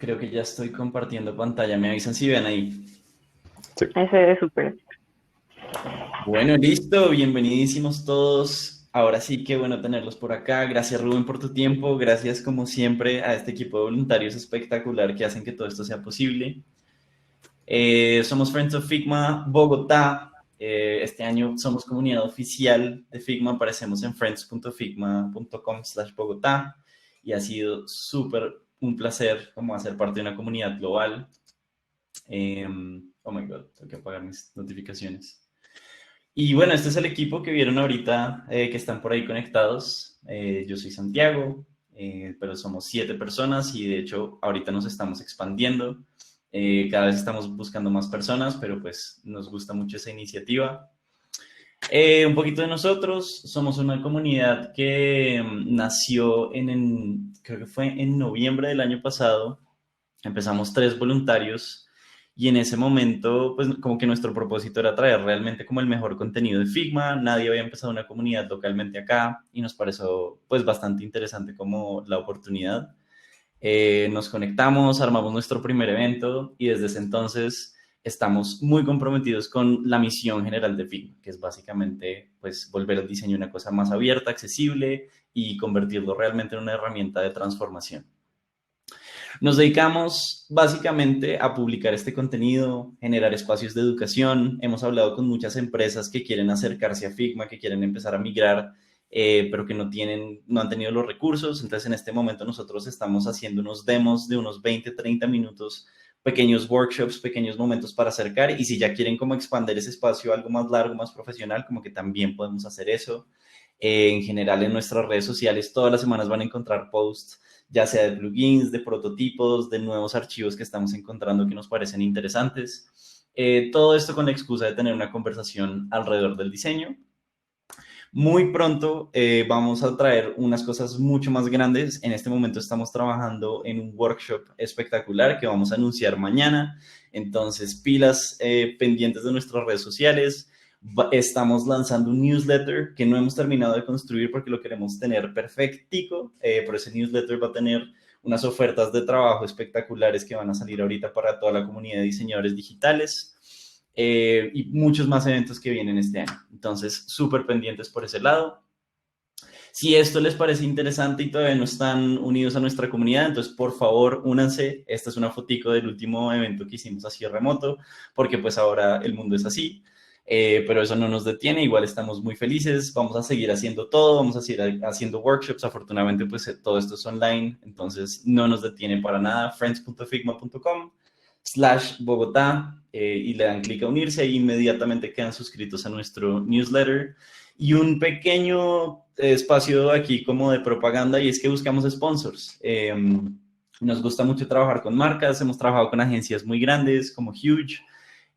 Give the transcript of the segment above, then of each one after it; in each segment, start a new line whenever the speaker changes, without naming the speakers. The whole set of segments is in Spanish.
creo que ya estoy compartiendo pantalla. Me avisan si ven ahí.
Sí.
Ese es súper.
Bueno, listo. Bienvenidísimos todos. Ahora sí, qué bueno tenerlos por acá. Gracias, Rubén, por tu tiempo. Gracias, como siempre, a este equipo de voluntarios espectacular que hacen que todo esto sea posible. Somos Friends of Figma Bogotá. Este año somos comunidad oficial de Figma. Aparecemos en friends.figma.com/Bogotá y ha sido súper un placer como hacer parte de una comunidad global. Oh my God, tengo que apagar mis notificaciones. Y bueno, este es el equipo que vieron ahorita, que están por ahí conectados. Yo soy Santiago, pero somos 7 personas y de hecho ahorita nos estamos expandiendo. Cada vez estamos buscando más personas, pero pues nos gusta mucho esa iniciativa. Un poquito de nosotros, somos una comunidad que nació creo que fue en noviembre del año pasado. Empezamos 3 voluntarios y en ese momento, pues como que nuestro propósito era traer realmente como el mejor contenido de Figma. Nadie había empezado una comunidad localmente acá y nos pareció pues bastante interesante como la oportunidad. Nos conectamos, armamos nuestro primer evento y desde ese entonces estamos muy comprometidos con la misión general de Figma, que es básicamente pues volver el diseño una cosa más abierta, accesible y convertirlo realmente en una herramienta de transformación. Nos dedicamos básicamente a publicar este contenido, generar espacios de educación. Hemos hablado con muchas empresas que quieren acercarse a Figma, que quieren empezar a migrar, pero que no han tenido los recursos. Entonces, en este momento nosotros estamos haciendo unos demos de unos 20, 30 minutos, pequeños workshops, pequeños momentos para acercar. Y si ya quieren como expandir ese espacio a algo más largo, más profesional, como que también podemos hacer eso. En general, en nuestras redes sociales, todas las semanas van a encontrar posts ya sea de plugins, de prototipos, de nuevos archivos que estamos encontrando que nos parecen interesantes. Todo esto con la excusa de tener una conversación alrededor del diseño. Muy pronto vamos a traer unas cosas mucho más grandes. En este momento estamos trabajando en un workshop espectacular que vamos a anunciar mañana. Entonces, pilas pendientes de nuestras redes sociales. Estamos lanzando un newsletter que no hemos terminado de construir porque lo queremos tener perfectico, pero ese newsletter va a tener unas ofertas de trabajo espectaculares que van a salir ahorita para toda la comunidad de diseñadores digitales, y muchos más eventos que vienen este año. Entonces, súper pendientes por ese lado. Si esto les parece interesante y todavía no están unidos a nuestra comunidad, entonces por favor únanse. Esta es una fotico del último evento que hicimos así remoto, porque pues ahora el mundo es así. Pero eso no nos detiene, igual estamos muy felices, vamos a seguir haciendo todo, vamos a seguir haciendo workshops. Afortunadamente pues todo esto es online, entonces no nos detiene para nada. friends.figma.com/Bogotá, y le dan clic a unirse y inmediatamente quedan suscritos a nuestro newsletter. Y un pequeño espacio aquí como de propaganda, y es que buscamos sponsors. Nos gusta mucho trabajar con marcas, hemos trabajado con agencias muy grandes como Huge,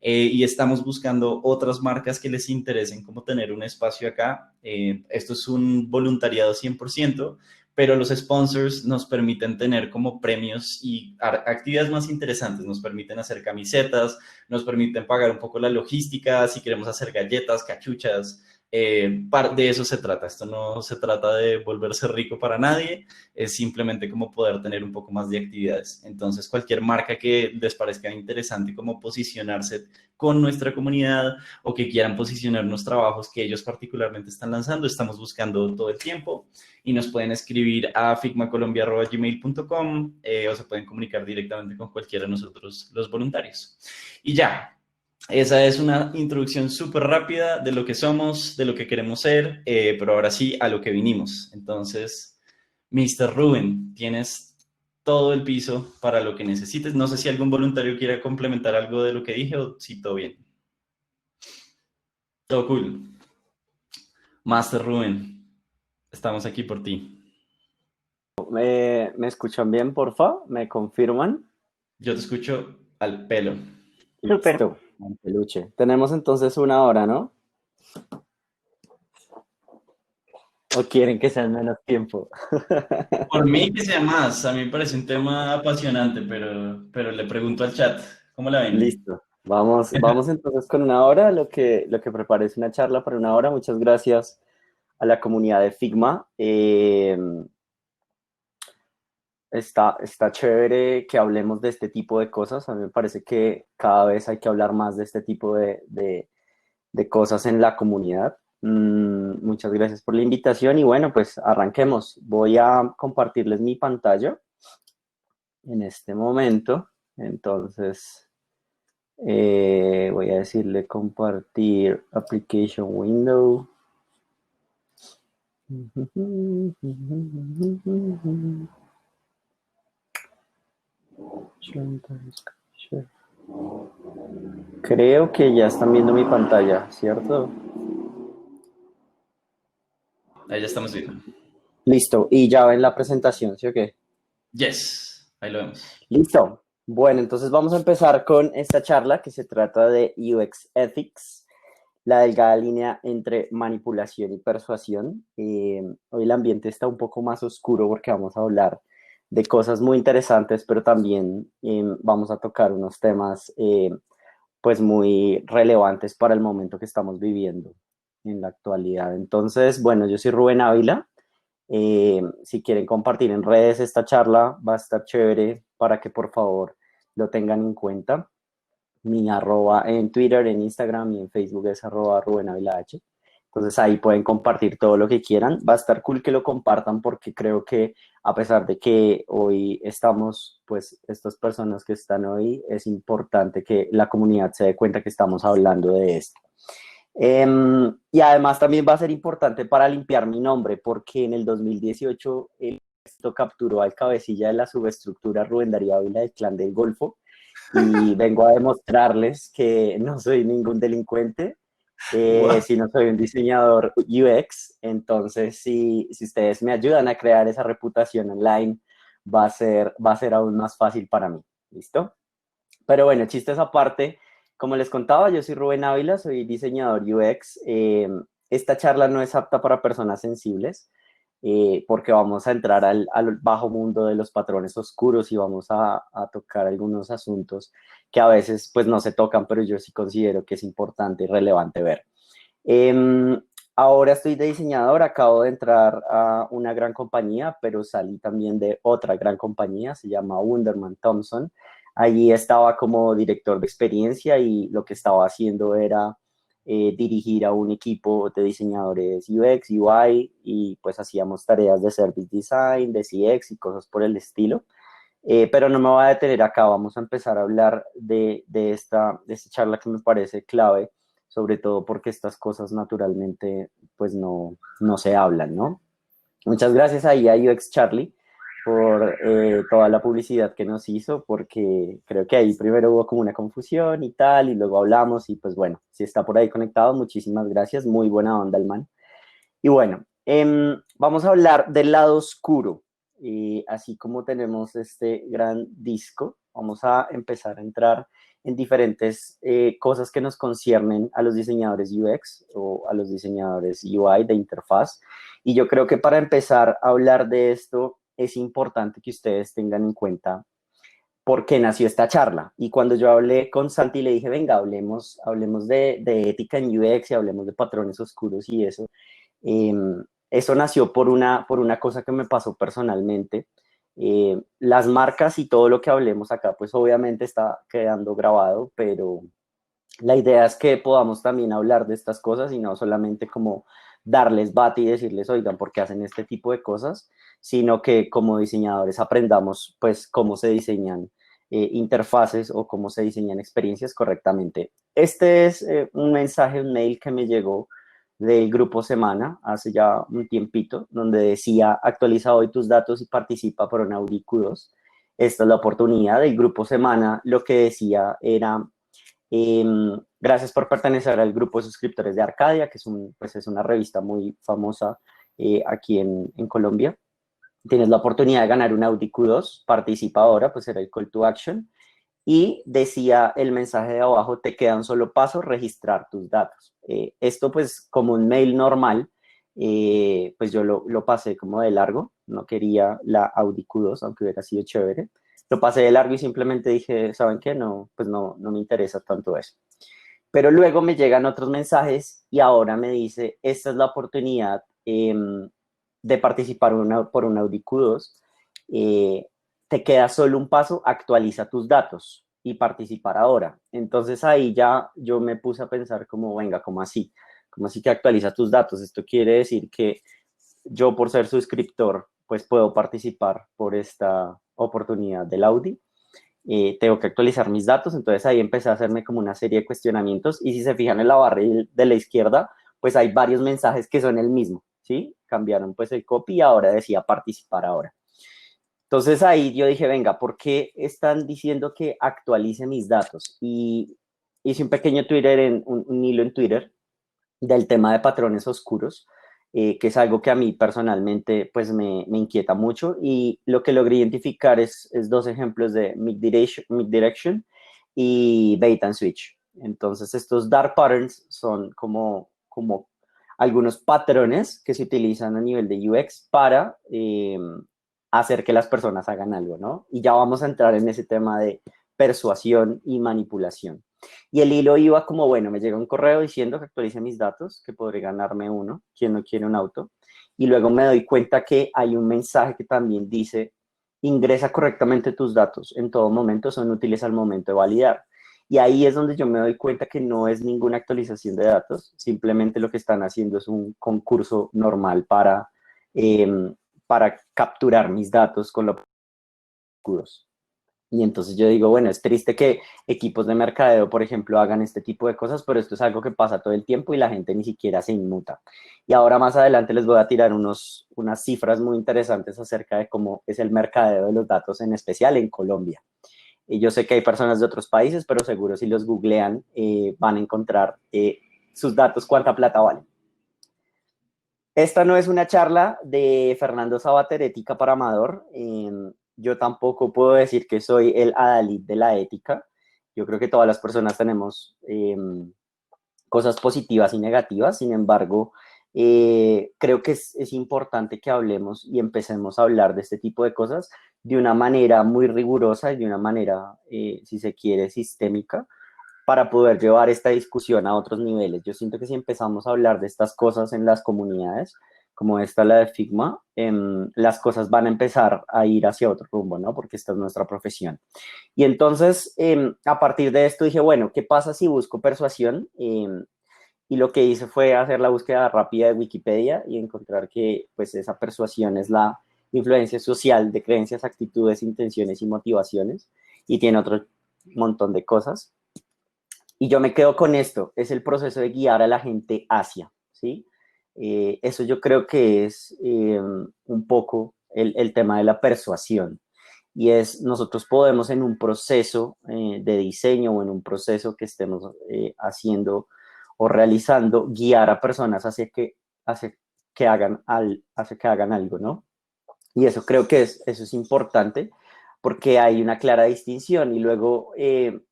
y estamos buscando otras marcas que les interesen como tener un espacio acá. Esto es un voluntariado 100%, pero los sponsors nos permiten tener como premios y actividades más interesantes. Nos permiten hacer camisetas, nos permiten pagar un poco la logística, si queremos hacer galletas, cachuchas. De eso se trata. Esto no se trata de volverse rico para nadie, es simplemente como poder tener un poco más de actividades. Entonces, cualquier marca que les parezca interesante como posicionarse con nuestra comunidad o que quieran posicionar unos trabajos que ellos particularmente están lanzando, estamos buscando todo el tiempo y nos pueden escribir a figmacolombia@gmail.com, o se pueden comunicar directamente con cualquiera de nosotros, los voluntarios. Y ya, esa es una introducción súper rápida de lo que somos, de lo que queremos ser, pero ahora sí a lo que vinimos. Entonces, Mr. Rubén, tienes todo el piso para lo que necesites. No sé si algún voluntario quiera complementar algo de lo que dije o si todo bien. Todo cool. Master Rubén, estamos aquí por ti.
¿Me escuchan bien, porfa? ¿Me confirman?
Yo te escucho al pelo.
Súper.
Listo, peluche. Tenemos entonces una hora, ¿no? ¿O quieren que sea en menos tiempo?
Por mí que sea más, a mí me parece un tema apasionante, pero le pregunto al chat, ¿cómo la ven?
Listo. Vamos entonces con una hora. Lo que preparé es una charla para una hora. Muchas gracias a la comunidad de Figma. está chévere que hablemos de este tipo de cosas. A mí me parece que cada vez hay que hablar más de este tipo de cosas en la comunidad. Muchas gracias por la invitación y bueno, pues arranquemos. Voy a compartirles mi pantalla en este momento. Entonces, voy a decirle compartir application window. Creo que ya están viendo mi pantalla, ¿cierto?
Ahí ya estamos viendo.
Listo, y ya ven la presentación, ¿sí o qué?
Yes, ahí lo vemos.
Listo. Bueno, entonces vamos a empezar con esta charla que se trata de UX Ethics, la delgada línea entre manipulación y persuasión. Hoy el ambiente está un poco más oscuro porque vamos a hablar de cosas muy interesantes, pero también vamos a tocar unos temas pues muy relevantes para el momento que estamos viviendo en la actualidad. Entonces, bueno, yo soy Rubén Ávila. Si quieren compartir en redes esta charla, va a estar chévere para que por favor lo tengan en cuenta. Mi arroba en Twitter, en Instagram y en Facebook es arroba Rubén Ávila H. Entonces ahí pueden compartir todo lo que quieran. Va a estar cool que lo compartan porque creo que a pesar de que hoy estamos, pues estas personas que están hoy, es importante que la comunidad se dé cuenta que estamos hablando de esto. Y además también va a ser importante para limpiar mi nombre, porque en el 2018 el ejército capturó al cabecilla de la subestructura Rubén Darío Ávila del Clan del Golfo y vengo a demostrarles que no soy ningún delincuente, sino soy un diseñador UX. Entonces, si ustedes me ayudan a crear esa reputación online, va a ser aún más fácil para mí. ¿Listo? Pero bueno, chistes aparte, como les contaba, yo soy Rubén Ávila, soy diseñador UX. Esta charla no es apta para personas sensibles porque vamos a entrar al bajo mundo de los patrones oscuros y vamos a tocar algunos asuntos que a veces pues no se tocan, pero yo sí considero que es importante y relevante ver. Ahora estoy de diseñador, acabo de entrar a una gran compañía, pero salí también de otra gran compañía, se llama Wunderman Thompson. Allí estaba como director de experiencia y lo que estaba haciendo era dirigir a un equipo de diseñadores UX, UI y pues hacíamos tareas de service design, de CX y cosas por el estilo. Pero no me voy a detener acá, vamos a empezar a hablar de esta charla que me parece clave, sobre todo porque estas cosas naturalmente pues no se hablan, ¿no? Muchas gracias ahí a UX Charlie por toda la publicidad que nos hizo, porque creo que ahí primero hubo como una confusión y tal, y luego hablamos y pues bueno, si está por ahí conectado, muchísimas gracias, muy buena onda el man. Y bueno, vamos a hablar del lado oscuro, y así como tenemos este gran disco, vamos a empezar a entrar en diferentes cosas que nos conciernen a los diseñadores UX o a los diseñadores UI de interfaz. Y yo creo que para empezar a hablar de esto es importante que ustedes tengan en cuenta por qué nació esta charla. Y cuando yo hablé con Santi, le dije, venga, hablemos de ética en UX y hablemos de patrones oscuros y eso. Eh, Eso nació por una cosa que me pasó personalmente. Las marcas y todo lo que hablemos acá, pues obviamente está quedando grabado, pero la idea es que podamos también hablar de estas cosas y no solamente como darles bate y decirles, oigan, ¿por qué hacen este tipo de cosas? Sino que como diseñadores aprendamos pues cómo se diseñan interfaces o cómo se diseñan experiencias correctamente. Este es un mensaje, un mail que me llegó del Grupo Semana hace ya un tiempito, donde decía, actualiza hoy tus datos y participa por un Audi Q2. Esta es la oportunidad del Grupo Semana. Lo que decía era gracias por pertenecer al grupo de suscriptores de Arcadia, que es una revista muy famosa aquí en Colombia. Tienes la oportunidad de ganar un Audi Q2, participa ahora, pues era el call to action. Y decía el mensaje de abajo, te queda un solo paso, registrar tus datos. Esto pues como un mail normal, pues yo lo pasé como de largo, no quería la Audi Q2, aunque hubiera sido chévere. Lo pasé de largo y simplemente dije, ¿saben qué? No, pues no me interesa tanto eso. Pero luego me llegan otros mensajes y ahora me dice, esta es la oportunidad de participar por un Audi Q2. te queda solo un paso, actualiza tus datos y participar ahora. Entonces ahí ya yo me puse a pensar como, venga, ¿cómo así? ¿Cómo así que actualiza tus datos? Esto quiere decir que yo por ser suscriptor, pues puedo participar por esta oportunidad del Audi. Tengo que actualizar mis datos, entonces ahí empecé a hacerme como una serie de cuestionamientos y si se fijan en la barra de la izquierda, pues hay varios mensajes que son el mismo, ¿sí? Cambiaron pues el copy y ahora decía participar ahora. Entonces ahí yo dije, venga, ¿por qué están diciendo que actualice mis datos? Y hice un pequeño Twitter, un hilo en Twitter del tema de patrones oscuros, que es algo que a mí personalmente pues me inquieta mucho y lo que logré identificar es dos ejemplos de mid direction y bait and switch. Entonces estos dark patterns son como algunos patrones que se utilizan a nivel de UX para hacer que las personas hagan algo, ¿no? Y ya vamos a entrar en ese tema de persuasión y manipulación. Y el hilo iba como, bueno, me llega un correo diciendo que actualice mis datos, que podré ganarme uno, quien no quiere un auto. Y luego me doy cuenta que hay un mensaje que también dice, ingresa correctamente tus datos, en todo momento son útiles al momento de validar. Y ahí es donde yo me doy cuenta que no es ninguna actualización de datos, simplemente lo que están haciendo es un concurso normal para capturar mis datos con los oscuros. Y entonces yo digo, bueno, es triste que equipos de mercadeo, por ejemplo, hagan este tipo de cosas, pero esto es algo que pasa todo el tiempo y la gente ni siquiera se inmuta. Y ahora más adelante les voy a tirar unas cifras muy interesantes acerca de cómo es el mercadeo de los datos, en especial en Colombia. Y yo sé que hay personas de otros países, pero seguro si los googlean van a encontrar sus datos, cuánta plata valen. Esta no es una charla de Fernando Sabater, Ética para Amador. Yo tampoco puedo decir que soy el adalid de la ética. Yo creo que todas las personas tenemos cosas positivas y negativas. Sin embargo, creo que es importante que hablemos y empecemos a hablar de este tipo de cosas de una manera muy rigurosa y de una manera, si se quiere, sistémica, para poder llevar esta discusión a otros niveles. Yo siento que si empezamos a hablar de estas cosas en las comunidades, como esta, la de Figma, las cosas van a empezar a ir hacia otro rumbo, ¿no? Porque esta es nuestra profesión. Y entonces, a partir de esto dije, bueno, ¿qué pasa si busco persuasión? Y lo que hice fue hacer la búsqueda rápida de Wikipedia y encontrar que pues esa persuasión es la influencia social de creencias, actitudes, intenciones y motivaciones, y tiene otro montón de cosas. Y yo me quedo con esto, es el proceso de guiar a la gente hacia, ¿sí? Eso yo creo que es un poco el tema de la persuasión. Y es, nosotros podemos en un proceso de diseño o en un proceso que estemos haciendo o realizando, guiar a personas hacia que hagan algo, ¿no? Y eso creo que eso es importante porque hay una clara distinción y luego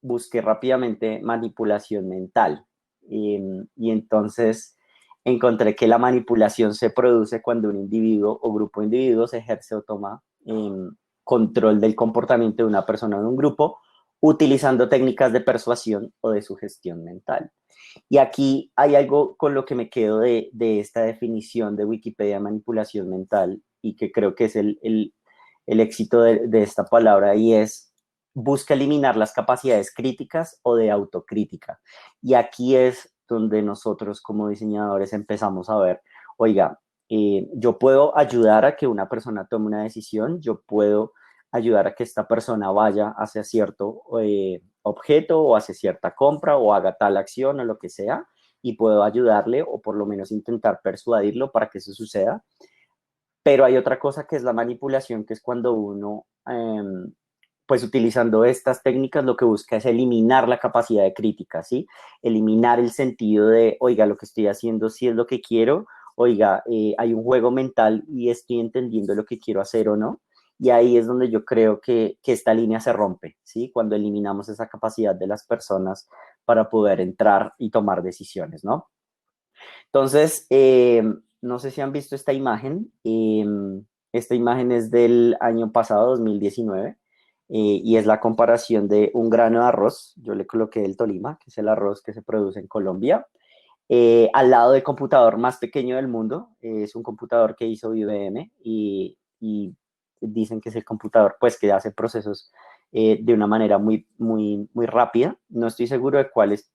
busqué rápidamente manipulación mental. Y entonces encontré que la manipulación se produce cuando un individuo o grupo de individuos ejerce o toma control del comportamiento de una persona o de un grupo utilizando técnicas de persuasión o de sugestión mental. Y aquí hay algo con lo que me quedo de esta definición de Wikipedia de manipulación mental y que creo que es el éxito de esta palabra y es busca eliminar las capacidades críticas o de autocrítica. Y aquí es donde nosotros como diseñadores empezamos a ver, oiga, yo puedo ayudar a que una persona tome una decisión, yo puedo ayudar a que esta persona vaya hacia cierto objeto o hacia cierta compra o haga tal acción o lo que sea y puedo ayudarle o por lo menos intentar persuadirlo para que eso suceda. Pero hay otra cosa que es la manipulación, que es cuando uno, pues utilizando estas técnicas, lo que busca es eliminar la capacidad de crítica, ¿sí? Eliminar el sentido de, oiga, lo que estoy haciendo sí es lo que quiero, oiga, hay un juego mental y estoy entendiendo lo que quiero hacer o no. Y ahí es donde yo creo que esta línea se rompe, ¿sí? Cuando eliminamos esa capacidad de las personas para poder entrar y tomar decisiones, ¿no? Entonces, no sé si han visto esta imagen. Esta imagen es del año pasado, 2019, y es la comparación de un grano de arroz. Yo le coloqué el Tolima, que es el arroz que se produce en Colombia, al lado del computador más pequeño del mundo. Es un computador que hizo IBM y dicen que es el computador, pues que hace procesos de una manera muy, muy, muy rápida. No estoy seguro de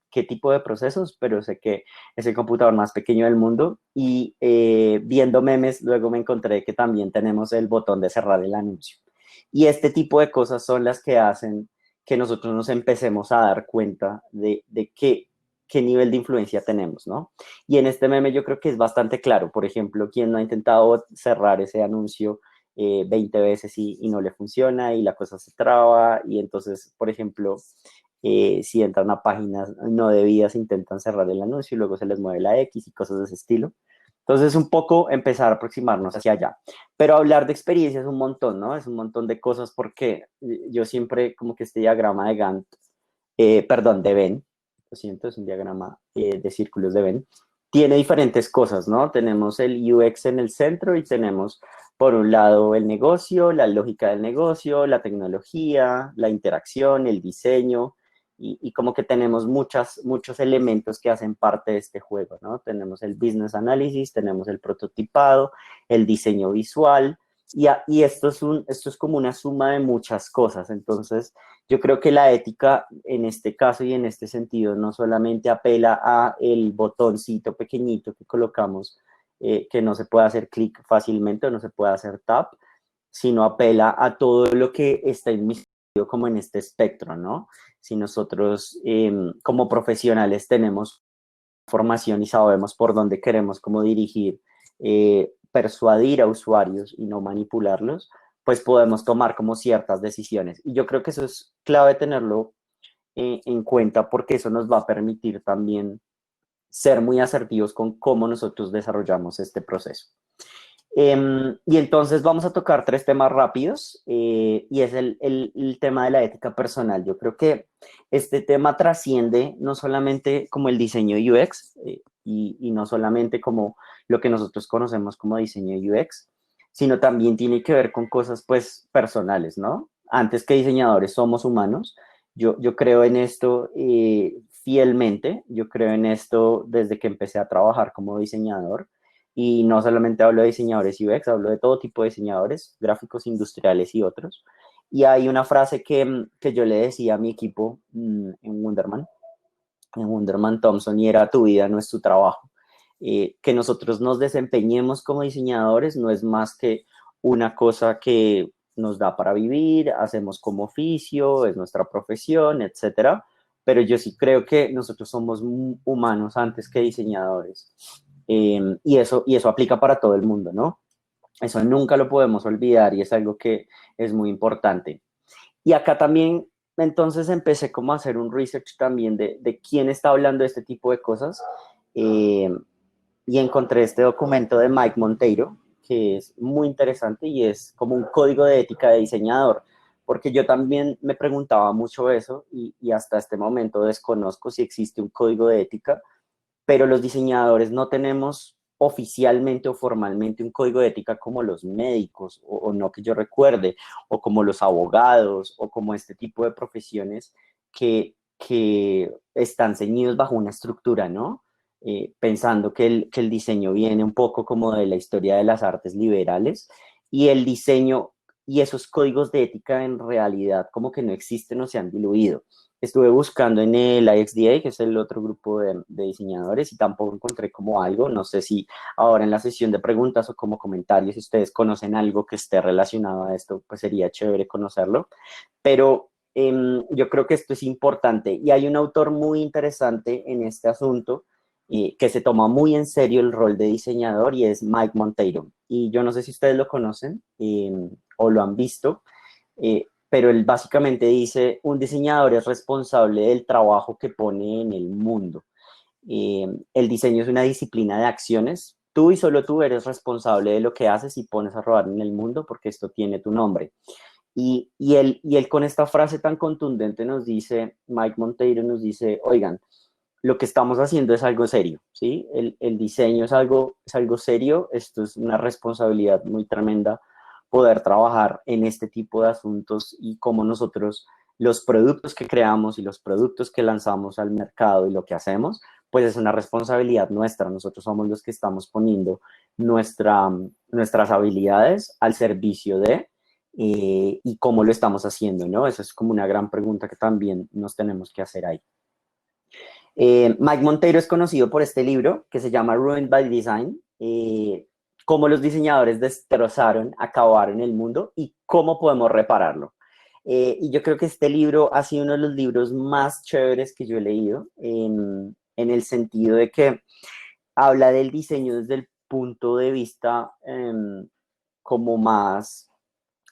qué tipo de procesos, pero sé que es el computador más pequeño del mundo. Y viendo memes, luego me encontré que también tenemos el botón de cerrar el anuncio. Y este tipo de cosas son las que hacen que nosotros nos empecemos a dar cuenta de qué nivel de influencia tenemos, ¿no? Y en este meme yo creo que es bastante claro. Por ejemplo, quien no ha intentado cerrar ese anuncio 20 veces y no le funciona y la cosa se traba y entonces, por ejemplo, si entran a páginas no debidas, intentan cerrar el anuncio y luego se les mueve la X y cosas de ese estilo. Entonces, un poco empezar a aproximarnos hacia allá. Pero hablar de experiencia es un montón, ¿no? Es un montón de cosas porque yo siempre como que este diagrama de Gantt, perdón, de Venn, lo siento, es un diagrama de círculos de Venn, tiene diferentes cosas, ¿no? Tenemos el UX en el centro y tenemos, por un lado, el negocio, la lógica del negocio, la tecnología, la interacción, el diseño, y como que tenemos muchos elementos que hacen parte de este juego, ¿no? Tenemos el business analysis, tenemos el prototipado, el diseño visual, y esto es como una suma de muchas cosas. Entonces, yo creo que la ética en este caso y en este sentido no solamente apela a el botoncito pequeñito que colocamos, que no se puede hacer clic fácilmente o no se puede hacer tap, sino apela a todo lo que está inmiscuido como en este espectro, ¿no? Si nosotros como profesionales tenemos formación y sabemos por dónde queremos como dirigir, persuadir a usuarios y no manipularlos, pues podemos tomar como ciertas decisiones. Y yo creo que eso es clave tenerlo en cuenta porque eso nos va a permitir también ser muy asertivos con cómo nosotros desarrollamos este proceso. Y entonces vamos a tocar tres temas rápidos y es el tema de la ética personal. Yo creo que este tema trasciende no solamente como el diseño UX y no solamente como lo que nosotros conocemos como diseño UX, sino también tiene que ver con cosas pues personales, ¿no? Antes que diseñadores somos humanos. Yo creo en esto fielmente, yo creo en esto desde que empecé a trabajar como diseñador. Y no solamente hablo de diseñadores UX, hablo de todo tipo de diseñadores, gráficos industriales y otros. Y hay una frase que yo le decía a mi equipo en Wunderman Thompson, y era: tu vida no es tu trabajo. Que nosotros nos desempeñemos como diseñadores no es más que una cosa que nos da para vivir, hacemos como oficio, es nuestra profesión, etcétera. Pero yo sí creo que nosotros somos humanos antes que diseñadores. Y eso aplica para todo el mundo, ¿no? Eso nunca lo podemos olvidar y es algo que es muy importante. Y acá también, entonces empecé como a hacer un research también de quién está hablando de este tipo de cosas. eh, y encontré este documento de Mike Monteiro, que es muy interesante y es como un código de ética de diseñador, porque yo también me preguntaba mucho eso y hasta este momento desconozco si existe un código de ética, pero los diseñadores no tenemos oficialmente o formalmente un código de ética como los médicos, o no que yo recuerde, o como los abogados, o como este tipo de profesiones que están ceñidos bajo una estructura, ¿no? Pensando que el diseño viene un poco como de la historia de las artes liberales, y el diseño y esos códigos de ética en realidad como que no existen o se han diluido. Estuve buscando en el IXDA, que es el otro grupo de diseñadores, y tampoco encontré como algo. No sé si ahora en la sesión de preguntas o como comentarios, si ustedes conocen algo que esté relacionado a esto, pues sería chévere conocerlo. Pero yo creo que esto es importante. Y hay un autor muy interesante en este asunto que se toma muy en serio el rol de diseñador y es Mike Monteiro. Y yo no sé si ustedes lo conocen o lo han visto. Pero él básicamente dice: un diseñador es responsable del trabajo que pone en el mundo. El diseño es una disciplina de acciones. Tú y solo tú eres responsable de lo que haces y pones a rodar en el mundo porque esto tiene tu nombre. Y él con esta frase tan contundente nos dice, Mike Monteiro nos dice: oigan, lo que estamos haciendo es algo serio, ¿sí? El diseño es algo serio, esto es una responsabilidad muy tremenda poder trabajar en este tipo de asuntos, y cómo nosotros los productos que creamos y los productos que lanzamos al mercado y lo que hacemos, pues es una responsabilidad nuestra. Nosotros somos los que estamos poniendo nuestras habilidades al servicio de y cómo lo estamos haciendo, ¿no? Esa es como una gran pregunta que también nos tenemos que hacer ahí. Mike Monteiro es conocido por este libro que se llama Ruined by Design, cómo los diseñadores destrozaron, acabaron el mundo y cómo podemos repararlo. Y yo creo que este libro ha sido uno de los libros más chéveres que yo he leído, en el sentido de que habla del diseño desde el punto de vista como más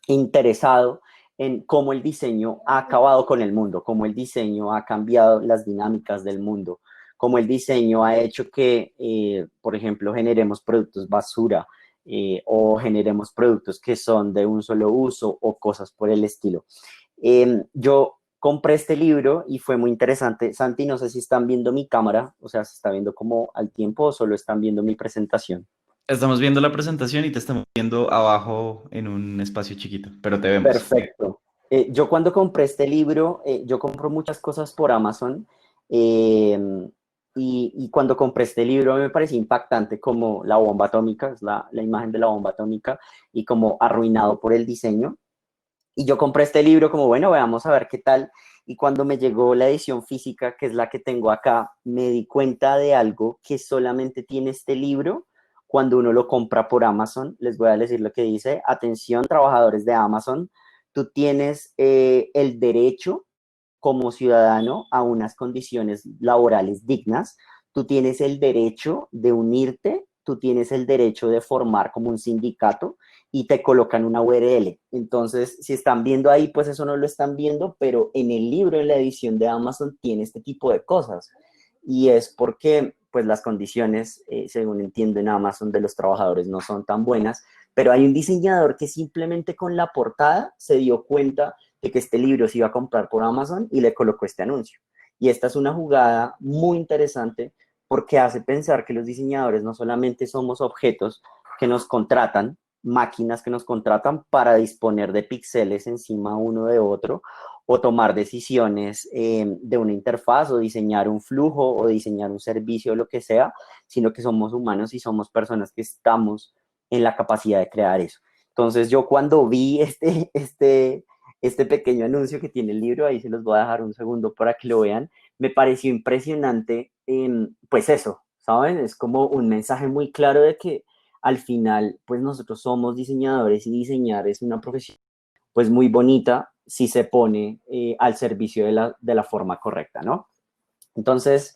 interesado en cómo el diseño ha acabado con el mundo, cómo el diseño ha cambiado las dinámicas del mundo, cómo el diseño ha hecho que, por ejemplo, generemos productos basura, o generemos productos que son de un solo uso o cosas por el estilo. Yo compré este libro y fue muy interesante. Santi, no sé si están viendo mi cámara, o sea, se está viendo como al tiempo o solo están viendo mi presentación.
Estamos viendo la presentación y te estamos viendo abajo en un espacio chiquito, pero te vemos.
Perfecto. Yo cuando compré este libro, yo compro muchas cosas por Amazon, eh, y cuando compré este libro me pareció impactante como la bomba atómica, es la imagen de la bomba atómica y como arruinado por el diseño. Y yo compré este libro como, bueno, veamos a ver qué tal. Y cuando me llegó la edición física, que es la que tengo acá, me di cuenta de algo que solamente tiene este libro cuando uno lo compra por Amazon. Les voy a decir lo que dice. Atención, trabajadores de Amazon, tú tienes el derecho como ciudadano a unas condiciones laborales dignas, tú tienes el derecho de unirte, tú tienes el derecho de formar como un sindicato y te colocan una URL. Entonces, si están viendo ahí, pues eso no lo están viendo, pero en el libro, en la edición de Amazon, tiene este tipo de cosas. Y es porque, pues las condiciones, según entiendo en Amazon, de los trabajadores no son tan buenas, pero hay un diseñador que simplemente con la portada se dio cuenta de que este libro se iba a comprar por Amazon y le colocó este anuncio. Y esta es una jugada muy interesante porque hace pensar que los diseñadores no solamente somos objetos que nos contratan, máquinas que nos contratan para disponer de píxeles encima uno de otro o tomar decisiones de una interfaz o diseñar un flujo o diseñar un servicio o lo que sea, sino que somos humanos y somos personas que estamos en la capacidad de crear eso. Entonces yo cuando vi este pequeño anuncio que tiene el libro, ahí se los voy a dejar un segundo para que lo vean, me pareció impresionante, pues eso, ¿saben? Es como un mensaje muy claro de que al final, pues nosotros somos diseñadores y diseñar es una profesión pues muy bonita si se pone al servicio de la forma correcta, ¿no? Entonces,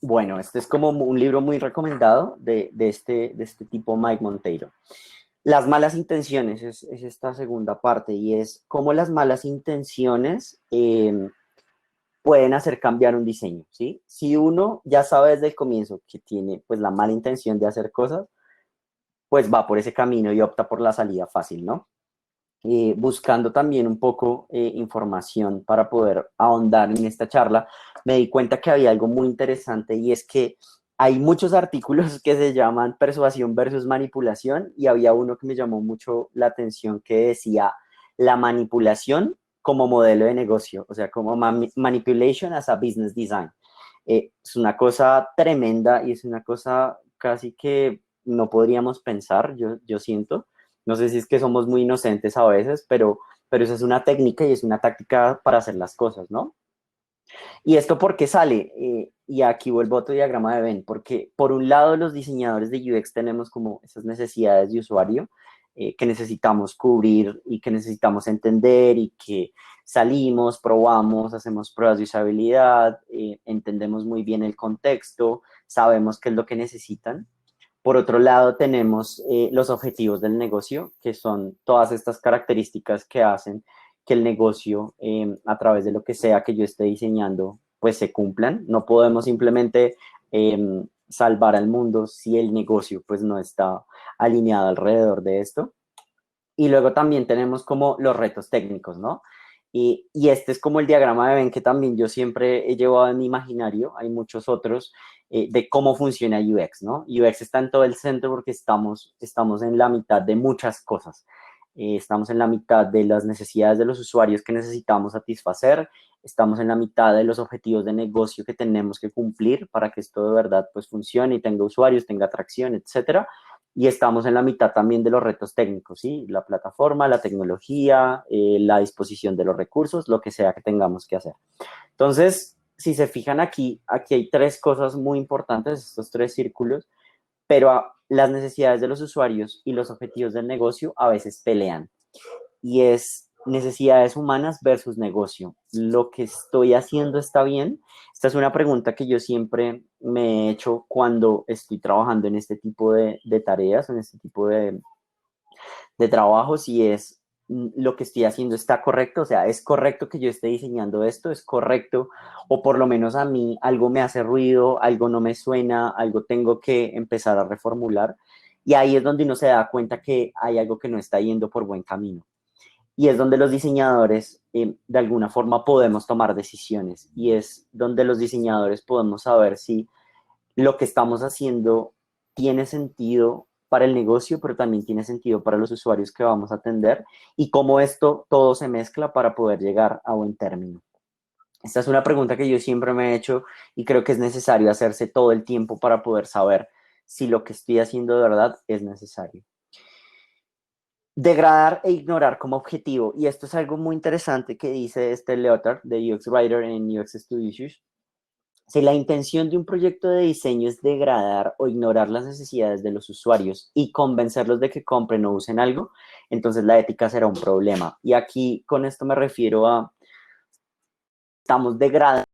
bueno, este es como un libro muy recomendado de este tipo, Mike Monteiro. Las malas intenciones es esta segunda parte y es cómo las malas intenciones pueden hacer cambiar un diseño, ¿sí? Si uno ya sabe desde el comienzo que tiene pues la mala intención de hacer cosas, pues va por ese camino y opta por la salida fácil, ¿no? Buscando también un poco información para poder ahondar en esta charla, me di cuenta que había algo muy interesante y es que hay muchos artículos que se llaman persuasión versus manipulación y había uno que me llamó mucho la atención que decía la manipulación como modelo de negocio, o sea, como manipulation as a business design. Es una cosa tremenda y es una cosa casi que no podríamos pensar, yo siento. No sé si es que somos muy inocentes a veces, pero esa es una técnica y es una táctica para hacer las cosas, ¿no? ¿Y esto por qué sale? Y aquí vuelvo a otro diagrama de Venn, porque por un lado los diseñadores de UX tenemos como esas necesidades de usuario que necesitamos cubrir y que necesitamos entender y que salimos, probamos, hacemos pruebas de usabilidad, entendemos muy bien el contexto, sabemos qué es lo que necesitan. Por otro lado, tenemos los objetivos del negocio, que son todas estas características que hacen que el negocio, a través de lo que sea que yo esté diseñando, pues se cumplan. No podemos simplemente salvar al mundo si el negocio pues no está alineado alrededor de esto. Y luego también tenemos como los retos técnicos, ¿no? Y este es como el diagrama de Venn que también yo siempre he llevado en mi imaginario, hay muchos otros, de cómo funciona UX, ¿no? UX está en todo el centro porque estamos en la mitad de muchas cosas. Estamos en la mitad de las necesidades de los usuarios que necesitamos satisfacer, estamos en la mitad de los objetivos de negocio que tenemos que cumplir para que esto de verdad pues funcione y tenga usuarios, tenga atracción, etcétera. y estamos en la mitad también de los retos técnicos, ¿sí? La plataforma, la tecnología, la disposición de los recursos, lo que sea que tengamos que hacer. Entonces, si se fijan aquí hay tres cosas muy importantes, estos tres círculos, pero las necesidades de los usuarios y los objetivos del negocio a veces pelean. Y es necesidades humanas versus negocio. ¿Lo que estoy haciendo está bien? Esta es una pregunta que yo siempre me he hecho cuando estoy trabajando en este tipo de tareas, en este tipo de trabajos, y es, lo que estoy haciendo está correcto, o sea, es correcto que yo esté diseñando esto, es correcto, o por lo menos a mí algo me hace ruido, algo no me suena, algo tengo que empezar a reformular, y ahí es donde uno se da cuenta que hay algo que no está yendo por buen camino. Y es donde los diseñadores, de alguna forma, podemos tomar decisiones, y es donde los diseñadores podemos saber si lo que estamos haciendo tiene sentido para el negocio, pero también tiene sentido para los usuarios que vamos a atender, y cómo esto todo se mezcla para poder llegar a buen término. Esta es una pregunta que yo siempre me he hecho y creo que es necesario hacerse todo el tiempo para poder saber si lo que estoy haciendo de verdad es necesario. Degradar e ignorar como objetivo, y esto es algo muy interesante que dice este Leotard de UX Writer en UX Studios. Si la intención de un proyecto de diseño es degradar o ignorar las necesidades de los usuarios y convencerlos de que compren o usen algo, entonces la ética será un problema. Y aquí con esto me refiero a, estamos degradando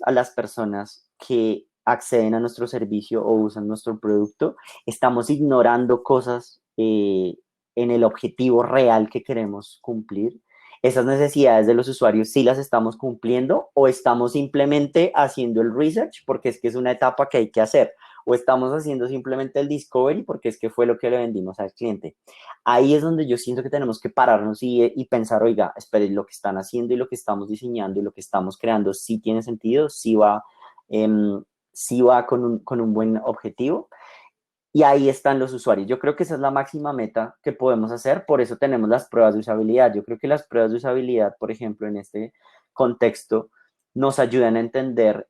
a las personas que acceden a nuestro servicio o usan nuestro producto, estamos ignorando cosas en el objetivo real que queremos cumplir. Esas necesidades de los usuarios, ¿sí las estamos cumpliendo o estamos simplemente haciendo el research porque es que es una etapa que hay que hacer? ¿O estamos haciendo simplemente el discovery porque es que fue lo que le vendimos al cliente? Ahí es donde yo siento que tenemos que pararnos y pensar, oiga, esperen, lo que están haciendo y lo que estamos diseñando y lo que estamos creando, sí tiene sentido, eh, sí va con un buen objetivo. Y ahí están los usuarios. Yo creo que esa es la máxima meta que podemos hacer, por eso tenemos las pruebas de usabilidad. Yo creo que las pruebas de usabilidad, por ejemplo, en este contexto, nos ayudan a entender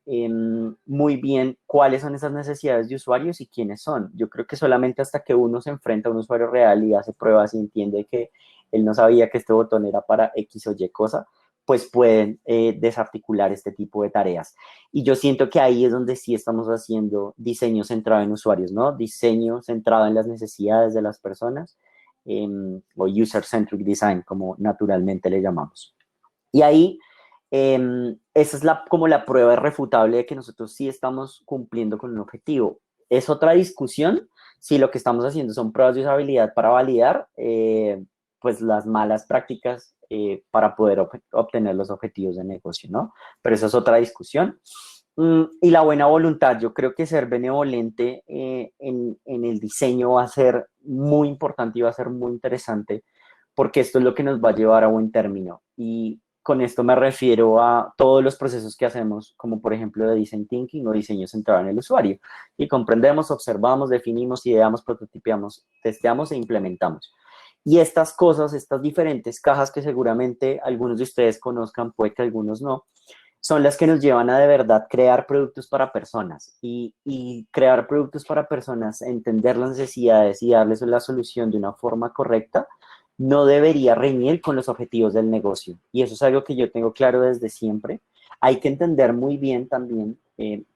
muy bien cuáles son esas necesidades de usuarios y quiénes son. Yo creo que solamente hasta que uno se enfrenta a un usuario real y hace pruebas y entiende que él no sabía que este botón era para X o Y cosa, pues pueden desarticular este tipo de tareas. Y yo siento que ahí es donde sí estamos haciendo diseño centrado en usuarios, ¿no? Diseño centrado en las necesidades de las personas, o user-centric design, como naturalmente le llamamos. Y ahí, esa es como la prueba irrefutable de que nosotros sí estamos cumpliendo con un objetivo. Es otra discusión si lo que estamos haciendo son pruebas de usabilidad para validar, pues las malas prácticas para poder obtener los objetivos de negocio, ¿no? Pero esa es otra discusión. Y la buena voluntad, yo creo que ser benevolente en el diseño va a ser muy importante y va a ser muy interesante, porque esto es lo que nos va a llevar a buen término. Y con esto me refiero a todos los procesos que hacemos, como por ejemplo de design thinking o diseño centrado en el usuario. Y comprendemos, observamos, definimos, ideamos, prototipiamos, testeamos e implementamos. Y estas cosas, estas diferentes cajas que seguramente algunos de ustedes conozcan, puede que algunos no, son las que nos llevan a de verdad crear productos para personas, y crear productos para personas, entender las necesidades y darles la solución de una forma correcta, no debería reñir con los objetivos del negocio. Y eso es algo que yo tengo claro desde siempre. Hay que entender muy bien también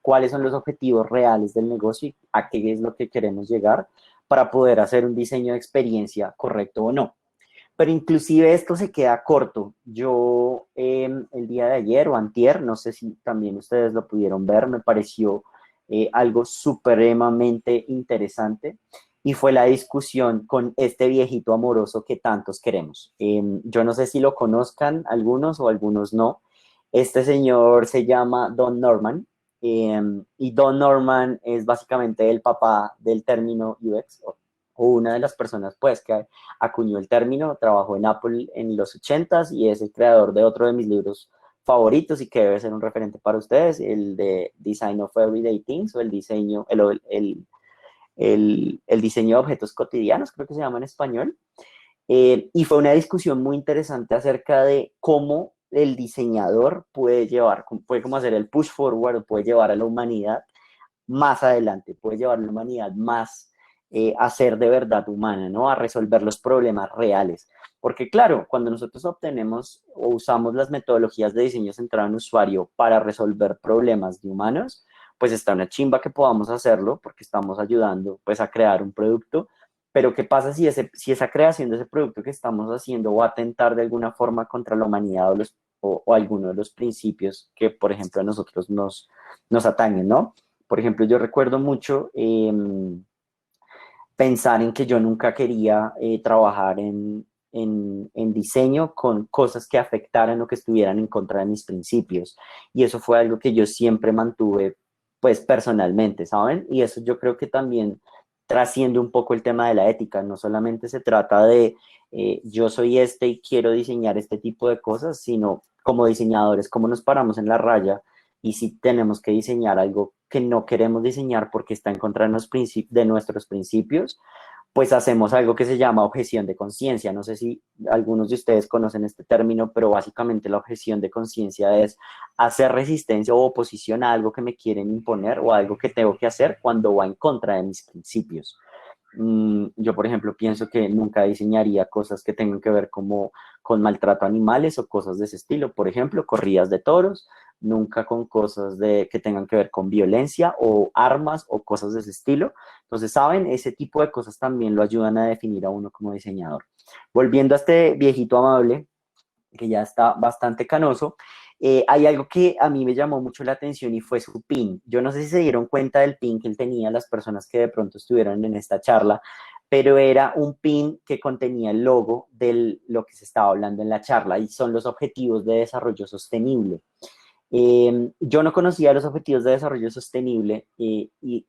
cuáles son los objetivos reales del negocio y a qué es lo que queremos llegar para poder hacer un diseño de experiencia correcto o no. Pero inclusive esto se queda corto. Yo el día de ayer o antier, no sé si también ustedes lo pudieron ver, me pareció algo supremamente interesante, y fue la discusión con este viejito amoroso que tantos queremos. Yo no sé si lo conozcan algunos o algunos no. Este señor se llama Don Norman, y Don Norman es básicamente el papá del término UX, o una de las personas pues que acuñó el término. Trabajó en Apple en los 80s y es el creador de otro de mis libros favoritos y que debe ser un referente para ustedes, el de Design of Everyday Things, o el diseño, el diseño de objetos cotidianos, creo que se llama en español. Y fue una discusión muy interesante acerca de cómo el diseñador puede como hacer el push forward, puede llevar a la humanidad más adelante, puede llevar a la humanidad más a ser de verdad humana, ¿no? A resolver los problemas reales. Porque claro, cuando nosotros obtenemos o usamos las metodologías de diseño centrado en usuario para resolver problemas de humanos, pues está una chimba que podamos hacerlo porque estamos ayudando pues a crear un producto, pero ¿qué pasa si esa creación de ese producto que estamos haciendo va a atentar de alguna forma contra la humanidad o alguno de los principios que, por ejemplo, a nosotros nos atañen, ¿no? Por ejemplo, yo recuerdo mucho pensar en que yo nunca quería trabajar en diseño con cosas que afectaran o que estuvieran en contra de mis principios. Y eso fue algo que yo siempre mantuve, pues personalmente, ¿saben? Y eso yo creo que también trasciende un poco el tema de la ética. No solamente se trata de yo soy este y quiero diseñar este tipo de cosas, sino como diseñadores, cómo nos paramos en la raya y si tenemos que diseñar algo que no queremos diseñar porque está en contra de nuestros principios, pues hacemos algo que se llama objeción de conciencia. No sé si algunos de ustedes conocen este término, pero básicamente la objeción de conciencia es hacer resistencia o oposición a algo que me quieren imponer o a algo que tengo que hacer cuando va en contra de mis principios. Yo, por ejemplo, pienso que nunca diseñaría cosas que tengan que ver como con maltrato a animales o cosas de ese estilo. Por ejemplo, corridas de toros, nunca con cosas que tengan que ver con violencia o armas o cosas de ese estilo. Entonces, ¿saben? Ese tipo de cosas también lo ayudan a definir a uno como diseñador. Volviendo a este viejito amable, que ya está bastante canoso, hay algo que a mí me llamó mucho la atención y fue su pin. Yo no sé si se dieron cuenta del pin que él tenía las personas que de pronto estuvieron en esta charla, pero era un pin que contenía el logo de lo que se estaba hablando en la charla y son los objetivos de desarrollo sostenible. Yo no conocía los objetivos de desarrollo sostenible y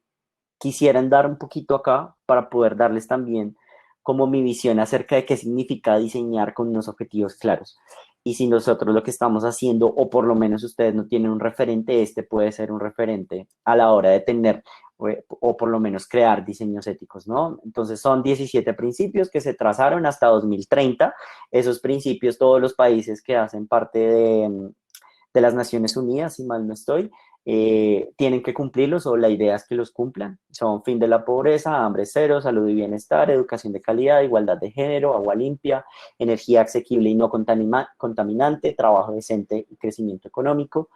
quisiera andar un poquito acá para poder darles también como mi visión acerca de qué significa diseñar con unos objetivos claros. Y si nosotros lo que estamos haciendo, o por lo menos ustedes no tienen un referente, este puede ser un referente a la hora de tener o por lo menos crear diseños éticos, ¿no? Entonces son 17 principios que se trazaron hasta 2030. Esos principios, todos los países que hacen parte de las Naciones Unidas, si mal no estoy, tienen que cumplirlos o la idea es que los cumplan. Son fin de la pobreza, hambre cero, salud y bienestar, educación de calidad, igualdad de género, agua limpia, energía asequible y no contaminante, trabajo decente y crecimiento económico.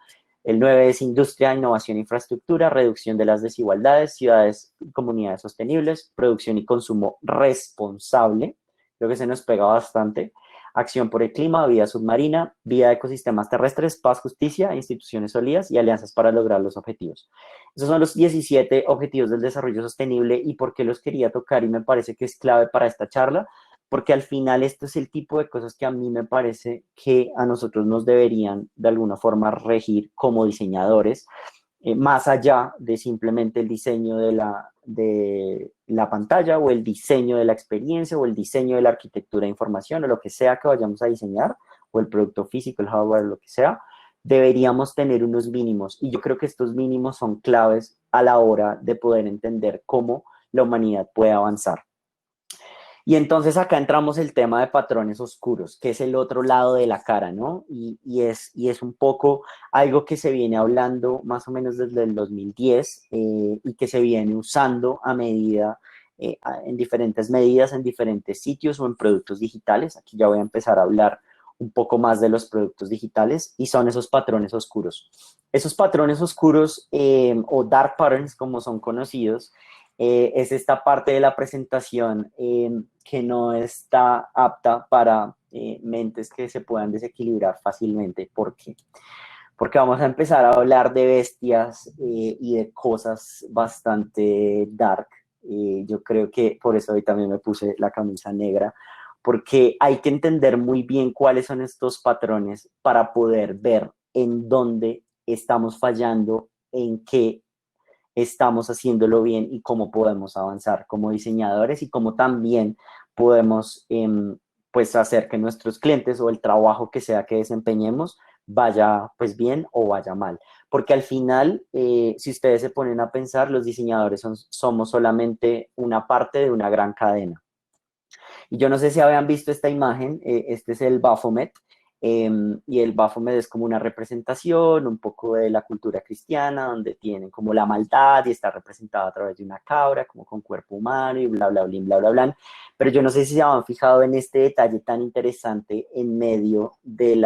El 9 es industria, innovación e infraestructura, reducción de las desigualdades, ciudades y comunidades sostenibles, producción y consumo responsable. Creo que se nos pega bastante. Acción por el clima, vida submarina, vida de ecosistemas terrestres, paz, justicia, instituciones sólidas y alianzas para lograr los objetivos. Esos son los 17 objetivos del desarrollo sostenible y por qué los quería tocar y me parece que es clave para esta charla, porque al final esto es el tipo de cosas que a mí me parece que a nosotros nos deberían de alguna forma regir como diseñadores, más allá de simplemente el diseño de la pantalla o el diseño de la experiencia o el diseño de la arquitectura de información o lo que sea que vayamos a diseñar o el producto físico, el hardware, lo que sea, deberíamos tener unos mínimos y yo creo que estos mínimos son claves a la hora de poder entender cómo la humanidad puede avanzar. Y entonces acá entramos el tema de patrones oscuros, que es el otro lado de la cara, ¿no? Y es un poco algo que se viene hablando más o menos desde el 2010 y que se viene usando a medida, en diferentes medidas, en diferentes sitios o en productos digitales. Aquí ya voy a empezar a hablar un poco más de los productos digitales y son esos patrones oscuros. Esos patrones oscuros o dark patterns, como son conocidos, es esta parte de la presentación que no está apta para mentes que se puedan desequilibrar fácilmente. ¿Por qué? Porque vamos a empezar a hablar de bestias y de cosas bastante dark. Yo creo que por eso hoy también me puse la camisa negra, porque hay que entender muy bien cuáles son estos patrones para poder ver en dónde estamos fallando, en qué estamos haciéndolo bien y cómo podemos avanzar como diseñadores y cómo también podemos pues hacer que nuestros clientes o el trabajo que sea que desempeñemos vaya pues bien o vaya mal. Porque al final, si ustedes se ponen a pensar, los diseñadores somos solamente una parte de una gran cadena. Y yo no sé si habían visto esta imagen, este es el Baphomet. Y el Baphomet es como una representación un poco de la cultura cristiana, donde tienen como la maldad y está representada a través de una cabra, como con cuerpo humano y bla, bla, bla, bla, bla, bla. Pero yo no sé si se han fijado en este detalle tan interesante en medio de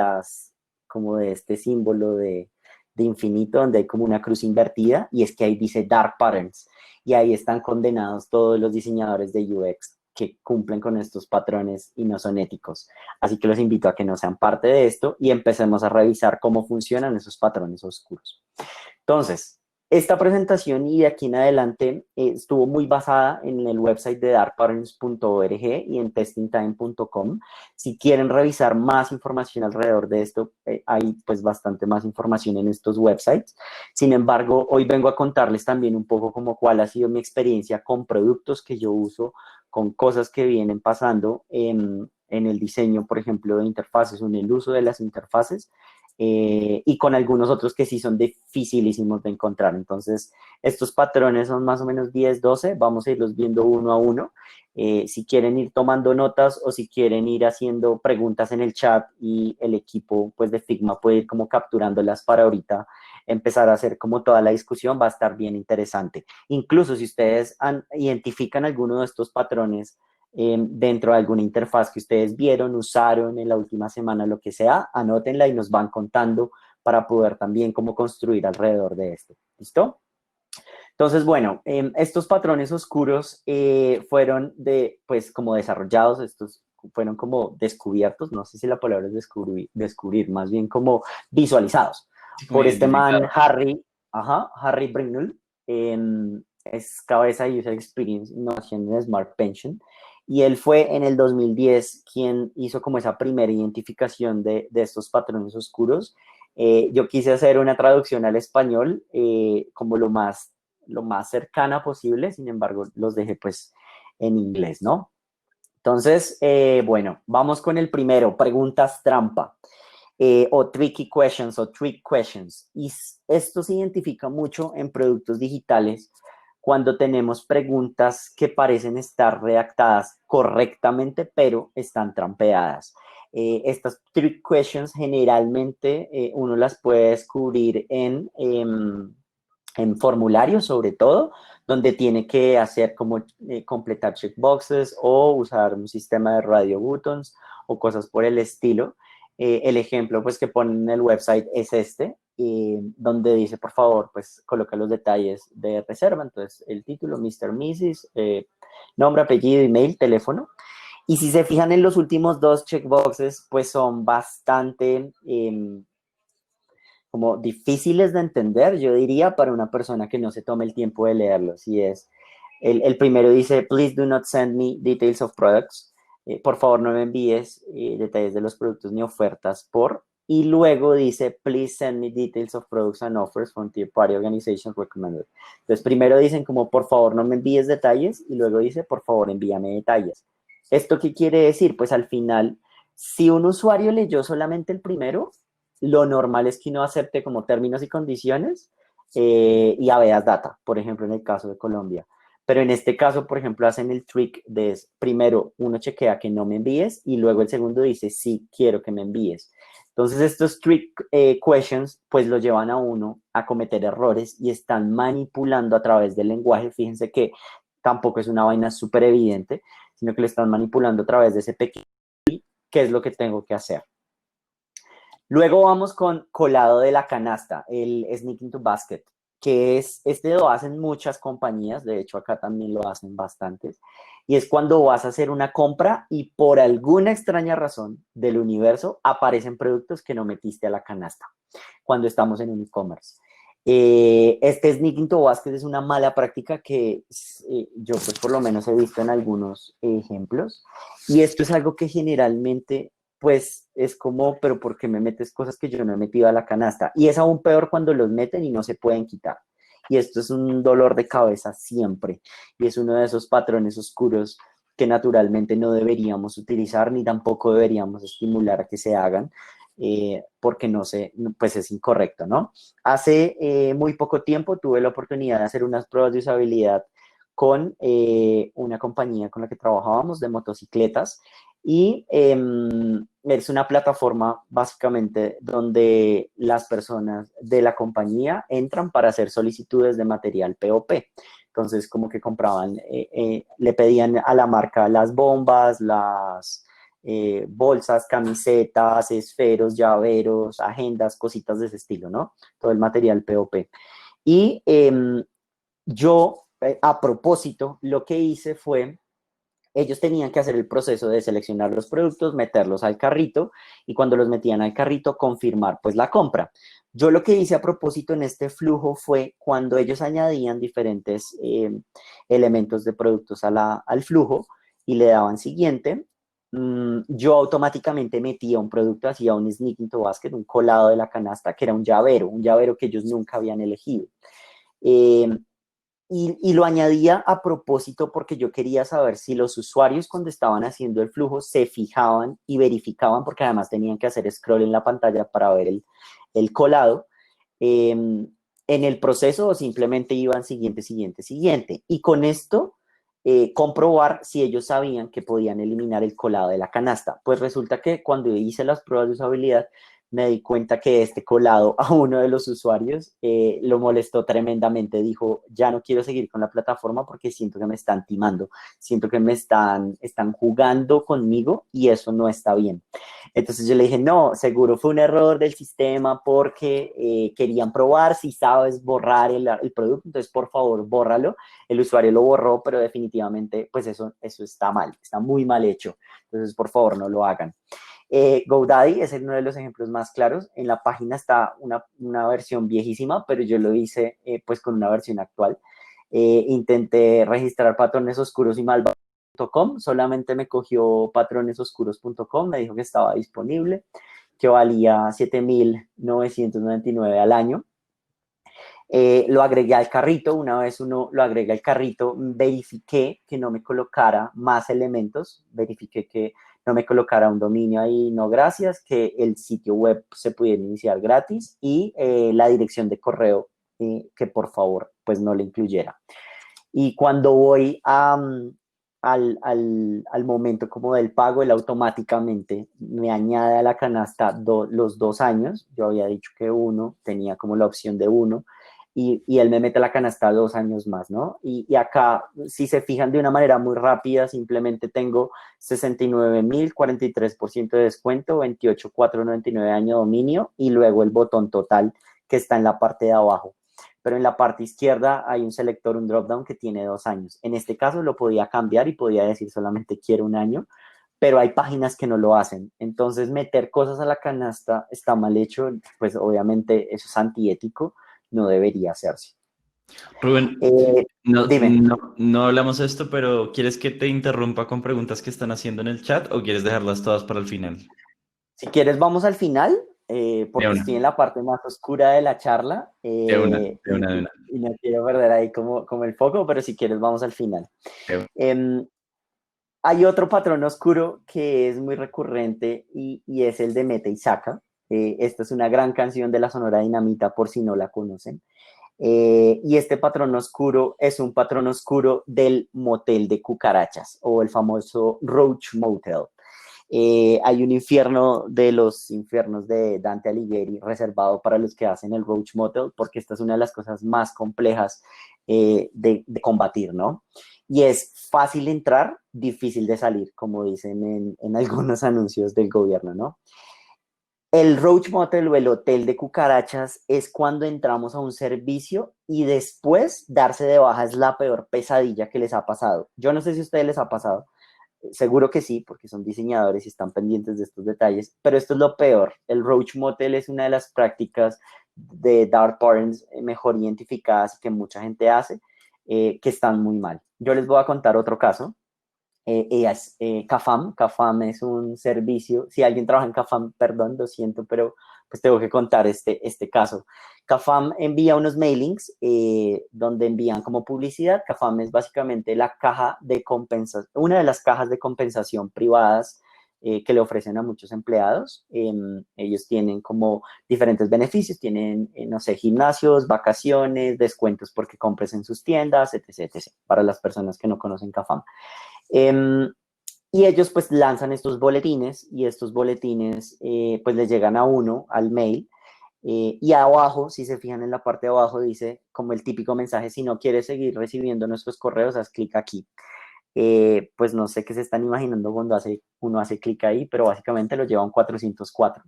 como de este símbolo de infinito, donde hay como una cruz invertida, y es que ahí dice Dark Patterns, y ahí están condenados todos los diseñadores de UX que cumplen con estos patrones y no son éticos. Así que los invito a que no sean parte de esto y empecemos a revisar cómo funcionan esos patrones oscuros. Entonces, esta presentación y de aquí en adelante estuvo muy basada en el website de darkpatterns.org y en testingtime.com. Si quieren revisar más información alrededor de esto, hay pues bastante más información en estos websites. Sin embargo, hoy vengo a contarles también un poco como cuál ha sido mi experiencia con productos que yo uso, con cosas que vienen pasando en el diseño, por ejemplo, de interfaces o en el uso de las interfaces. Y con algunos otros que sí son dificilísimos de encontrar. Entonces, estos patrones son más o menos 10, 12, vamos a irlos viendo uno a uno. Si quieren ir tomando notas o si quieren ir haciendo preguntas en el chat y el equipo pues de Figma puede ir como capturándolas para ahorita empezar a hacer como toda la discusión, va a estar bien interesante. Incluso si ustedes identifican alguno de estos patrones dentro de alguna interfaz que ustedes vieron, usaron en la última semana, lo que sea, anótenla y nos van contando para poder también cómo construir alrededor de esto. ¿Listo? Entonces, bueno, estos patrones oscuros fueron pues como desarrollados, estos fueron como descubiertos, no sé si la palabra es descubrir, más bien como visualizados
Como
por este man
identificado.
Harry Brignull, es cabeza de User Experience Innovación en Smart Pension, y él fue en el 2010 quien hizo como esa primera identificación de estos patrones oscuros. Yo quise hacer una traducción al español como lo más cercana posible, sin embargo, los dejé pues en inglés, ¿no? Entonces, bueno, vamos con el primero, preguntas trampa. O tricky questions o trick questions. Y esto se identifica mucho en productos digitales cuando tenemos preguntas que parecen estar redactadas correctamente, pero están trampeadas. Estas trick questions generalmente uno las puede descubrir en formularios sobre todo, donde tiene que hacer como completar checkboxes o usar un sistema de radio buttons o cosas por el estilo. El ejemplo pues que ponen en el website es este, donde dice por favor pues coloca los detalles de reserva, entonces el título, Mr. Mrs., nombre, apellido, email, teléfono. Y si se fijan en los últimos dos checkboxes pues son bastante como difíciles de entender, yo diría, para una persona que no se tome el tiempo de leerlos. Y es, el primero dice, please do not send me details of products. Por favor, no me envíes detalles de los productos ni ofertas por. Y luego dice, please send me details of products and offers from third party organizations recommended. Entonces, primero dicen como, por favor, no me envíes detalles. Y luego dice, por favor, envíame detalles. ¿Esto qué quiere decir? Pues al final, si un usuario leyó solamente el primero, lo normal es que uno acepte como términos y condiciones y habeas data, por ejemplo, en el caso de Colombia. Pero en este caso, por ejemplo, hacen el trick de primero uno chequea que no me envíes y luego el segundo dice sí, quiero que me envíes. Entonces estos trick questions pues lo llevan a uno a cometer errores y están manipulando a través del lenguaje. Fíjense que tampoco es una vaina súper evidente, sino que lo están manipulando a través de ese pequeño qué es lo que tengo que hacer. Luego vamos con colado de la canasta, el sneak into basket, que este lo hacen muchas compañías, de hecho acá también lo hacen bastantes, y es cuando vas a hacer una compra y por alguna extraña razón del universo aparecen productos que no metiste a la canasta cuando estamos en un e-commerce. Este sneak into basket es una mala práctica que yo pues por lo menos he visto en algunos ejemplos, y esto es algo que generalmente pues es como, pero ¿por qué me metes cosas que yo no he metido a la canasta? Y es aún peor cuando los meten y no se pueden quitar. Y esto es un dolor de cabeza siempre. Y es uno de esos patrones oscuros que naturalmente no deberíamos utilizar ni tampoco deberíamos estimular a que se hagan porque no sé, pues es incorrecto, ¿no? Hace muy poco tiempo tuve la oportunidad de hacer unas pruebas de usabilidad con una compañía con la que trabajábamos de motocicletas y es una plataforma básicamente donde las personas de la compañía entran para hacer solicitudes de material POP. Entonces, como que compraban, le pedían a la marca las bombas, las bolsas, camisetas, esferos, llaveros, agendas, cositas de ese estilo, ¿no? Todo el material POP. Y yo, a propósito, lo que hice fue, ellos tenían que hacer el proceso de seleccionar los productos, meterlos al carrito y cuando los metían al carrito, confirmar pues la compra. Yo lo que hice a propósito en este flujo fue cuando ellos añadían diferentes elementos de productos al flujo y le daban siguiente, yo automáticamente metía un producto, hacía un sneak into basket, un colado de la canasta, que era un llavero que ellos nunca habían elegido. Eh, y lo añadía a propósito porque yo quería saber si los usuarios cuando estaban haciendo el flujo se fijaban y verificaban, porque además tenían que hacer scroll en la pantalla para ver el colado, en el proceso o simplemente iban siguiente, siguiente, siguiente. Y con esto comprobar si ellos sabían que podían eliminar el colado de la canasta. Pues resulta que cuando hice las pruebas de usabilidad, me di cuenta que este colado a uno de los usuarios lo molestó tremendamente. Dijo, ya no quiero seguir con la plataforma porque siento que me están timando, siento que están jugando conmigo y eso no está bien. Entonces yo le dije, no, seguro fue un error del sistema porque querían probar si sabes borrar el producto, entonces por favor, bórralo. El usuario lo borró, pero definitivamente pues eso está mal, está muy mal hecho. Entonces por favor no lo hagan. GoDaddy es uno de los ejemplos más claros. En la página está una versión viejísima, pero yo lo hice pues con una versión actual. Intenté registrar patrones oscuros y malvados.com, solamente me cogió patronesoscuros.com, me dijo que estaba disponible, que valía 7.999 al año. Lo agregué al carrito, una vez uno lo agrega al carrito, verifiqué que no me colocara más elementos, verifiqué que no me colocara un dominio ahí, no gracias, que el sitio web se pudiera iniciar gratis y la dirección de correo que por favor pues no le incluyera. Y cuando voy al momento como del pago, él automáticamente me añade a la canasta los 2 años. Yo había dicho que uno, tenía como la opción de uno, y él me mete a la canasta 2 años más, ¿no? Y acá, si se fijan de una manera muy rápida, simplemente tengo 69.043% de descuento, 28.499 año dominio, y luego el botón total que está en la parte de abajo. Pero en la parte izquierda hay un selector, un dropdown que tiene 2 años. En este caso lo podía cambiar y podía decir solamente quiero un año, pero hay páginas que no lo hacen. Entonces meter cosas a la canasta está mal hecho, pues obviamente eso es antiético, no debería hacerse.
Rubén,
Dime.
no hablamos de esto, pero ¿quieres que te interrumpa con preguntas que están haciendo en el chat o quieres dejarlas todas para el final?
Si quieres, vamos al final,
De
porque
una,
estoy en la parte más oscura de la charla
de una, de una, de una.
y no quiero perder ahí como el foco, pero si quieres, vamos al final.
De una.
Hay otro patrón oscuro que es muy recurrente y es el de mete y saca. Esta es una gran canción de la Sonora Dinamita, por si no la conocen. Y este patrón oscuro es un patrón oscuro del motel de cucarachas o el famoso Roach Motel. Hay un infierno de los infiernos de Dante Alighieri reservado para los que hacen el Roach Motel, porque esta es una de las cosas más complejas de combatir, ¿no? Y es fácil entrar, difícil de salir, como dicen en algunos anuncios del gobierno, ¿no? El Roach Motel o el hotel de cucarachas es cuando entramos a un servicio y después darse de baja es la peor pesadilla que les ha pasado. Yo no sé si a ustedes les ha pasado, seguro que sí, porque son diseñadores y están pendientes de estos detalles, pero esto es lo peor. El Roach Motel es una de las prácticas de dark patterns mejor identificadas que mucha gente hace, que están muy mal. Yo les voy a contar otro caso. Es CAFAM. CAFAM es un servicio, si alguien trabaja en CAFAM, perdón, lo siento, pero pues tengo que contar este caso. CAFAM envía unos mailings donde envían como publicidad. CAFAM es básicamente la caja de compensación, una de las cajas de compensación privadas que le ofrecen a muchos empleados. Ellos tienen como diferentes beneficios, tienen, no sé, gimnasios, vacaciones, descuentos porque compres en sus tiendas, etc., etc., para las personas que no conocen CAFAM. Y ellos pues lanzan estos boletines y estos boletines pues les llegan a uno al mail y abajo, si se fijan en la parte de abajo, dice como el típico mensaje, si no quieres seguir recibiendo nuestros correos, haz clic aquí. Pues no sé qué se están imaginando cuando uno hace clic ahí, pero básicamente lo lleva a un 404.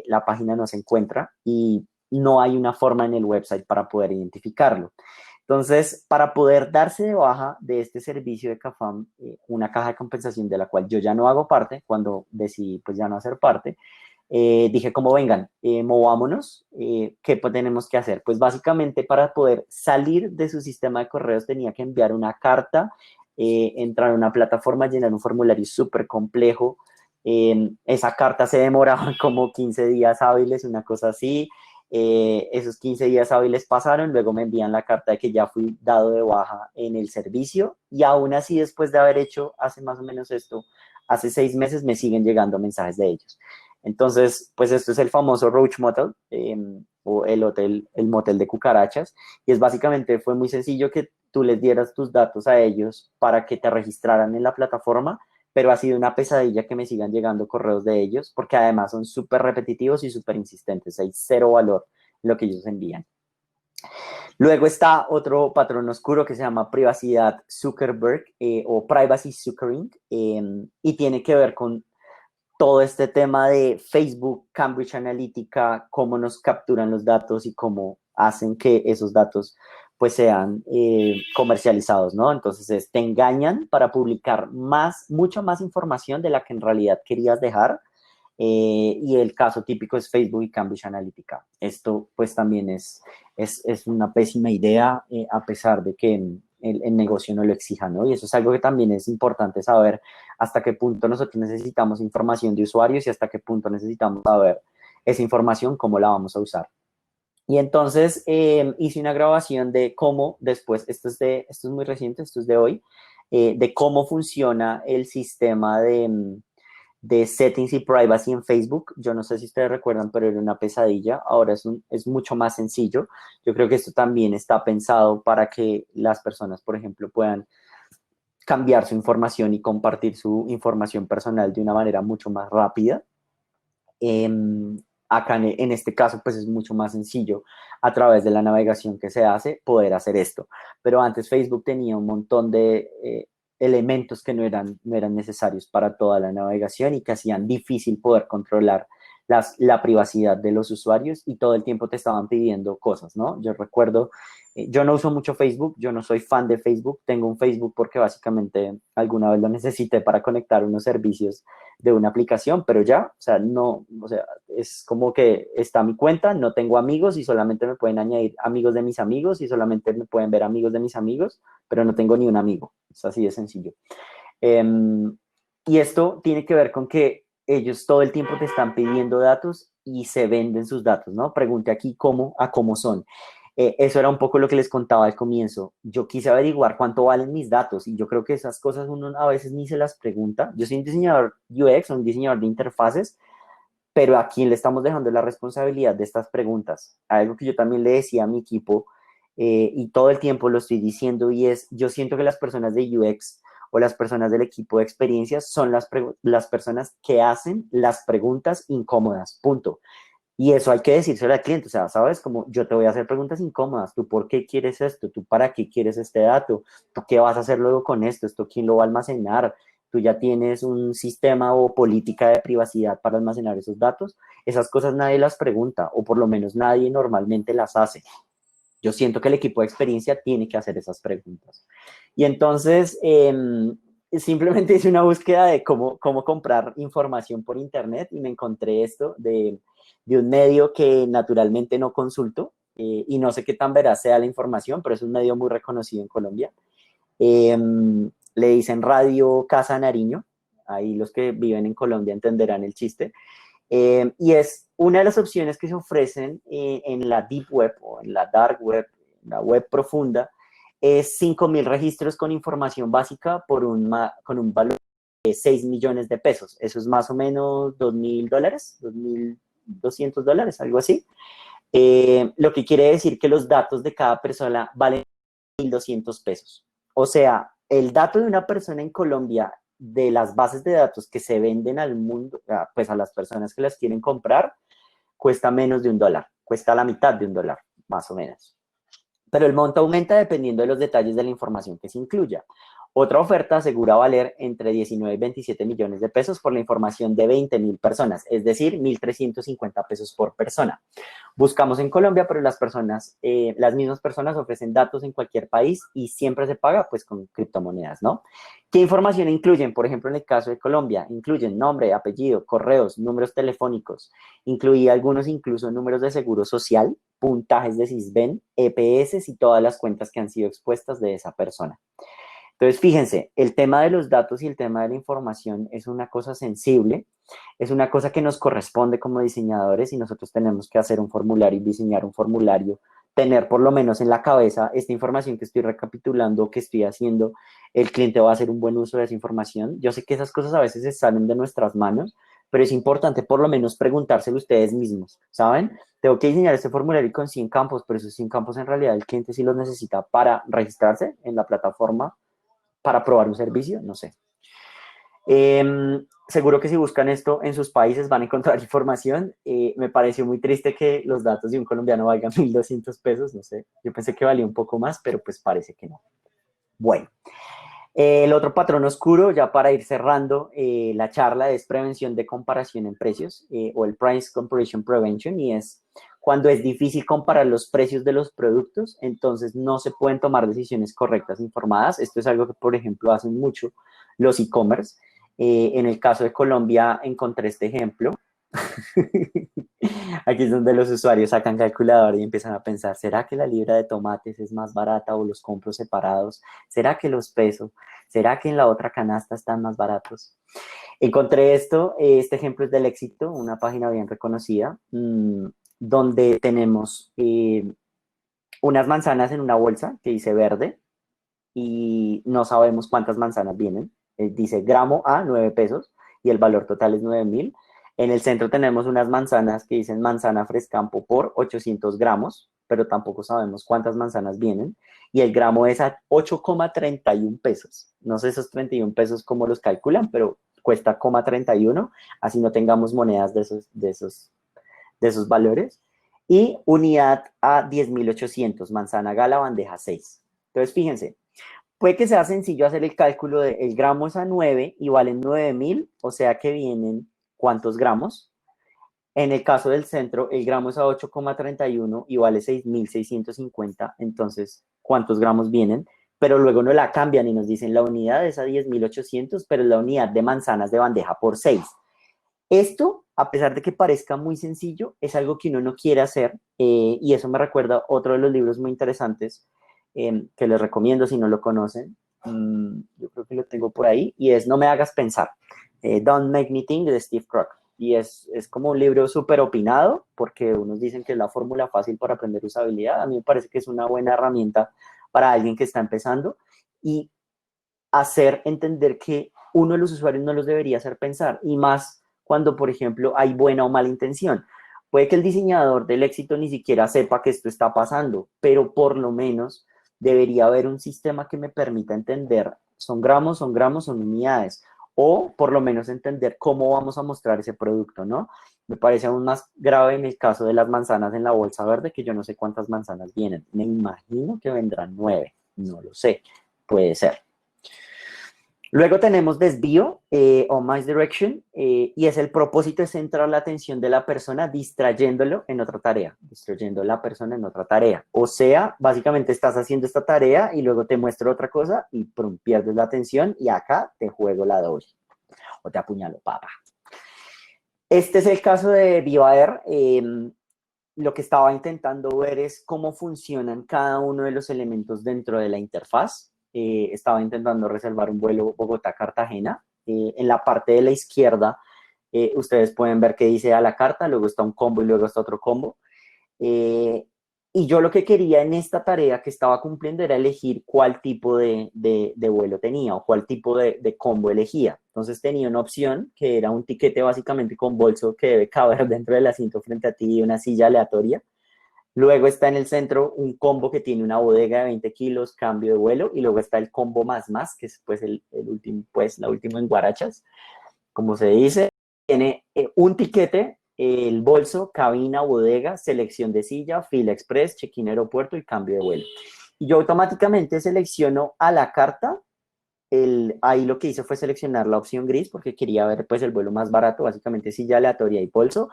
La página no se encuentra y no hay una forma en el website para poder identificarlo. Entonces, para poder darse de baja de este servicio de CAFAM, una caja de compensación de la cual yo ya no hago parte, cuando decidí pues ya no hacer parte, dije como vengan, movámonos, ¿qué tenemos que hacer? Pues básicamente para poder salir de su sistema de correos tenía que enviar una carta, entrar a una plataforma, llenar un formulario súper complejo. Esa carta se demoraba como 15 días hábiles, una cosa así. Esos 15 días hábiles pasaron, luego me envían la carta de que ya fui dado de baja en el servicio y aún así después de haber hecho hace más o menos esto, hace 6 meses me siguen llegando mensajes de ellos. Entonces, pues esto es el famoso Roach Motel o el motel de cucarachas y es básicamente, fue muy sencillo que tú les dieras tus datos a ellos para que te registraran en la plataforma, pero ha sido una pesadilla que me sigan llegando correos de ellos, porque además son súper repetitivos y súper insistentes, hay cero valor en lo que ellos envían. Luego está otro patrón oscuro que se llama privacidad Zuckerberg o privacy Zuckering y tiene que ver con todo este tema de Facebook, Cambridge Analytica, cómo nos capturan los datos y cómo hacen que esos datos pues sean comercializados, ¿no? Entonces te engañan para publicar mucha más información de la que en realidad querías dejar. Y el caso típico es Facebook y Cambridge Analytica. Esto pues también es una pésima idea, a pesar de que el negocio no lo exija, ¿no? Y eso es algo que también es importante saber hasta qué punto nosotros necesitamos información de usuarios y hasta qué punto necesitamos saber esa información, cómo la vamos a usar. Y entonces hice una grabación de cómo después, esto es muy reciente, esto es de hoy, de cómo funciona el sistema de settings y privacy en Facebook. Yo no sé si ustedes recuerdan, pero era una pesadilla. Ahora es mucho más sencillo. Yo creo que esto también está pensado para que las personas, por ejemplo, puedan cambiar su información y compartir su información personal de una manera mucho más rápida. Acá en este caso, pues es mucho más sencillo a través de la navegación que se hace poder hacer esto. Pero antes Facebook tenía un montón de elementos que no eran necesarios para toda la navegación y que hacían difícil poder controlar la privacidad de los usuarios y todo el tiempo te estaban pidiendo cosas, ¿no? Yo recuerdo, yo no uso mucho Facebook, yo no soy fan de Facebook, tengo un Facebook porque básicamente alguna vez lo necesité para conectar unos servicios de una aplicación, pero ya, o sea, no, o sea, es como que está mi cuenta, no tengo amigos y solamente me pueden añadir amigos de mis amigos y solamente me pueden ver amigos de mis amigos, pero no tengo ni un amigo, es así de sencillo. Y esto tiene que ver con que ellos todo el tiempo te están pidiendo datos y se venden sus datos, ¿no? Pregunte aquí cómo son. Eso era un poco lo que les contaba al comienzo. Yo quise averiguar cuánto valen mis datos y yo creo que esas cosas uno a veces ni se las pregunta. Yo soy un diseñador UX, un diseñador de interfaces, pero ¿a quién le estamos dejando la responsabilidad de estas preguntas? Algo que yo también le decía a mi equipo y todo el tiempo lo estoy diciendo y es, yo siento que las personas de UX o las personas del equipo de experiencias son las personas que hacen las preguntas incómodas, punto. Y eso hay que decírselo al cliente, o sea, sabes, como yo te voy a hacer preguntas incómodas, tú por qué quieres esto, tú para qué quieres este dato, tú qué vas a hacer luego con esto quién lo va a almacenar, tú ya tienes un sistema o política de privacidad para almacenar esos datos, esas cosas nadie las pregunta, o por lo menos nadie normalmente las hace. Yo siento que el equipo de experiencia tiene que hacer esas preguntas. Y entonces, simplemente hice una búsqueda de cómo comprar información por internet y me encontré esto de un medio que naturalmente no consulto y no sé qué tan veraz sea la información, pero es un medio muy reconocido en Colombia. Eh, Le dicen Radio Casa Nariño, ahí los que viven en Colombia entenderán el chiste. Y es una de las opciones que se ofrecen en la Deep Web o en la Dark Web, la web profunda, es 5.000 registros con información básica con un valor de 6 millones de pesos. Eso es más o menos $2.000, $2.200, algo así. Lo que quiere decir que los datos de cada persona valen 1.200 pesos. O sea, el dato de una persona en Colombia de las bases de datos que se venden al mundo, pues a las personas que las quieren comprar, cuesta menos de $1, cuesta la mitad de $1, más o menos. Pero el monto aumenta dependiendo de los detalles de la información que se incluya. Otra oferta asegura valer entre 19 y 27 millones de pesos por la información de 20,000 personas, es decir, 1.350 pesos por persona. Buscamos en Colombia, pero las mismas personas ofrecen datos en cualquier país y siempre se paga pues con criptomonedas, ¿no? ¿Qué información incluyen? Por ejemplo, en el caso de Colombia, incluyen nombre, apellido, correos, números telefónicos, incluía algunos incluso números de seguro social, puntajes de Sisbén, EPS y todas las cuentas que han sido expuestas de esa persona. Entonces, fíjense, el tema de los datos y el tema de la información es una cosa sensible, es una cosa que nos corresponde como diseñadores y nosotros tenemos que hacer un formulario y diseñar un formulario, tener por lo menos en la cabeza esta información que estoy recapitulando, que estoy haciendo, el cliente va a hacer un buen uso de esa información. Yo sé que esas cosas a veces se salen de nuestras manos, pero es importante por lo menos preguntárselo ustedes mismos, ¿saben? Tengo que diseñar este formulario con 100 campos, pero esos 100 campos en realidad el cliente sí los necesita para registrarse en la plataforma, para probar un servicio, no sé. Seguro que si buscan esto en sus países van a encontrar información. Me pareció muy triste que los datos de un colombiano valgan 1.200 pesos, no sé. Yo pensé que valía un poco más, pero pues parece que no. Bueno, el otro patrón oscuro, ya para ir cerrando la charla, es prevención de comparación en precios o el Price Comparison Prevention, y es cuando es difícil comparar los precios de los productos, entonces no se pueden tomar decisiones correctas informadas. Esto es algo que, por ejemplo, hacen mucho los e-commerce. En el caso de Colombia encontré este ejemplo. Aquí es donde los usuarios sacan calculadora y empiezan a pensar, ¿será que la libra de tomates es más barata o los compro separados? ¿Será que los peso? ¿Será que en la otra canasta están más baratos? Encontré esto, este ejemplo es del Éxito, una página bien reconocida, donde tenemos unas manzanas en una bolsa que dice verde y no sabemos cuántas manzanas vienen. Dice gramo a 9 pesos y el valor total es 9,000. En el centro tenemos unas manzanas que dicen manzana frescampo por 800 gramos, pero tampoco sabemos cuántas manzanas vienen. Y el gramo es a 8,31 pesos. No sé esos 31 pesos cómo los calculan, pero cuesta 0,31, así no tengamos monedas de esos valores. Y unidad a 10.800, manzana gala, bandeja 6. Entonces, fíjense, puede que sea sencillo hacer el cálculo de el gramo es a 9 y valen 9,000, o sea que vienen ¿cuántos gramos? En el caso del centro, el gramo es a 8,31 y vale 6.650, entonces, ¿cuántos gramos vienen? Pero luego no la cambian y nos dicen la unidad es a 10.800, pero es la unidad de manzanas de bandeja por 6. Esto, a pesar de que parezca muy sencillo, es algo que uno no quiere hacer y eso me recuerda a otro de los libros muy interesantes que les recomiendo si no lo conocen. Yo creo que lo tengo por ahí y es No me hagas pensar, Don't Make Me Think, de Steve Krug. Y es como un libro súper opinado porque unos dicen que es la fórmula fácil para aprender usabilidad. A mí me parece que es una buena herramienta para alguien que está empezando y hacer entender que uno de los usuarios no los debería hacer pensar y más cuando, por ejemplo, hay buena o mala intención. Puede que el diseñador del Éxito ni siquiera sepa que esto está pasando, pero por lo menos debería haber un sistema que me permita entender, son gramos, son unidades, o por lo menos entender cómo vamos a mostrar ese producto, ¿no? Me parece aún más grave en el caso de las manzanas en la bolsa verde, que yo no sé cuántas manzanas vienen. Me imagino que vendrán 9, no lo sé, puede ser. Luego tenemos desvío o misdirection y es el propósito de centrar la atención de la persona distrayéndolo en otra tarea, distrayendo a la persona en otra tarea. O sea, básicamente estás haciendo esta tarea y luego te muestro otra cosa y prum, pierdes la atención y acá te juego la doble o te apuñalo, papá. Este es el caso de Viva Air. Lo que estaba intentando ver es cómo funcionan cada uno de los elementos dentro de la interfaz. Estaba intentando reservar un vuelo Bogotá-Cartagena. En la parte de la izquierda, ustedes pueden ver que dice a la carta, luego está un combo y luego está otro combo. Y yo lo que quería en esta tarea que estaba cumpliendo era elegir cuál tipo de vuelo tenía o cuál tipo de combo elegía. Entonces tenía una opción que era un tiquete básicamente con bolso que debe caber dentro del asiento frente a ti y una silla aleatoria. Luego está en el centro un combo que tiene una bodega de 20 kilos, cambio de vuelo, y luego está el combo más, que es pues el último, pues la última en guarachas, como se dice. Tiene un tiquete, el bolso, cabina, bodega, selección de silla, fila express, check-in aeropuerto y cambio de vuelo. Y yo automáticamente selecciono a la carta. Ahí lo que hice fue seleccionar la opción gris porque quería ver pues el vuelo más barato, básicamente silla aleatoria y bolso,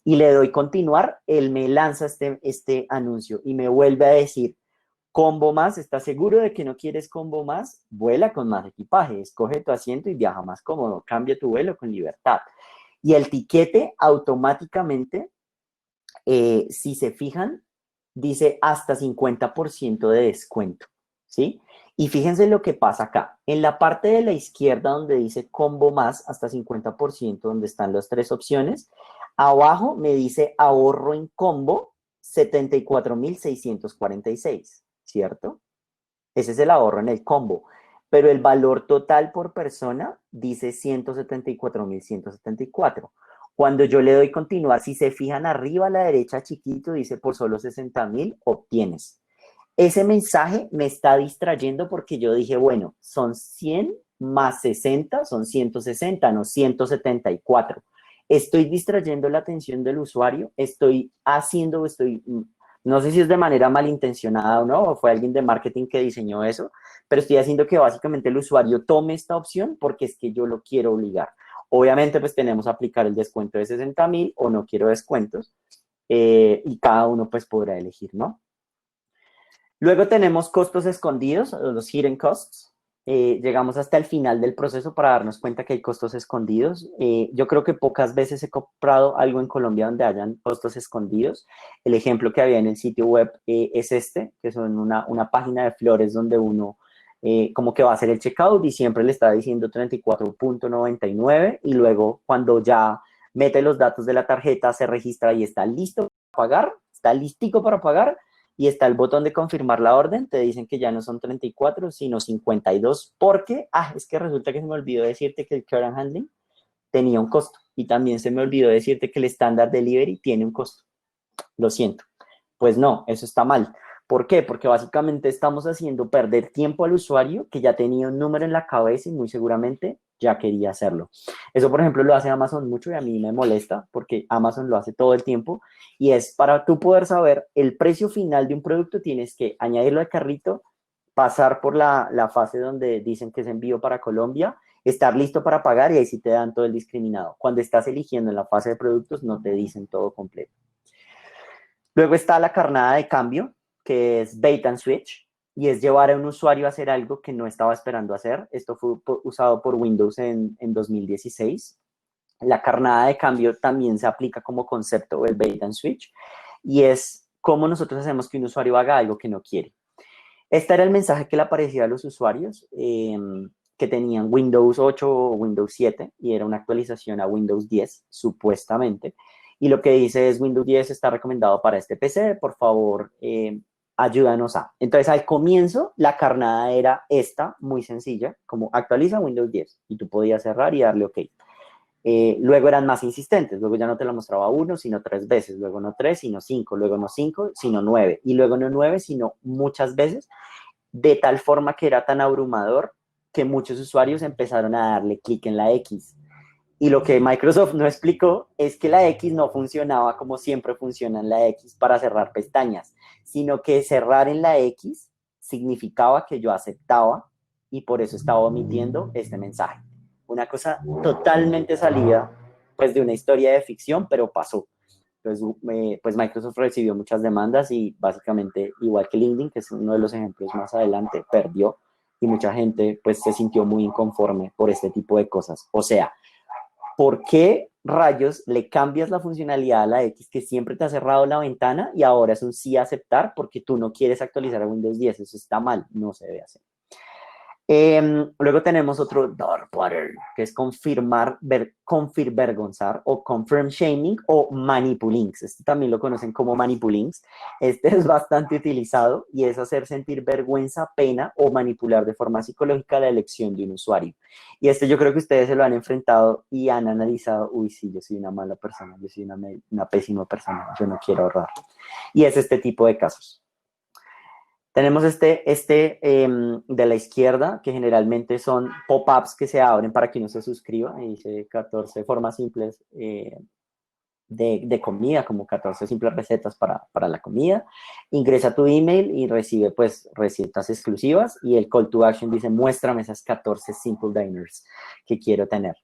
y le doy continuar. Él me lanza este anuncio y me vuelve a decir, combo más, ¿estás seguro de que no quieres combo más? Vuela con más equipaje, escoge tu asiento y viaja más cómodo, cambia tu vuelo con libertad. Y el tiquete automáticamente, si se fijan, dice hasta 50% de descuento, ¿sí? Y fíjense lo que pasa acá. En la parte de la izquierda donde dice combo más, hasta 50%, donde están las tres opciones, abajo me dice ahorro en combo 74,646, ¿cierto? Ese es el ahorro en el combo. Pero el valor total por persona dice 174,174. Cuando yo le doy continuar, si se fijan arriba a la derecha chiquito, dice por solo 60,000 obtienes. Ese mensaje me está distrayendo porque yo dije, bueno, son 100 más 60, son 160, no 174. Estoy distrayendo la atención del usuario, no sé si es de manera malintencionada o no, o fue alguien de marketing que diseñó eso, pero estoy haciendo que básicamente el usuario tome esta opción porque es que yo lo quiero obligar. Obviamente, pues tenemos que aplicar el descuento de 60,000 o no quiero descuentos, y cada uno pues podrá elegir, ¿no? Luego tenemos costos escondidos, los hidden costs. Llegamos hasta el final del proceso para darnos cuenta que hay costos escondidos. Yo creo que pocas veces he comprado algo en Colombia donde hayan costos escondidos. El ejemplo que había en el sitio web es este, que son una página de flores donde uno como que va a hacer el checkout y siempre le está diciendo 34,99 y luego cuando ya mete los datos de la tarjeta, se registra y está listo para pagar, está listico para pagar, y está el botón de confirmar la orden, te dicen que ya no son 34, sino 52, porque, es que resulta que se me olvidó decirte que el care and handling tenía un costo, y también se me olvidó decirte que el estándar delivery tiene un costo. Lo siento. Pues no, eso está mal. ¿Por qué? Porque básicamente estamos haciendo perder tiempo al usuario que ya tenía un número en la cabeza y muy seguramente ya quería hacerlo. Eso, por ejemplo, lo hace Amazon mucho y a mí me molesta porque Amazon lo hace todo el tiempo y es para tú poder saber el precio final de un producto, tienes que añadirlo al carrito, pasar por la fase donde dicen que es envío para Colombia, estar listo para pagar y ahí sí te dan todo el discriminado. Cuando estás eligiendo en la fase de productos no te dicen todo completo. Luego está la carnada de cambio, que es bait and switch, y es llevar a un usuario a hacer algo que no estaba esperando hacer. Esto fue usado por Windows en 2016. La carnada de cambio también se aplica como concepto el bait and switch, y es cómo nosotros hacemos que un usuario haga algo que no quiere. Este era el mensaje que le aparecía a los usuarios que tenían Windows 8 o Windows 7 y era una actualización a Windows 10, supuestamente. Y lo que dice es Windows 10 está recomendado para este PC, por favor, ayúdanos a. Entonces, al comienzo, la carnada era esta, muy sencilla, como actualiza Windows 10 y tú podías cerrar y darle OK. Luego eran más insistentes, luego ya no te lo mostraba uno, sino 3 veces, luego no 3, sino 5, luego no 5, sino 9, y luego no 9, sino muchas veces, de tal forma que era tan abrumador que muchos usuarios empezaron a darle clic en la X. Y lo que Microsoft no explicó es que la X no funcionaba como siempre funciona en la X para cerrar pestañas, sino que cerrar en la X significaba que yo aceptaba y por eso estaba omitiendo este mensaje. Una cosa totalmente salida pues de una historia de ficción, pero pasó. Entonces, pues Microsoft recibió muchas demandas y básicamente, igual que LinkedIn, que es uno de los ejemplos más adelante, perdió y mucha gente pues se sintió muy inconforme por este tipo de cosas. O sea, ¿por qué rayos le cambias la funcionalidad a la X que siempre te ha cerrado la ventana y ahora es un sí aceptar porque tú no quieres actualizar a Windows 10? Eso está mal, no se debe hacer. Luego tenemos otro dark water, que es confirvergonzar o confirm shaming o manipulinks. Este también lo conocen como manipulinks. Este es bastante utilizado y es hacer sentir vergüenza, pena o manipular de forma psicológica la elección de un usuario. Y este yo creo que ustedes se lo han enfrentado y han analizado, uy, sí, yo soy una mala persona, yo soy una pésima persona, yo no quiero ahorrar. Y es este tipo de casos. Tenemos de la izquierda, que generalmente son pop-ups que se abren para que uno se suscriba. Y dice 14 formas simples de comida, como 14 simples recetas para la comida. Ingresa tu email y recibe pues recetas exclusivas. Y el call to action dice, muéstrame esas 14 simple diners que quiero tener.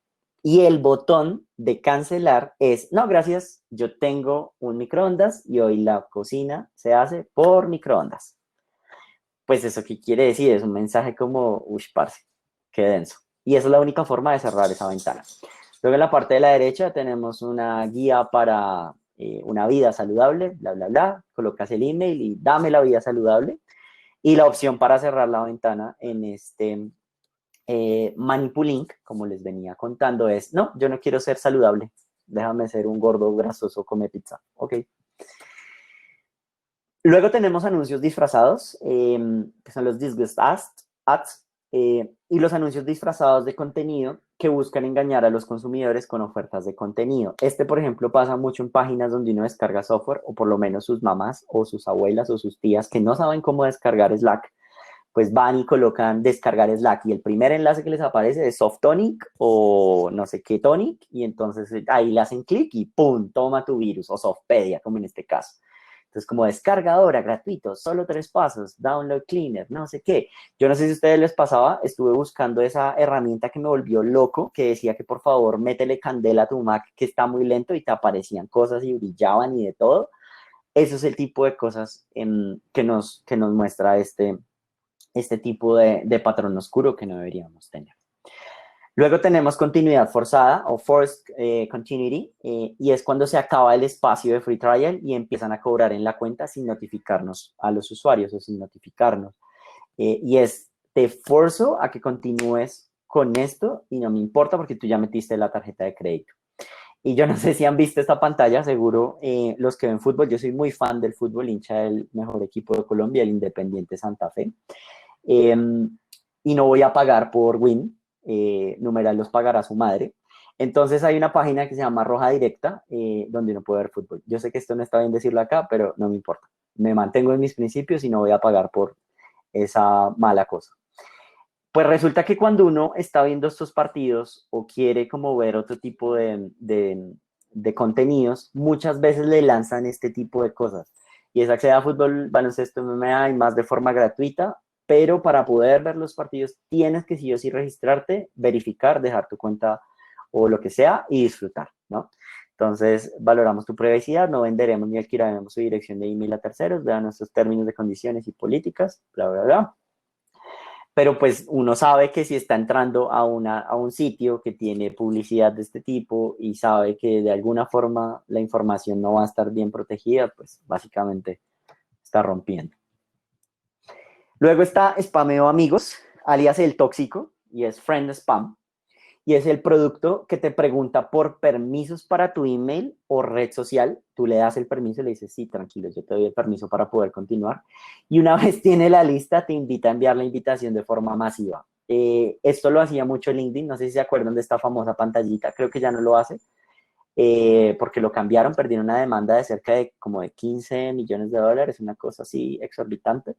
Y el botón de cancelar es, no, gracias, yo tengo un microondas y hoy la cocina se hace por microondas. Pues eso qué quiere decir, es un mensaje como, uy, parce, qué denso. Y esa es la única forma de cerrar esa ventana. Luego en la parte de la derecha tenemos una guía para una vida saludable, bla, bla, bla. Colocas el email y dame la vida saludable. Y la opción para cerrar la ventana en este Manipulink, como les venía contando, es, no, yo no quiero ser saludable. Déjame ser un gordo grasoso, come pizza. Ok. Luego tenemos anuncios disfrazados, que son los disguised ads, y los anuncios disfrazados de contenido que buscan engañar a los consumidores con ofertas de contenido. Este, por ejemplo, pasa mucho en páginas donde uno descarga software, o por lo menos sus mamás o sus abuelas o sus tías que no saben cómo descargar Slack, pues van y colocan descargar Slack y el primer enlace que les aparece es Softonic o no sé qué Tonic y entonces ahí le hacen clic y ¡pum! Toma tu virus o Softpedia, como en este caso. Entonces, como descarga ahora, gratuito, solo 3 pasos, download cleaner, no sé qué. Yo no sé si a ustedes les pasaba, estuve buscando esa herramienta que me volvió loco, que decía que por favor métele candela a tu Mac que está muy lento y te aparecían cosas y brillaban y de todo. Eso es el tipo de cosas que nos muestra este tipo de patrón oscuro que no deberíamos tener. Luego tenemos continuidad forzada o forced continuity y es cuando se acaba el espacio de free trial y empiezan a cobrar en la cuenta sin notificarnos a los usuarios o sin notificarnos. Y es, te forzo a que continúes con esto y no me importa porque tú ya metiste la tarjeta de crédito. Y yo no sé si han visto esta pantalla, seguro los que ven fútbol, yo soy muy fan del fútbol, hincha del mejor equipo de Colombia, el Independiente Santa Fe. Y no voy a pagar por Win, numeral los pagará su madre. Entonces hay una página que se llama Roja Directa, donde uno puede ver fútbol. Yo sé que esto no está bien decirlo acá, pero no me importa. Me mantengo en mis principios y no voy a pagar por esa mala cosa. Pues resulta que cuando uno está viendo estos partidos o quiere como ver otro tipo de contenidos, muchas veces le lanzan este tipo de cosas. Y es acceder a fútbol, baloncesto, MMA y más de forma gratuita, pero para poder ver los partidos tienes que sí o sí registrarte, verificar, dejar tu cuenta o lo que sea y disfrutar, ¿no? Entonces, valoramos tu privacidad, no venderemos ni alquilaremos su dirección de email a terceros, vean nuestros términos de condiciones y políticas, bla, bla, bla. Pero pues uno sabe que si está entrando a un sitio que tiene publicidad de este tipo y sabe que de alguna forma la información no va a estar bien protegida, pues básicamente está rompiendo. Luego está spameo amigos, alias el tóxico, y es friend spam. Y es el producto que te pregunta por permisos para tu email o red social. Tú le das el permiso y le dices, sí, tranquilo, yo te doy el permiso para poder continuar. Y una vez tiene la lista, te invita a enviar la invitación de forma masiva. Esto lo hacía mucho LinkedIn, no sé si se acuerdan de esta famosa pantallita, creo que ya no lo hace, porque lo cambiaron, perdieron una demanda de cerca de como de 15 millones de dólares, una cosa así exorbitante.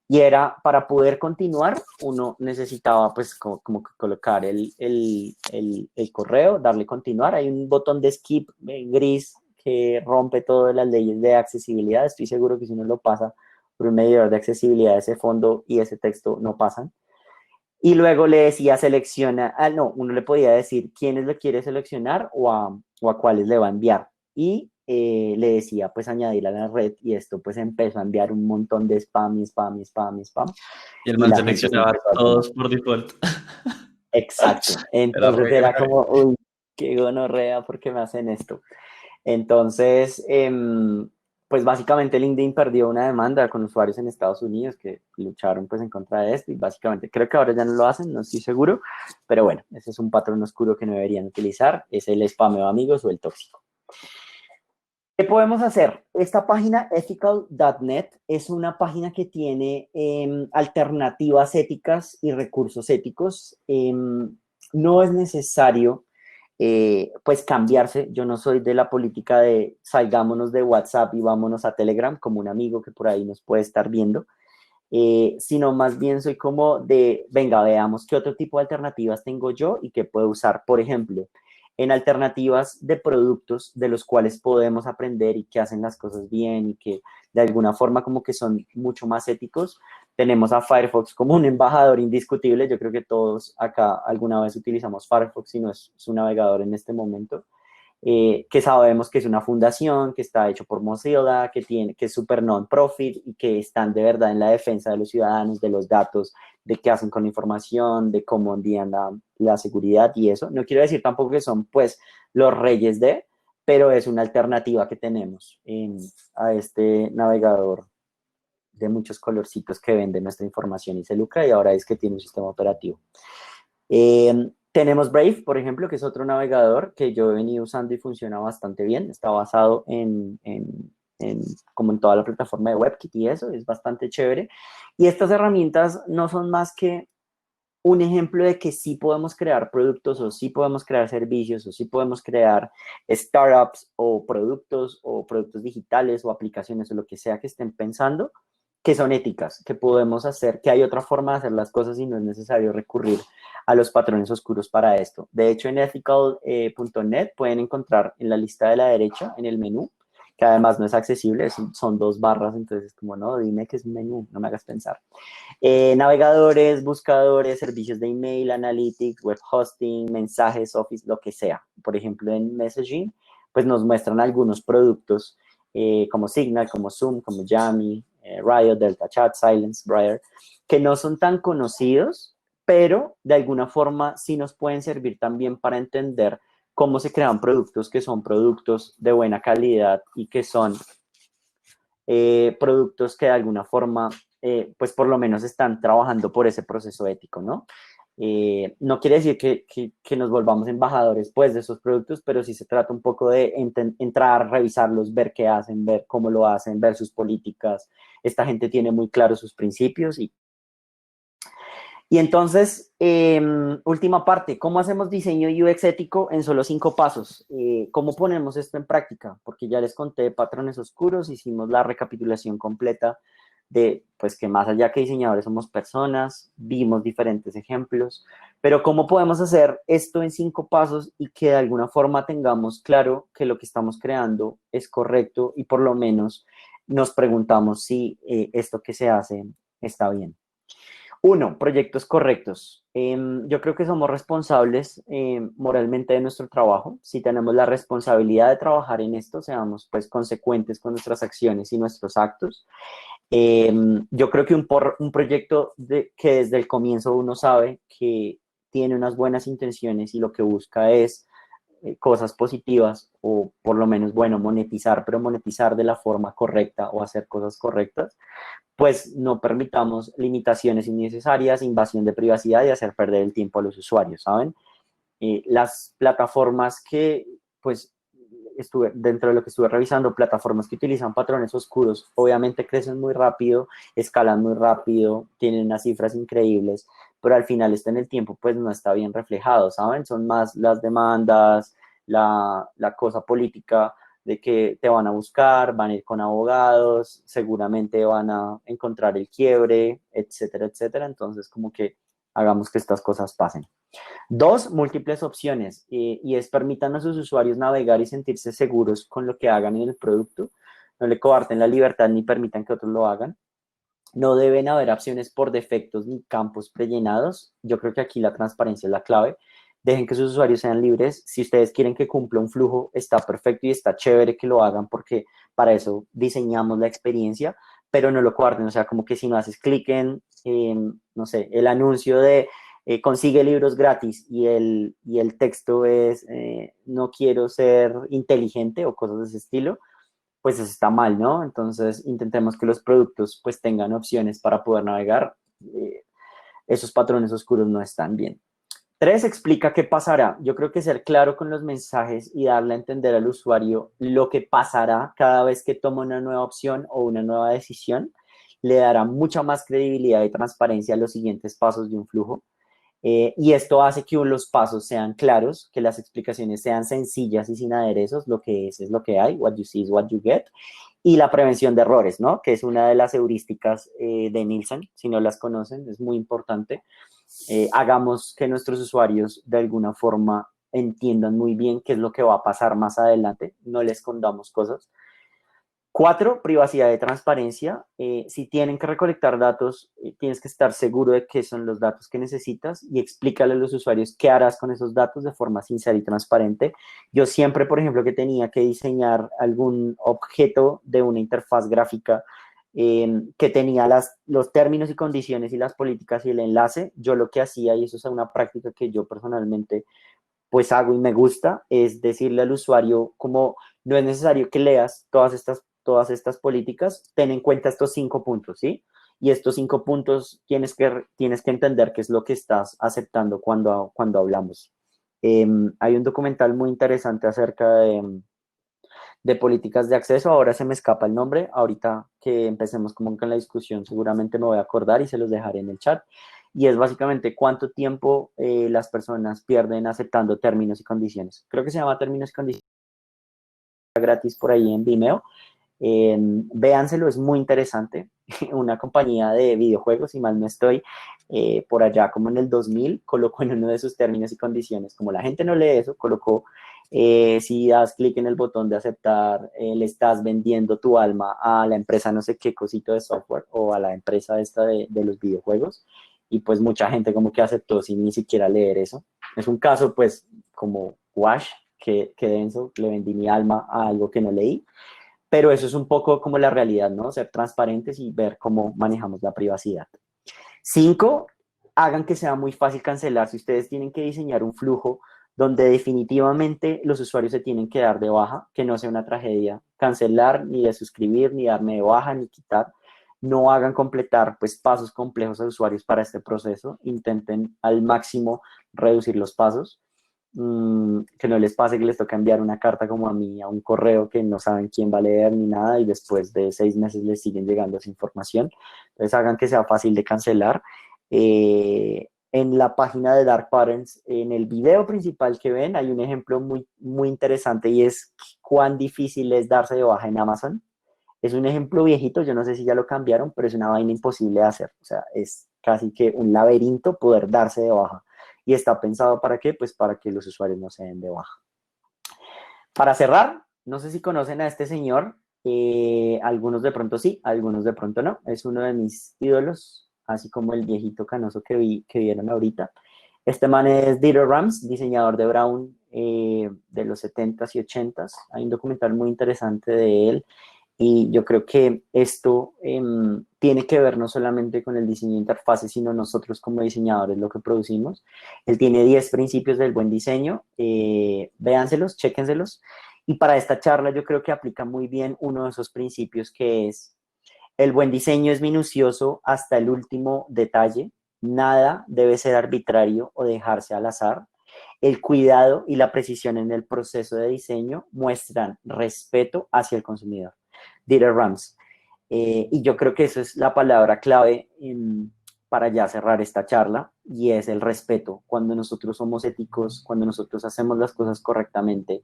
Y era, para poder continuar, uno necesitaba pues como colocar el correo, darle continuar. Hay un botón de skip gris que rompe todas las leyes de accesibilidad. Estoy seguro que si uno lo pasa por un medidor de accesibilidad, ese fondo y ese texto no pasan. Y luego le decía selecciona, no, uno le podía decir quiénes le quiere seleccionar o a cuáles le va a enviar. Y le decía pues añadir a la red y esto pues empezó a enviar un montón de spam y spam y spam y spam.
Y el
Y
man
la gente se
seleccionaba
empezó a quemar.
todos por default.
Exacto.
Era
Entonces
re
era
grave.
como, uy, qué gonorrea, ¿por qué me hacen esto? Entonces, pues básicamente LinkedIn perdió una demanda con usuarios en Estados Unidos que lucharon pues en contra de esto y básicamente creo que ahora ya no lo hacen, no estoy seguro, pero bueno, ese es un patrón oscuro que no deberían utilizar, es el spameo amigos o el tóxico. ¿Qué podemos hacer? Esta página ethical.net es una página que tiene alternativas éticas y recursos éticos. No es necesario pues cambiarse. Yo no soy de la política de salgámonos de WhatsApp y vámonos a Telegram como un amigo que por ahí nos puede estar viendo, sino más bien soy como de, venga, veamos qué otro tipo de alternativas tengo yo y qué puedo usar. Por ejemplo, en alternativas de productos de los cuales podemos aprender y que hacen las cosas bien y que de alguna forma como que son mucho más éticos, tenemos a Firefox como un embajador indiscutible. Yo creo que todos acá alguna vez utilizamos Firefox, si no es su navegador en este momento. Que sabemos que es una fundación, que está hecho por Mozilla, que es súper non-profit y que están de verdad en la defensa de los ciudadanos, de los datos, de qué hacen con la información, de cómo envían la seguridad y eso. No quiero decir tampoco que son pues los reyes de, pero es una alternativa que tenemos a este navegador de muchos colorcitos que vende nuestra información y se lucra y ahora es que tiene un sistema operativo. Tenemos Brave, por ejemplo, que es otro navegador que yo he venido usando y funciona bastante bien. Está basado como en toda la plataforma de WebKit y eso, es bastante chévere. Y estas herramientas no son más que un ejemplo de que sí podemos crear productos o sí podemos crear servicios o sí podemos crear startups o productos digitales o aplicaciones o lo que sea que estén pensando, que son éticas, que podemos hacer, que hay otra forma de hacer las cosas y no es necesario recurrir a los patrones oscuros para esto. De hecho, en ethical.net pueden encontrar en la lista de la derecha, en el menú, que además no es accesible, son 2 barras, entonces como no, dime que es un menú, no me hagas pensar. Navegadores, buscadores, servicios de email, analytics, web hosting, mensajes, Office, lo que sea. Por ejemplo, en Messaging, pues nos muestran algunos productos como Signal, como Zoom, como Yami, Riot, Delta Chat, Silence, Briar, que no son tan conocidos, pero de alguna forma sí nos pueden servir también para entender cómo se crean productos que son productos de buena calidad y que son productos que de alguna forma, pues por lo menos están trabajando por ese proceso ético, ¿no? No quiere decir que nos volvamos embajadores pues, de esos productos, pero sí se trata un poco de entrar, revisarlos, ver qué hacen, ver cómo lo hacen, ver sus políticas. Esta gente tiene muy claros sus principios y entonces, última parte, ¿cómo hacemos diseño UX ético en solo 5 pasos? ¿Cómo ponemos esto en práctica? Porque ya les conté patrones oscuros, hicimos la recapitulación completa de, pues, que más allá que diseñadores somos personas, vimos diferentes ejemplos, pero ¿cómo podemos hacer esto en 5 pasos y que de alguna forma tengamos claro que lo que estamos creando es correcto y por lo menos nos preguntamos si esto que se hace está bien? 1, proyectos correctos. Yo creo que somos responsables moralmente de nuestro trabajo. Si tenemos la responsabilidad de trabajar en esto, seamos pues consecuentes con nuestras acciones y nuestros actos. Yo creo que un proyecto que desde el comienzo uno sabe que tiene unas buenas intenciones y lo que busca es cosas positivas o por lo menos, bueno, monetizar, pero monetizar de la forma correcta o hacer cosas correctas, pues no permitamos limitaciones innecesarias, invasión de privacidad y hacer perder el tiempo a los usuarios, ¿saben? Las plataformas que, pues, dentro de lo que estuve revisando, plataformas que utilizan patrones oscuros, obviamente crecen muy rápido, escalan muy rápido, tienen unas cifras increíbles, pero al final esto en el tiempo, pues, no está bien reflejado, ¿saben? Son más las demandas, la cosa política de que te van a buscar, van a ir con abogados, seguramente van a encontrar el quiebre, etcétera, etcétera. Entonces, como que hagamos que estas cosas pasen. 2, múltiples opciones y es permitan a sus usuarios navegar y sentirse seguros con lo que hagan en el producto. No le coarten la libertad ni permitan que otros lo hagan. No deben haber opciones por defectos ni campos prellenados. Yo creo que aquí la transparencia es la clave. Dejen que sus usuarios sean libres. Si ustedes quieren que cumpla un flujo, está perfecto y está chévere que lo hagan porque para eso diseñamos la experiencia, pero no lo coarten. O sea, como que si no haces clic no sé, el anuncio de consigue libros gratis y el texto es no quiero ser inteligente o cosas de ese estilo, pues eso está mal, ¿no? Entonces intentemos que los productos pues tengan opciones para poder navegar. Esos patrones oscuros no están bien. 3, explica qué pasará. Yo creo que ser claro con los mensajes y darle a entender al usuario lo que pasará cada vez que toma una nueva opción o una nueva decisión le dará mucha más credibilidad y transparencia a los siguientes pasos de un flujo. Y esto hace que los pasos sean claros, que las explicaciones sean sencillas y sin aderezos, lo que es lo que hay, what you see is what you get. Y la prevención de errores, ¿no? Que es una de las heurísticas de Nielsen, si no las conocen, es muy importante. Hagamos que nuestros usuarios de alguna forma entiendan muy bien qué es lo que va a pasar más adelante, no les escondamos cosas. 4, privacidad y transparencia. Si tienen que recolectar datos, tienes que estar seguro de qué son los datos que necesitas y explícale a los usuarios qué harás con esos datos de forma sincera y transparente. Yo siempre, por ejemplo, que tenía que diseñar algún objeto de una interfaz gráfica que tenía los términos y condiciones y las políticas y el enlace, yo lo que hacía, y eso es una práctica que yo personalmente pues hago y me gusta, es decirle al usuario como no es necesario que leas todas estas políticas, ten en cuenta estos 5 puntos, ¿sí? Y estos 5 puntos tienes que entender qué es lo que estás aceptando cuando hablamos. Hay un documental muy interesante acerca de políticas de acceso, ahora se me escapa el nombre, ahorita que empecemos como con la discusión seguramente me voy a acordar y se los dejaré en el chat, y es básicamente cuánto tiempo las personas pierden aceptando términos y condiciones. Creo que se llama términos y condiciones gratis por ahí en Vimeo. Véanselo, es muy interesante. Una compañía de videojuegos, si mal no estoy, por allá como en el 2000, colocó en uno de sus términos y condiciones, como la gente no lee eso, colocó, si das clic en el botón de aceptar, le estás vendiendo tu alma a la empresa no sé qué cosito de software o a la empresa esta de los videojuegos, y pues mucha gente como que aceptó sin ni siquiera leer eso. Es un caso pues como wash, que denso, le vendí mi alma a algo que no leí. Pero eso es un poco como la realidad, ¿no? Ser transparentes y ver cómo manejamos la privacidad. 5, hagan que sea muy fácil cancelar. Si ustedes tienen que diseñar un flujo donde definitivamente los usuarios se tienen que dar de baja, que no sea una tragedia cancelar, ni de suscribir, ni darme de baja, ni quitar. No hagan completar pues pasos complejos a usuarios para este proceso. Intenten al máximo reducir los pasos. Que no les pase que les toca enviar una carta como a mí, a un correo que no saben quién va a leer ni nada y después de 6 meses les siguen llegando esa información. Entonces hagan que sea fácil de cancelar. En la página de Dark Patterns, en el video principal que ven, hay un ejemplo muy, muy interesante y es cuán difícil es darse de baja en Amazon. Es un ejemplo viejito, yo no sé si ya lo cambiaron, pero es una vaina imposible de hacer. O sea, es casi que un laberinto poder darse de baja. ¿Y está pensado para qué? Pues para que los usuarios no se den de baja. Para cerrar, no sé si conocen a este señor, algunos de pronto sí, algunos de pronto no. Es uno de mis ídolos, así como el viejito canoso que vieron ahorita. Este man es Dieter Rams, diseñador de Brown de los 70s y 80s. Hay un documental muy interesante de él. Y yo creo que esto tiene que ver no solamente con el diseño de interfaces, sino nosotros como diseñadores lo que producimos. Él tiene 10 principios del buen diseño. Véanselos, chéquenselos. Y para esta charla yo creo que aplica muy bien uno de esos principios que es el buen diseño es minucioso hasta el último detalle. Nada debe ser arbitrario o dejarse al azar. El cuidado y la precisión en el proceso de diseño muestran respeto hacia el consumidor. Dieter Rams. Y yo creo que eso es la palabra clave para ya cerrar esta charla, y es el respeto. Cuando nosotros somos éticos, cuando nosotros hacemos las cosas correctamente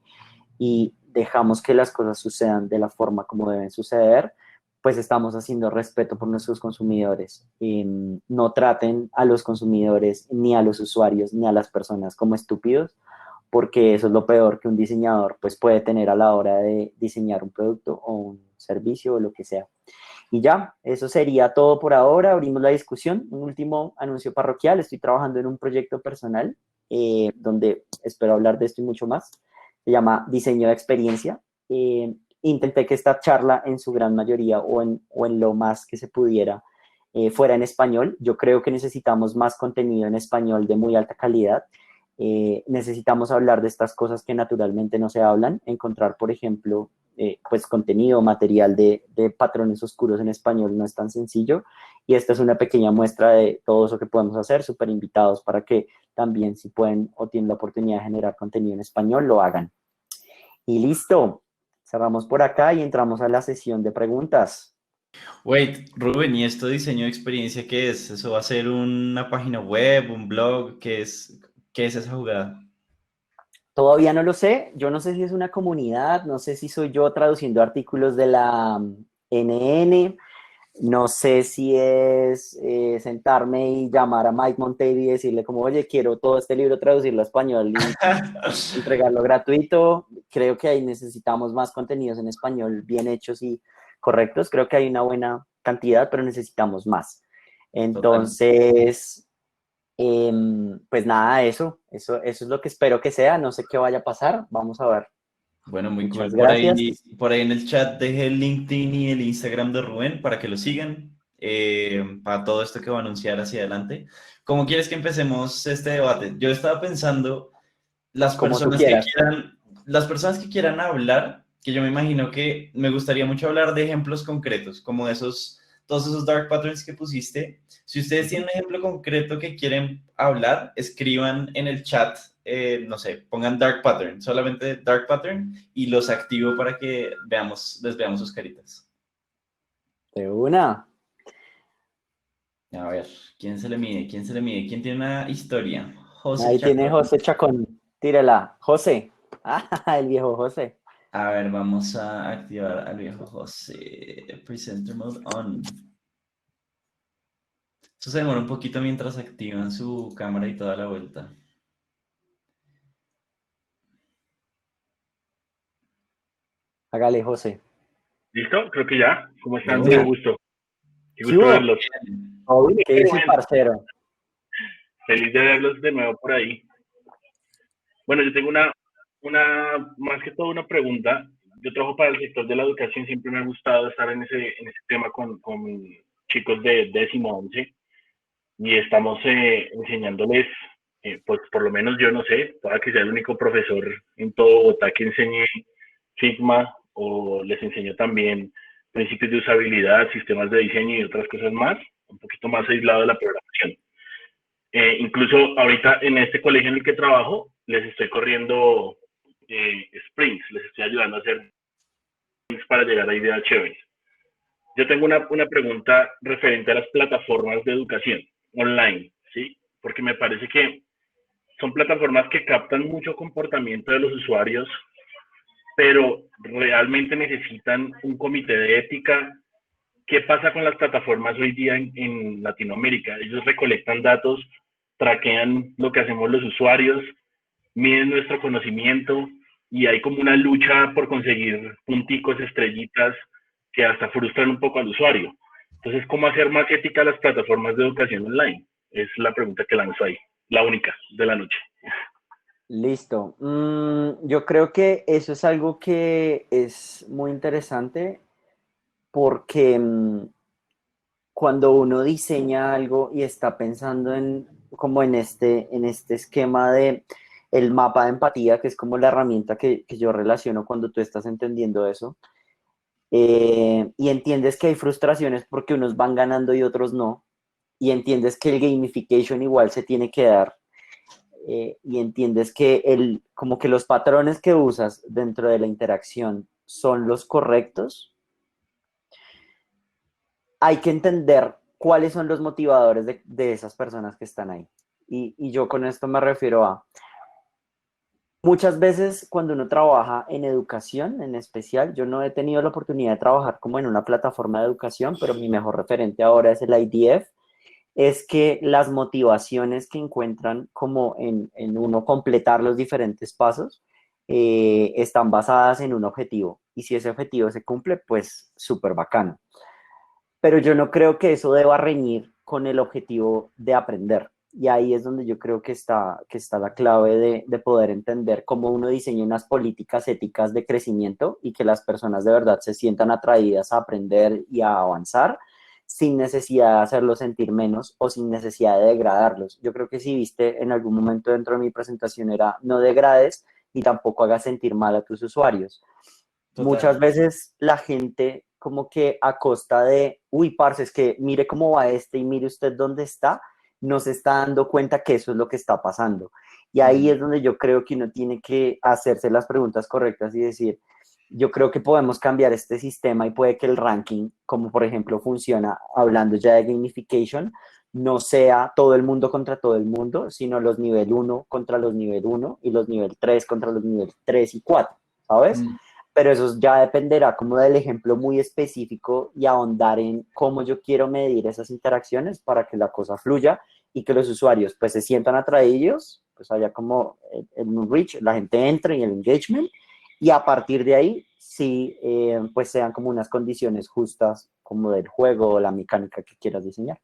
y dejamos que las cosas sucedan de la forma como deben suceder, pues estamos haciendo respeto por nuestros consumidores. No traten a los consumidores, ni a los usuarios, ni a las personas como estúpidos, porque eso es lo peor que un diseñador pues, puede tener a la hora de diseñar un producto o un servicio o lo que sea. Y ya, eso sería todo por ahora. Abrimos la discusión. Un último anuncio parroquial. Estoy trabajando en un proyecto personal donde espero hablar de esto y mucho más. Se llama Diseño de Experiencia. Intenté que esta charla en su gran mayoría o en lo más que se pudiera fuera en español. Yo creo que necesitamos más contenido en español de muy alta calidad. Necesitamos hablar de estas cosas que naturalmente no se hablan, encontrar, por ejemplo, pues contenido, material de patrones oscuros en español no es tan sencillo. Y esta es una pequeña muestra de todo eso que podemos hacer, súper invitados para que también si pueden o tienen la oportunidad de generar contenido en español, lo hagan. Y listo, cerramos por acá y entramos a la sesión de preguntas.
Wait, Rubén, ¿y esto diseño de experiencia qué es? ¿Eso va a ser una página web, un blog? ¿Qué es esa jugada?
Todavía no lo sé, yo no sé si es una comunidad, no sé si soy yo traduciendo artículos de la NN, no sé si es sentarme y llamar a Mike Monteiro y decirle como, oye, quiero todo este libro traducirlo a español y entregarlo gratuito. Creo que ahí necesitamos más contenidos en español bien hechos y correctos. Creo que hay una buena cantidad, pero necesitamos más.
Total.
Entonces, pues nada, eso es lo que espero que sea. No sé qué vaya a pasar. Vamos a ver.
Bueno, muy
Muchas
cool.
gracias.
Por ahí en el chat dejé el LinkedIn y el Instagram de Rubén para que lo sigan, para todo esto que va a anunciar hacia adelante. ¿Cómo quieres que empecemos este debate? Yo estaba pensando, las
Como tú
personas que
quieras.
quieran, las personas que quieran hablar, que yo me imagino que me gustaría mucho hablar de ejemplos concretos, como de todos esos dark patterns que pusiste. Si ustedes tienen un ejemplo concreto que quieren hablar, escriban en el chat, no sé, pongan dark pattern, solamente dark pattern, y los activo para que les veamos sus caritas.
De una.
A ver, ¿quién se le mide? ¿Quién se le mide? ¿Quién tiene una historia? José
Ahí tiene
Chacón.
José Chacón. Tírala. José. Ah, el viejo José.
A ver, vamos a activar al viejo José. Presenter mode on. Eso se demora un poquito mientras activan su cámara y toda la vuelta.
Hágale, José.
¿Listo? Creo que ya. ¿Cómo
De
están? Mucho
una.
Sí.
gusto. Qué
¿Qué
gusto
hubo?
verlos.
Oye, ¿qué
Qué
dice el
bueno.
parcero?
Feliz de verlos de nuevo por ahí. Bueno, yo tengo más que todo una pregunta. Yo trabajo para el sector de la educación. Siempre me ha gustado estar en ese tema con chicos de 10º, 11. Y estamos enseñándoles, pues por lo menos yo no sé, para que sea el único profesor en todo Bogotá que enseñe Figma o les enseño también principios de usabilidad, sistemas de diseño y otras cosas más, un poquito más aislado de la programación. Incluso ahorita en este colegio en el que trabajo, les estoy corriendo sprints, les estoy ayudando a hacer sprints para llegar a ideas chéveres. Yo tengo una pregunta referente a las plataformas de educación online, ¿sí? Porque me parece que son plataformas que captan mucho comportamiento de los usuarios, pero realmente necesitan un comité de ética. ¿Qué pasa con las plataformas hoy día en Latinoamérica? Ellos recolectan datos, traquean lo que hacemos los usuarios, miden nuestro conocimiento y hay como una lucha por conseguir punticos, estrellitas, que hasta frustran un poco al usuario. Entonces, ¿cómo hacer más ética las plataformas de educación online? Es la pregunta que lanzo ahí, la única de la noche.
Listo. Yo creo que eso es algo que es muy interesante porque cuando uno diseña algo y está pensando en como en este esquema de el mapa de empatía, que es como la herramienta que yo relaciono cuando tú estás entendiendo eso, y entiendes que hay frustraciones porque unos van ganando y otros no, y entiendes que el gamification igual se tiene que dar, y entiendes que como que los patrones que usas dentro de la interacción son los correctos, hay que entender cuáles son los motivadores de esas personas que están ahí. Y yo con esto me refiero a, muchas veces cuando uno trabaja en educación en especial, yo no he tenido la oportunidad de trabajar como en una plataforma de educación, pero mi mejor referente ahora es el IDF, es que las motivaciones que encuentran como en uno completar los diferentes pasos están basadas en un objetivo. Y si ese objetivo se cumple, pues súper bacano. Pero yo no creo que eso deba reñir con el objetivo de aprender. Y ahí es donde yo creo que está la clave de poder entender cómo uno diseña unas políticas éticas de crecimiento y que las personas de verdad se sientan atraídas a aprender y a avanzar sin necesidad de hacerlos sentir menos o sin necesidad de degradarlos. Yo creo que si viste en algún momento dentro de mi presentación era no degrades y tampoco hagas sentir mal a tus usuarios. Muchas
Total.
veces la gente como que a costa de, uy, parce, es que mire cómo va este y mire usted dónde está, no se está dando cuenta que eso es lo que está pasando. Y ahí es donde yo creo que uno tiene que hacerse las preguntas correctas y decir, yo creo que podemos cambiar este sistema y puede que el ranking, como por ejemplo funciona hablando ya de gamification, no sea todo el mundo contra todo el mundo, sino los nivel uno contra los nivel uno y los nivel 3 contra los nivel 3 y 4, ¿sabes?
Mm.
Pero eso ya dependerá como del ejemplo muy específico y ahondar en cómo yo quiero medir esas interacciones para que la cosa fluya y que los usuarios pues se sientan atraídos, pues haya como el reach, la gente entre y el engagement, y a partir de ahí sí pues sean como unas condiciones justas como del juego o la mecánica que quieras diseñar.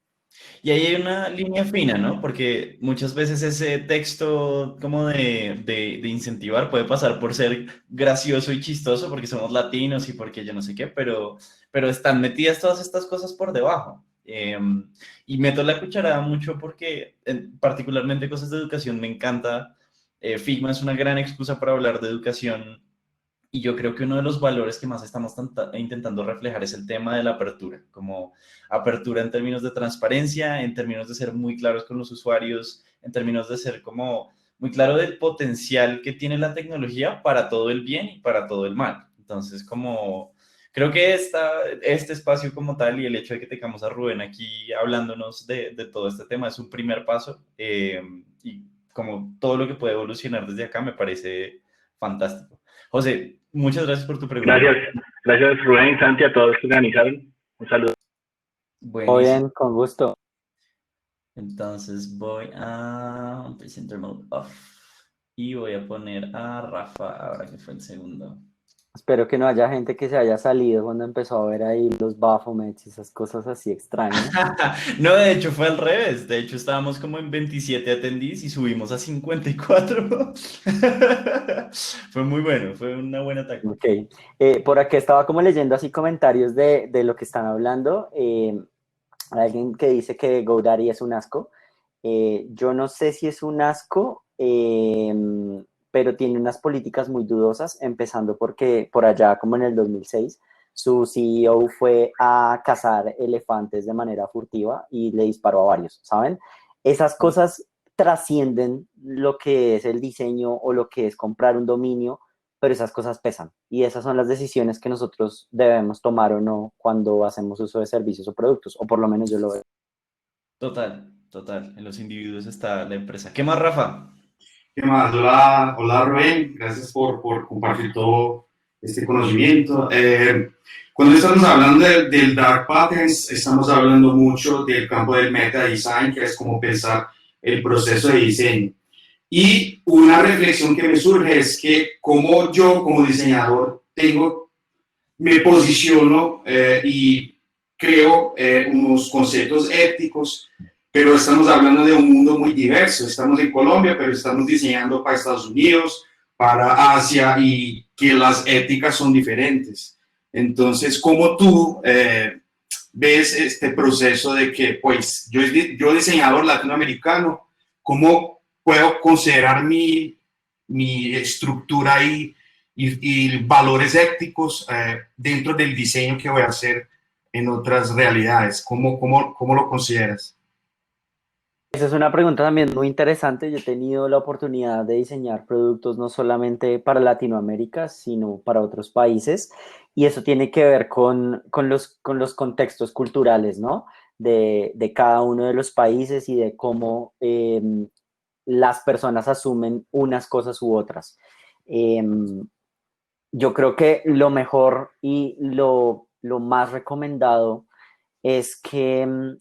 Y ahí hay una línea fina, ¿no? Porque muchas veces ese texto como de incentivar puede pasar por ser gracioso y chistoso porque somos latinos y porque yo no sé qué, pero están metidas todas estas cosas por debajo. Y meto la cucharada mucho porque particularmente cosas de educación me encanta. Figma es una gran excusa para hablar de educación y yo creo que uno de los valores que más estamos intentando reflejar es el tema de la apertura, como apertura en términos de transparencia, en términos de ser muy claros con los usuarios, en términos de ser como muy claro del potencial que tiene la tecnología para todo el bien y para todo el mal. Entonces, como creo que este espacio como tal y el hecho de que tengamos a Rubén aquí hablándonos de todo este tema es un primer paso y como todo lo que puede evolucionar desde acá me parece fantástico. José, muchas gracias por tu pregunta.
Gracias, gracias Rubén, Santi, a todos los que organizaron. Un saludo.
Muy
Buenísimo.
bien, con gusto.
Entonces voy a Presenter Mode Off y voy a poner a Rafa ahora que fue el segundo.
Espero que no haya gente que se haya salido cuando empezó a ver ahí los Baphomets y esas cosas así extrañas.
No, de hecho fue al revés. De hecho estábamos como en 27 attendees y subimos a 54. Fue muy bueno, fue una buena táctica.
Ok. Por aquí estaba como leyendo así comentarios de lo que están hablando. Hay alguien que dice que GoDaddy es un asco. Yo no sé si es un asco, pero tiene unas políticas muy dudosas, empezando porque por allá, como en el 2006, su CEO fue a cazar elefantes de manera furtiva y le disparó a varios, ¿saben? Esas cosas trascienden lo que es el diseño o lo que es comprar un dominio, pero esas cosas pesan y esas son las decisiones que nosotros debemos tomar o no cuando hacemos uso de servicios o productos, o por lo menos yo lo veo.
Total, total. En los individuos está la empresa. ¿Qué más, Rafa?
¿Qué más? Hola, hola Rubén, gracias por compartir todo este conocimiento. Cuando estamos hablando del Dark Patterns, estamos hablando mucho del campo del meta design, que es como pensar el proceso de diseño. Y una reflexión que me surge es que como yo como diseñador me posiciono y creo unos conceptos éticos, pero estamos hablando de un mundo muy diverso. Estamos en Colombia, pero estamos diseñando para Estados Unidos, para Asia, y que las éticas son diferentes. Entonces, ¿cómo tú ves este proceso de que, pues, yo diseñador latinoamericano, cómo puedo considerar mi estructura y valores éticos dentro del diseño que voy a hacer en otras realidades? ¿Cómo lo consideras?
Esa es una pregunta también muy interesante. Yo he tenido la oportunidad de diseñar productos no solamente para Latinoamérica, sino para otros países. Y eso tiene que ver con los contextos culturales, ¿no? De cada uno de los países y de cómo las personas asumen unas cosas u otras. Yo creo que lo mejor y lo más recomendado es que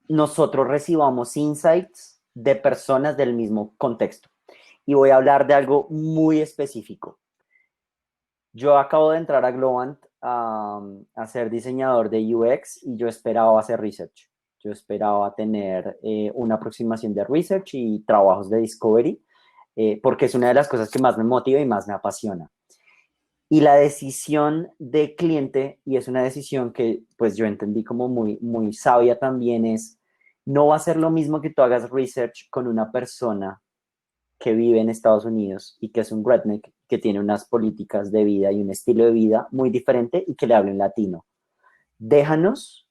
nosotros recibamos insights de personas del mismo contexto. Y voy a hablar de algo muy específico. Yo acabo de entrar a Globant a ser diseñador de UX y yo esperaba hacer research. Yo esperaba tener una aproximación de research y trabajos de discovery, porque es una de las cosas que más me motiva y más me apasiona. Y la decisión de cliente, y es una decisión que pues yo entendí como muy, muy sabia también, es no va a ser lo mismo que tú hagas research con una persona que vive en Estados Unidos y que es un redneck, que tiene unas políticas de vida y un estilo de vida muy diferente y que le hable en latino. Déjanos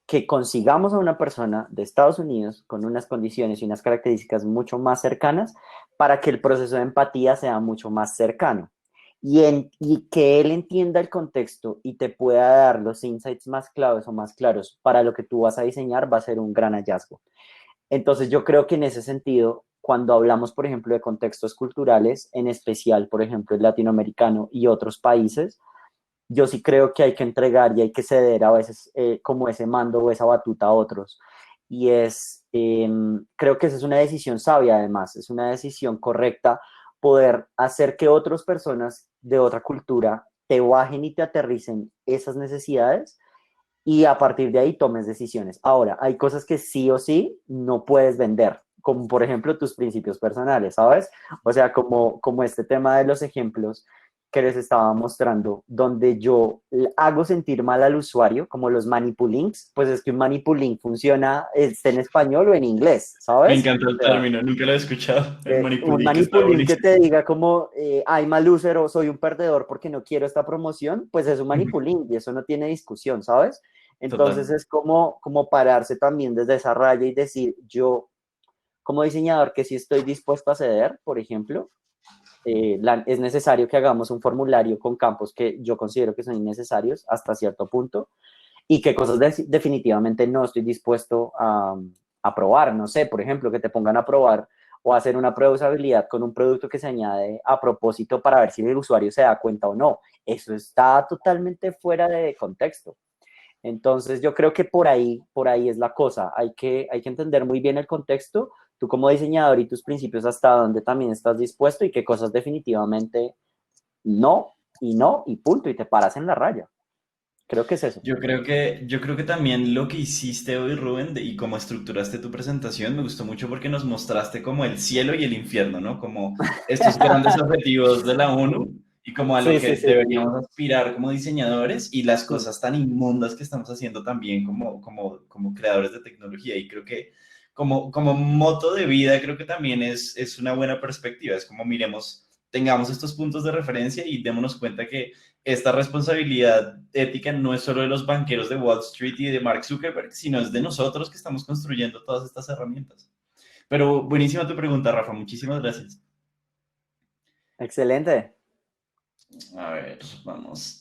que consigamos a una persona de Estados Unidos con unas condiciones y unas características mucho más cercanas para que el proceso de empatía sea mucho más cercano y que él entienda el contexto y te pueda dar los insights más claves o más claros para lo que tú vas a diseñar va a ser un gran hallazgo. Entonces yo creo que en ese sentido, cuando hablamos, por ejemplo, de contextos culturales, en especial, por ejemplo, el latinoamericano y otros países, yo sí creo que hay que entregar y hay que ceder a veces como ese mando o esa batuta a otros. Y creo que esa es una decisión sabia además, es una decisión correcta poder hacer que otras personas de otra cultura te bajen y te aterricen esas necesidades y a partir de ahí tomes decisiones. Ahora, hay cosas que sí o sí no puedes vender, como por ejemplo tus principios personales, ¿sabes? O sea, como este tema de los ejemplos que les estaba mostrando, donde yo hago sentir mal al usuario, como los manipulinks, pues es que un manipulink funciona, esté en español o en inglés,
Me
¿sabes?
encanta
O
el
sea,
término, nunca lo he escuchado. El
un
manipulí que está
manipulín que
buenísimo.
te diga como I'm a loser o soy un perdedor porque no quiero esta promoción, pues es un manipulín y eso no tiene discusión, ¿sabes? Entonces
Total.
es como pararse también desde esa raya y decir, yo como diseñador que sí estoy dispuesto a ceder, por ejemplo, es necesario que hagamos un formulario con campos que yo considero que son innecesarios hasta cierto punto y qué cosas definitivamente no estoy dispuesto a probar. No sé, por ejemplo, que te pongan a probar o a hacer una prueba de usabilidad con un producto que se añade a propósito para ver si el usuario se da cuenta o no. Eso está totalmente fuera de contexto. Entonces, yo creo que por ahí es la cosa. Hay que entender muy bien el contexto, tú como diseñador y tus principios hasta dónde también estás dispuesto y qué cosas definitivamente no y no y punto y te paras en la raya. Creo que es eso.
Yo creo que también lo que hiciste hoy, Rubén, y cómo estructuraste tu presentación, me gustó mucho porque nos mostraste como el cielo y el infierno, ¿no? Como estos grandes objetivos de la ONU y como a lo
Sí, sí,
que
sí.
deberíamos aspirar como diseñadores y las
Sí.
cosas tan inmundas que estamos haciendo también como creadores de tecnología. Y creo que como moto de vida, creo que también es una buena perspectiva. Es como miremos, tengamos estos puntos de referencia y démonos cuenta que esta responsabilidad ética no es solo de los banqueros de Wall Street y de Mark Zuckerberg, sino es de nosotros que estamos construyendo todas estas herramientas. Pero buenísima tu pregunta, Rafa. Muchísimas gracias.
Excelente.
A ver, vamos.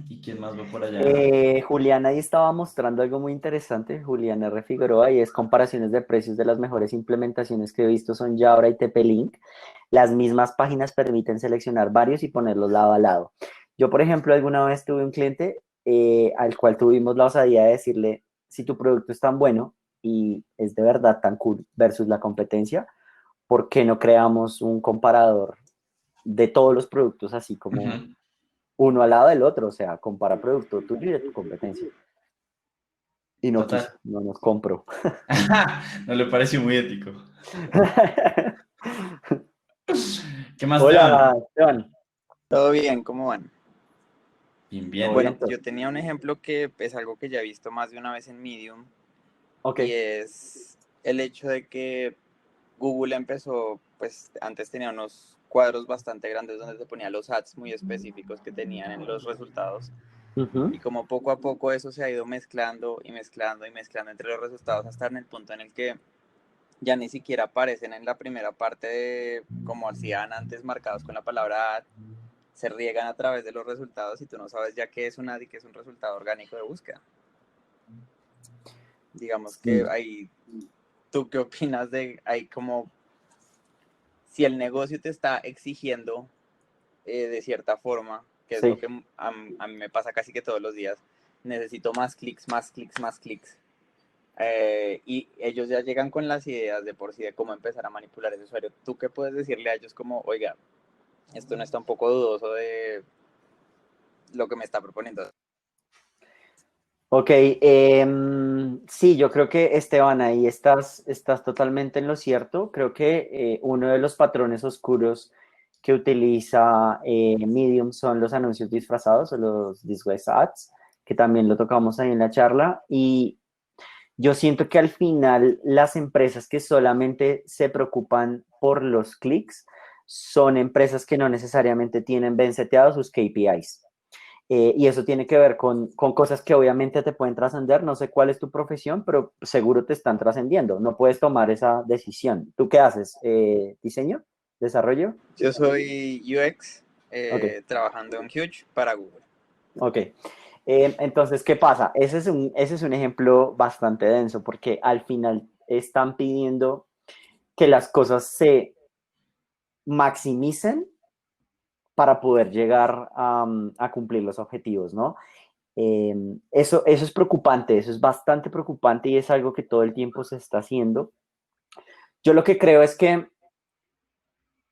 ¿Y quién más va por allá?
Juliana ahí estaba mostrando algo muy interesante, Juliana R. Figueroa, y es comparaciones de precios de las mejores implementaciones que he visto son Jabra y TP-Link. Las mismas páginas permiten seleccionar varios y ponerlos lado a lado. Yo, por ejemplo, alguna vez tuve un cliente al cual tuvimos la osadía de decirle, si tu producto es tan bueno y es de verdad tan cool versus la competencia, ¿por qué no creamos un comparador de todos los productos así como
Ujú.
uno al lado del otro? O sea, compara producto tuyo y de tu competencia. Y no quiso,
Total.
no nos compró.
No le pareció muy ético. ¿Qué más,
Hola,
Esteban?
Esteban.
Todo bien, ¿cómo van?
Bien,
¿Todo
bien.
Bueno,
bien?
yo tenía un ejemplo que es algo que ya he visto más de una vez en Medium
Ok.
y es el hecho de que Google empezó, pues antes tenía unos cuadros bastante grandes donde te ponía los ads muy específicos que tenían en los resultados
Ujú.
y como poco a poco eso se ha ido mezclando y mezclando y mezclando entre los resultados hasta en el punto en el que ya ni siquiera aparecen en la primera parte de como hacían antes marcados con la palabra ad, se riegan a través de los resultados y tú no sabes ya qué es un ad y qué es un resultado orgánico de búsqueda. Digamos que
Sí.
ahí, ¿tú qué opinas de ahí como si el negocio te está exigiendo de cierta forma, que es lo
Sí.
que a mí me pasa casi que todos los días, necesito más clics, más clics, más clics. Y ellos ya llegan con las ideas de por sí de cómo empezar a manipular ese usuario. ¿Tú qué puedes decirle a ellos como, oiga, esto no está un poco dudoso de lo que me está proponiendo?
Ok, sí, yo creo que Esteban, ahí estás totalmente en lo cierto. Creo que uno de los patrones oscuros que utiliza Medium son los anuncios disfrazados o los disguised ads, que también lo tocamos ahí en la charla. Y Yo siento que al final las empresas que solamente se preocupan por los clics son empresas que no necesariamente tienen bien seteados sus KPIs. Y eso tiene que ver con cosas que obviamente te pueden trascender. No sé cuál es tu profesión, pero seguro te están trascendiendo. No puedes tomar esa decisión. ¿Tú qué haces? ¿Diseño? ¿Desarrollo?
Yo soy UX
Ok,
trabajando en Huge para Google.
ok. Entonces, ¿qué pasa? Ese es un ejemplo bastante denso porque al final están pidiendo que las cosas se maximicen para poder llegar a cumplir los objetivos, ¿no? Eso es preocupante, eso es bastante preocupante y es algo que todo el tiempo se está haciendo. Yo lo que creo es que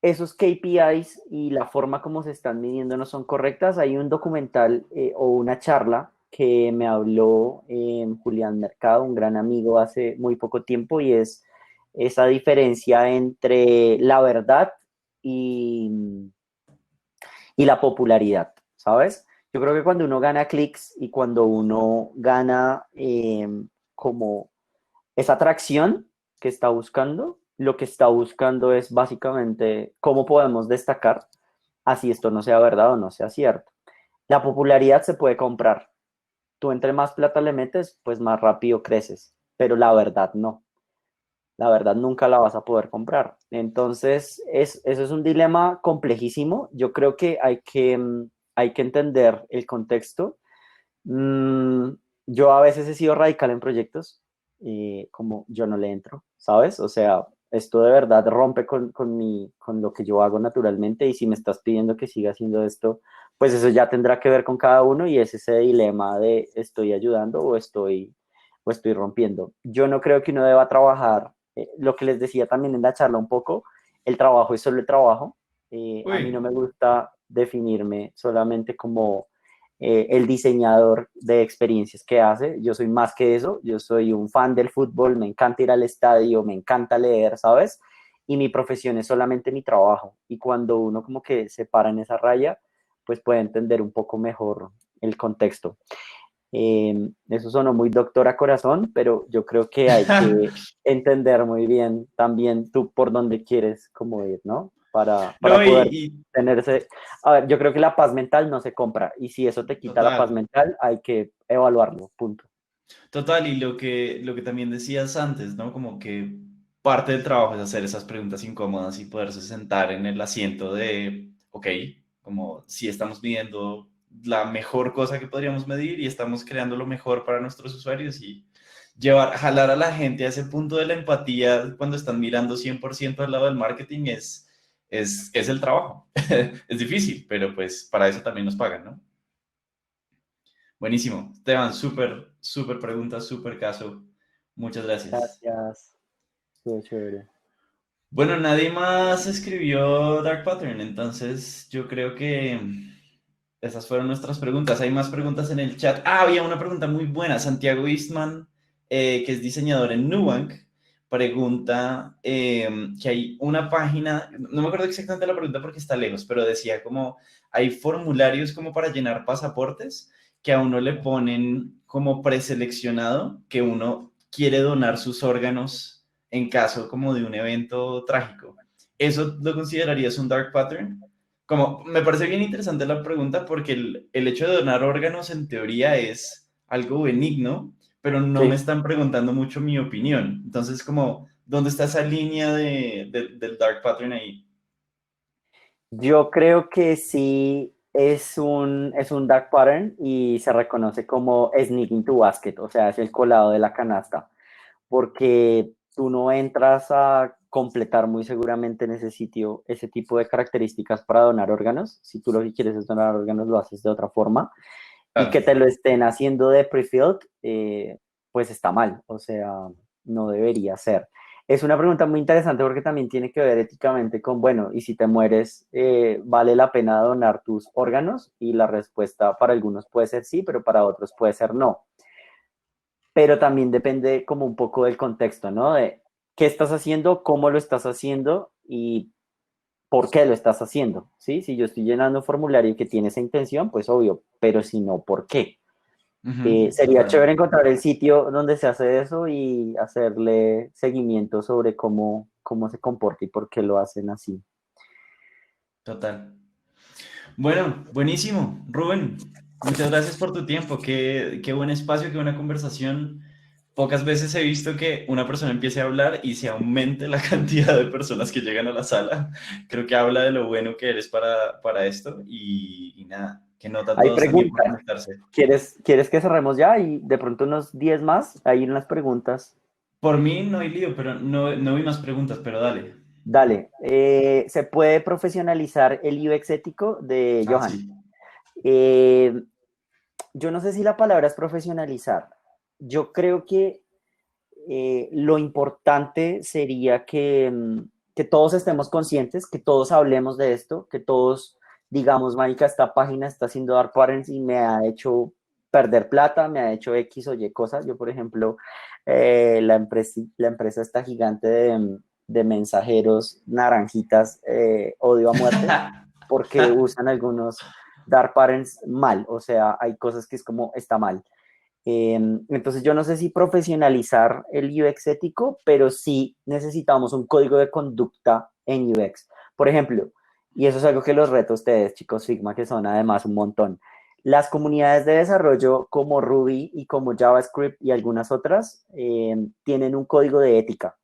esos KPIs y la forma como se están midiendo no son correctas. Hay un documental o una charla que me habló Julián Mercado, un gran amigo, hace muy poco tiempo, y es esa diferencia entre la verdad y, y la popularidad, ¿sabes? Yo creo que cuando uno gana clics y cuando uno gana como esa atracción que está buscando, lo que está buscando es básicamente cómo podemos destacar, así esto no sea verdad o no sea cierto. La popularidad se puede comprar. Tú entre más plata le metes, pues más rápido creces, pero la verdad no. La verdad nunca la vas a poder comprar. Entonces, eso es un dilema complejísimo. Yo creo que hay que entender el contexto. Mm, yo a veces he sido radical en proyectos, como yo no le entro, ¿sabes? O sea, esto de verdad rompe con lo que yo hago naturalmente y si me estás pidiendo que siga haciendo esto, pues eso ya tendrá que ver con cada uno y es ese dilema de estoy ayudando o estoy rompiendo. Yo no creo que uno deba trabajar, lo que les decía también en la charla un poco, el trabajo es solo el trabajo. A mí no
Uy,
me gusta definirme solamente como el diseñador de experiencias que hace. Yo soy más que eso, yo soy un fan del fútbol, me encanta ir al estadio, me encanta leer, ¿sabes? Y mi profesión es solamente mi trabajo. Y cuando uno como que se para en esa raya, pues puede entender un poco mejor el contexto. Eso sonó muy doctor a corazón, pero yo creo que hay que entender muy bien también tú por dónde quieres como ir, ¿no? Para
no,
poder
y
tenerse... A ver, yo creo que la paz mental no se compra y si eso te quita la paz
total.
mental, hay que evaluarlo, punto.
Total, y lo que también decías antes, ¿no? Como que parte del trabajo es hacer esas preguntas incómodas y poderse sentar en el asiento de, ok, como si estamos midiendo la mejor cosa que podríamos medir y estamos creando lo mejor para nuestros usuarios y jalar a la gente a ese punto de la empatía cuando están mirando 100% al lado del marketing es el trabajo. Es difícil, pero pues para eso también nos pagan, ¿no? Buenísimo. Esteban, súper, súper pregunta, súper caso. Muchas gracias.
Gracias, estuvo chévere.
Bueno, nadie más escribió Dark Pattern, entonces yo creo que esas fueron nuestras preguntas. Hay más preguntas en el chat. Ah, había una pregunta muy buena. Santiago Eastman, que es diseñador en Nubank, pregunta que hay una página, no me acuerdo exactamente la pregunta porque está lejos, pero decía como hay formularios como para llenar pasaportes que a uno le ponen como preseleccionado que uno quiere donar sus órganos en caso como de un evento trágico. ¿Eso lo considerarías un dark pattern? Como, me parece bien interesante la pregunta porque el hecho de donar órganos en teoría es algo benigno, pero no me
Sí,
están preguntando mucho mi opinión. Entonces, como, ¿dónde está esa línea del dark pattern ahí?
yo creo que sí es un dark pattern y se reconoce como sneaking to basket, o sea, es el colado de la canasta. Porque tú no entras a completar muy seguramente en ese sitio ese tipo de características para donar órganos. Si tú lo que quieres es donar órganos, lo haces de otra forma. Y
Claro.
que te lo estén haciendo de pre-filled, pues está mal, o sea, no debería ser. Es una pregunta muy interesante porque también tiene que ver éticamente con, bueno, y si te mueres, ¿vale la pena donar tus órganos? Y la respuesta para algunos puede ser sí, pero para otros puede ser no, pero también depende como un poco del contexto, ¿no? De qué estás haciendo, cómo lo estás haciendo y por qué lo estás haciendo, ¿sí? Si yo estoy llenando un formulario que tiene esa intención, pues obvio, pero si no, ¿por qué? Sería
Total.
chévere encontrar el sitio donde se hace eso y hacerle seguimiento sobre cómo se comporta y por qué lo hacen así.
Total. Bueno, buenísimo. Rubén, muchas gracias por tu tiempo. Qué buen espacio, qué buena conversación. Pocas veces he visto que una persona empiece a hablar y se aumente la cantidad de personas que llegan a la sala. Creo que habla de lo bueno que eres para esto y nada, que nota
Hay
todos también por
preguntas.
conectarse.
¿Quieres que cerremos ya y de pronto unos 10 más? Hay unas preguntas.
Por mí no hay lío, pero no vi más preguntas, pero dale.
Dale. ¿Se puede profesionalizar el UX ético de
Ah,
Johan?
sí.
Eh, yo no sé si la palabra es profesionalizar. Yo creo que lo importante sería que todos estemos conscientes, que todos hablemos de esto, que todos digamos, marica, esta página está haciendo dar patterns y me ha hecho perder plata, me ha hecho X o Y cosas. Yo, por ejemplo, la empresa esta gigante de mensajeros naranjitas, odio a muerte porque usan algunos dark patterns mal, o sea, hay cosas que es como está mal. Entonces yo no sé si profesionalizar el UX ético, pero sí necesitamos un código de conducta en UX. Por ejemplo, y eso es algo que los reto a ustedes, chicos Figma, que son además un montón. Las comunidades de desarrollo como Ruby y como JavaScript y algunas otras tienen un código de ética.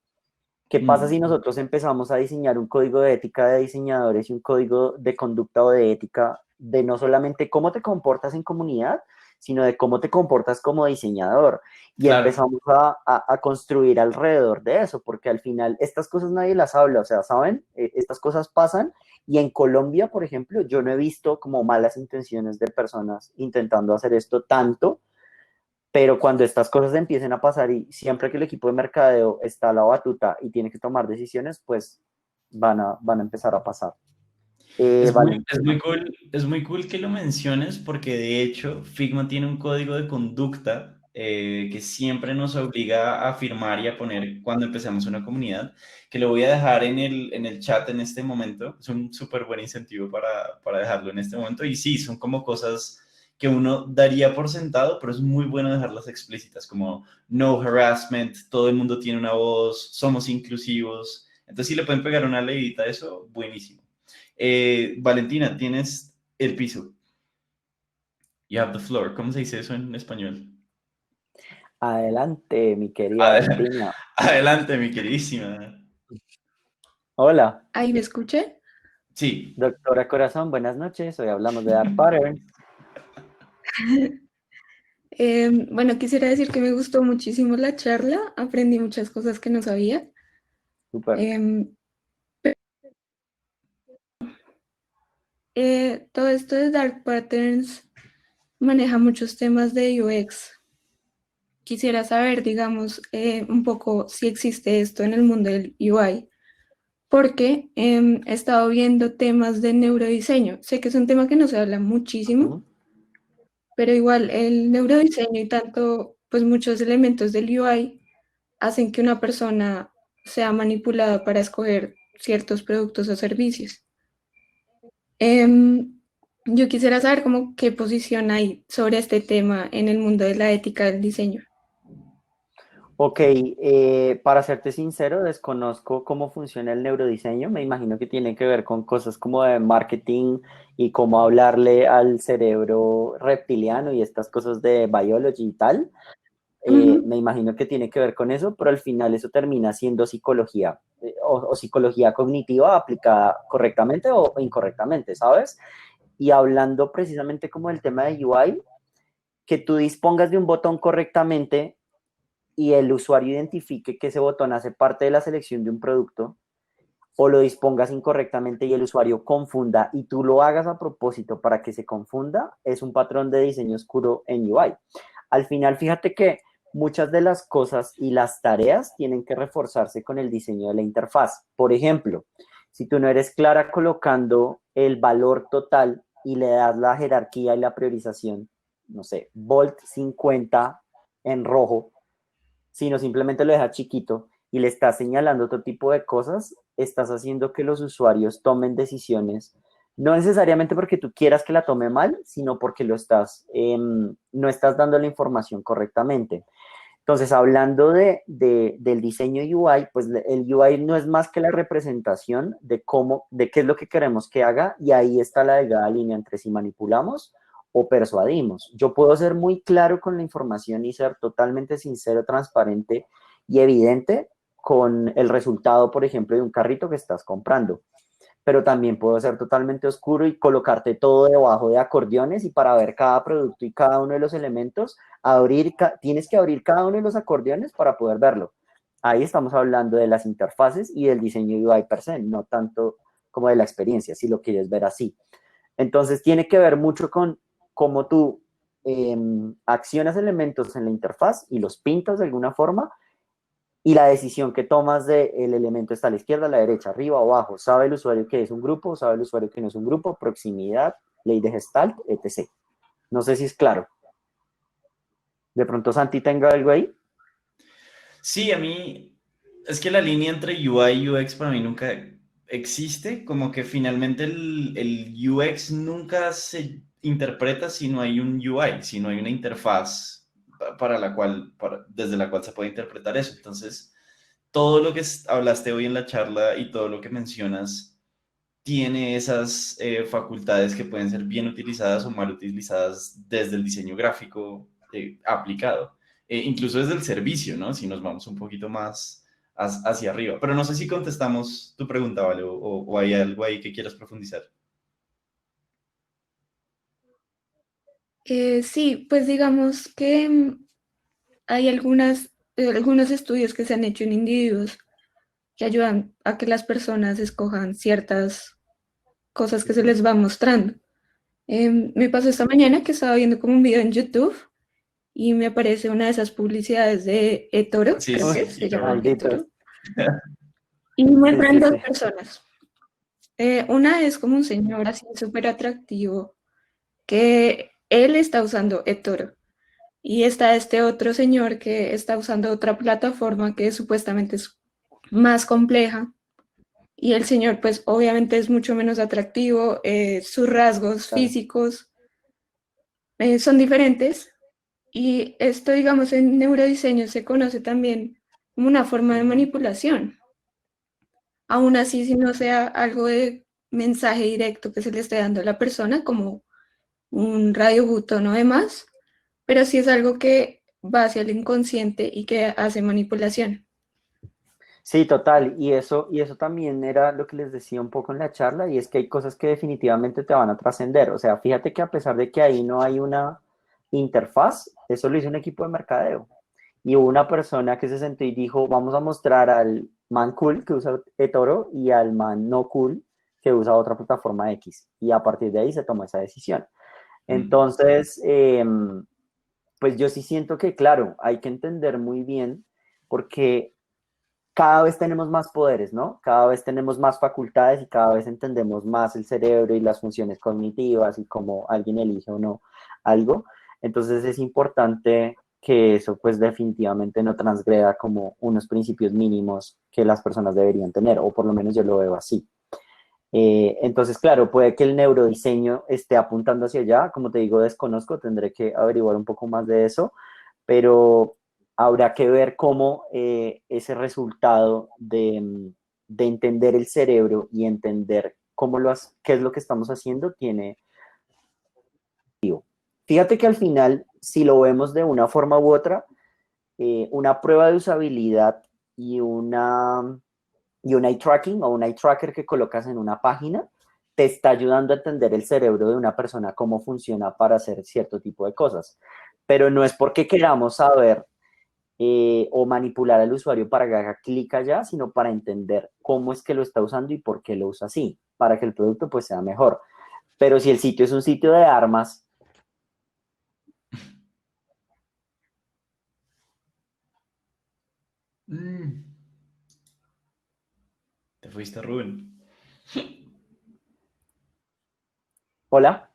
¿Qué pasa si
Mm,
nosotros empezamos a diseñar un código de ética de diseñadores y un código de conducta o de ética de no solamente cómo te comportas en comunidad, sino de cómo te comportas como diseñador? Y
claro.
empezamos a construir alrededor de eso, porque al final estas cosas nadie las habla, o sea, ¿saben? Estas cosas pasan y en Colombia, por ejemplo, yo no he visto como malas intenciones de personas intentando hacer esto tanto, pero cuando estas cosas empiecen a pasar y siempre que el equipo de mercadeo está a la batuta y tiene que tomar decisiones, pues van a empezar a pasar. Valentina.
Es muy cool que lo menciones porque de hecho Figma tiene un código de conducta que siempre nos obliga a firmar y a poner cuando empezamos una comunidad, que lo voy a dejar en el chat en este momento. Es un súper buen incentivo para dejarlo en este momento. Y sí, son como cosas que uno daría por sentado, pero es muy bueno dejarlas explícitas, como no harassment, todo el mundo tiene una voz, somos inclusivos. Entonces, si le pueden pegar una leidita a eso, buenísimo. Valentina, tienes el piso. You have the floor. ¿Cómo se dice eso en español?
Adelante, mi querida
Adel-
Valentina.
Adelante, mi queridísima.
Hola,
¿Ahí me escuché?
Sí.
doctora Corazón, buenas noches. Hoy hablamos de Dark Patterns.
Bueno, quisiera decir que me gustó muchísimo la charla, aprendí muchas cosas que no sabía.
Súper.
Em, todo esto de Dark Patterns maneja muchos temas de UX. Quisiera saber, digamos, un poco si existe esto en el mundo del UI, porque he estado viendo temas de neurodiseño. Sé que es un tema que no se habla muchísimo, pero igual el neurodiseño y tanto, pues muchos elementos del UI hacen que una persona sea manipulada para escoger ciertos productos o servicios. Yo quisiera saber cómo qué posición hay sobre este tema en el mundo de la ética del diseño.
Ok, para serte sincero, desconozco cómo funciona el neurodiseño. Me imagino que tiene que ver con cosas como de marketing y cómo hablarle al cerebro reptiliano y estas cosas de biology y tal. Me imagino que tiene que ver con eso, pero al final eso termina siendo psicología o psicología cognitiva aplicada correctamente o incorrectamente, ¿sabes? Y hablando precisamente como del tema de UI, que tú dispongas de un botón correctamente y el usuario identifique que ese botón hace parte de la selección de un producto, o lo dispongas incorrectamente y el usuario confunda y tú lo hagas a propósito para que se confunda, es un patrón de diseño oscuro en UI. Al final, fíjate que muchas de las cosas y las tareas tienen que reforzarse con el diseño de la interfaz. Por ejemplo, si tú no eres clara colocando el valor total y le das la jerarquía y la priorización, no sé, Volt 50 en rojo, sino simplemente lo dejas chiquito y le estás señalando otro tipo de cosas, estás haciendo que los usuarios tomen decisiones No necesariamente porque tú quieras que la tome mal, sino porque no estás dando la información correctamente. Entonces, hablando del diseño UI, pues el UI no es más que la representación de qué es lo que queremos que haga, y ahí está la delgada línea entre si manipulamos o persuadimos. Yo puedo ser muy claro con la información y ser totalmente sincero, transparente y evidente con el resultado, por ejemplo, de un carrito que estás comprando, pero también puedo ser totalmente oscuro y colocarte todo debajo de acordeones, y para ver cada producto y cada uno de los elementos, tienes que abrir cada uno de los acordeones para poder verlo. Ahí estamos hablando de las interfaces y del diseño UI per se, no tanto como de la experiencia, si lo quieres ver así. Entonces tiene que ver mucho con cómo tú accionas elementos en la interfaz y los pintas de alguna forma, y la decisión que tomas de el elemento está a la izquierda, a la derecha, arriba o abajo. ¿Sabe el usuario que es un grupo? ¿Sabe el usuario que no es un grupo? Proximidad, ley de Gestalt, etc. No sé si es claro. ¿De pronto Santi tenga algo ahí?
Sí, a mí es que la línea entre UI y UX para mí nunca existe, como que finalmente el UX nunca se interpreta si no hay un UI, si no hay una interfaz para la cual, desde la cual se puede interpretar eso. Entonces, todo lo que hablaste hoy en la charla y todo lo que mencionas tiene esas facultades que pueden ser bien utilizadas o mal utilizadas desde el diseño gráfico aplicado. Incluso desde el servicio, ¿no? Si nos vamos un poquito más hacia arriba. Pero no sé si contestamos tu pregunta, ¿vale? O hay algo ahí que quieras profundizar.
Sí, pues digamos que hay algunos estudios que se han hecho en individuos que ayudan a que las personas escojan ciertas cosas que se les va mostrando. Me pasó esta mañana que estaba viendo como un video en YouTube y me aparece una de esas publicidades de eToro,
Sí,
creo
sí,
que
sí,
se llama
Malditos.
eToro, y muestran
Sí,
dos
sí.
personas. Una es como un señor así súper atractivo que él está usando eToro. Y está este otro señor que está usando otra plataforma que supuestamente es más compleja. Y el señor, pues obviamente es mucho menos atractivo, sus rasgos
Claro.
físicos son diferentes. Y esto, digamos, en neurodiseño se conoce también como una forma de manipulación. Aún así, si no sea algo de mensaje directo que se le esté dando a la persona, como un radiobuto, no demás, pero sí es algo que va hacia el inconsciente y que hace manipulación.
Sí, total, y eso también era lo que les decía un poco en la charla, y es que hay cosas que definitivamente te van a trascender. O sea, fíjate que a pesar de que ahí no hay una interfaz, eso lo hizo un equipo de mercadeo. Y hubo una persona que se sentó y dijo, vamos a mostrar al man cool que usa eToro y al man no cool que usa otra plataforma X. Y a partir de ahí se tomó esa decisión.
Mm.
Entonces, pues yo sí siento que, claro, hay que entender muy bien, porque cada vez tenemos más poderes, ¿no? Cada vez tenemos más facultades y cada vez entendemos más el cerebro y las funciones cognitivas y cómo alguien elige o no algo. Entonces es importante que eso pues definitivamente no transgreda como unos principios mínimos que las personas deberían tener, o por lo menos yo lo veo así. Entonces, claro, puede que el neurodiseño esté apuntando hacia allá, como te digo, desconozco, tendré que averiguar un poco más de eso, pero habrá que ver cómo ese resultado de entender el cerebro y entender qué es lo que estamos haciendo tiene. Fíjate que al final, si lo vemos de una forma u otra, una prueba de usabilidad y un eye tracking o un eye tracker que colocas en una página te está ayudando a entender el cerebro de una persona, cómo funciona para hacer cierto tipo de cosas. Pero no es porque queramos saber o manipular al usuario para que haga clic allá, sino para entender cómo es que lo está usando y por qué lo usa así, para que el producto pues sea mejor. Pero si el sitio es un sitio de armas,
Mm. Te fuiste, Rubén.
hola,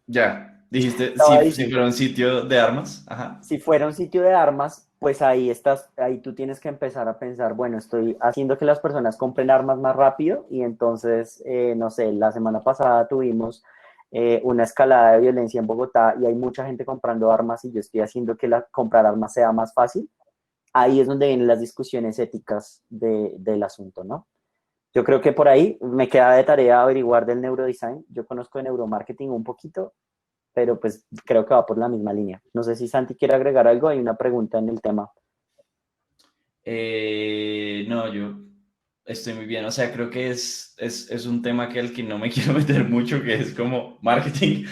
Ya. Dijiste,
Estaba
si
diciendo,
fuera un sitio de armas. Ajá.
si fuera un sitio de armas, pues ahí estás, ahí tú tienes que empezar a pensar, bueno, estoy haciendo que las personas compren armas más rápido y entonces, no sé, la semana pasada tuvimos una escalada de violencia en Bogotá y hay mucha gente comprando armas y yo estoy haciendo que comprar armas sea más fácil. Ahí es donde vienen las discusiones éticas del asunto, ¿no? Yo creo que por ahí me queda de tarea averiguar del neurodesign. Yo conozco de neuromarketing un poquito, pero pues creo que va por la misma línea. No sé si Santi quiere agregar algo, hay una pregunta en el tema.
No, yo estoy muy bien. O sea, creo que es un tema que al que no me quiero meter mucho, que es como marketing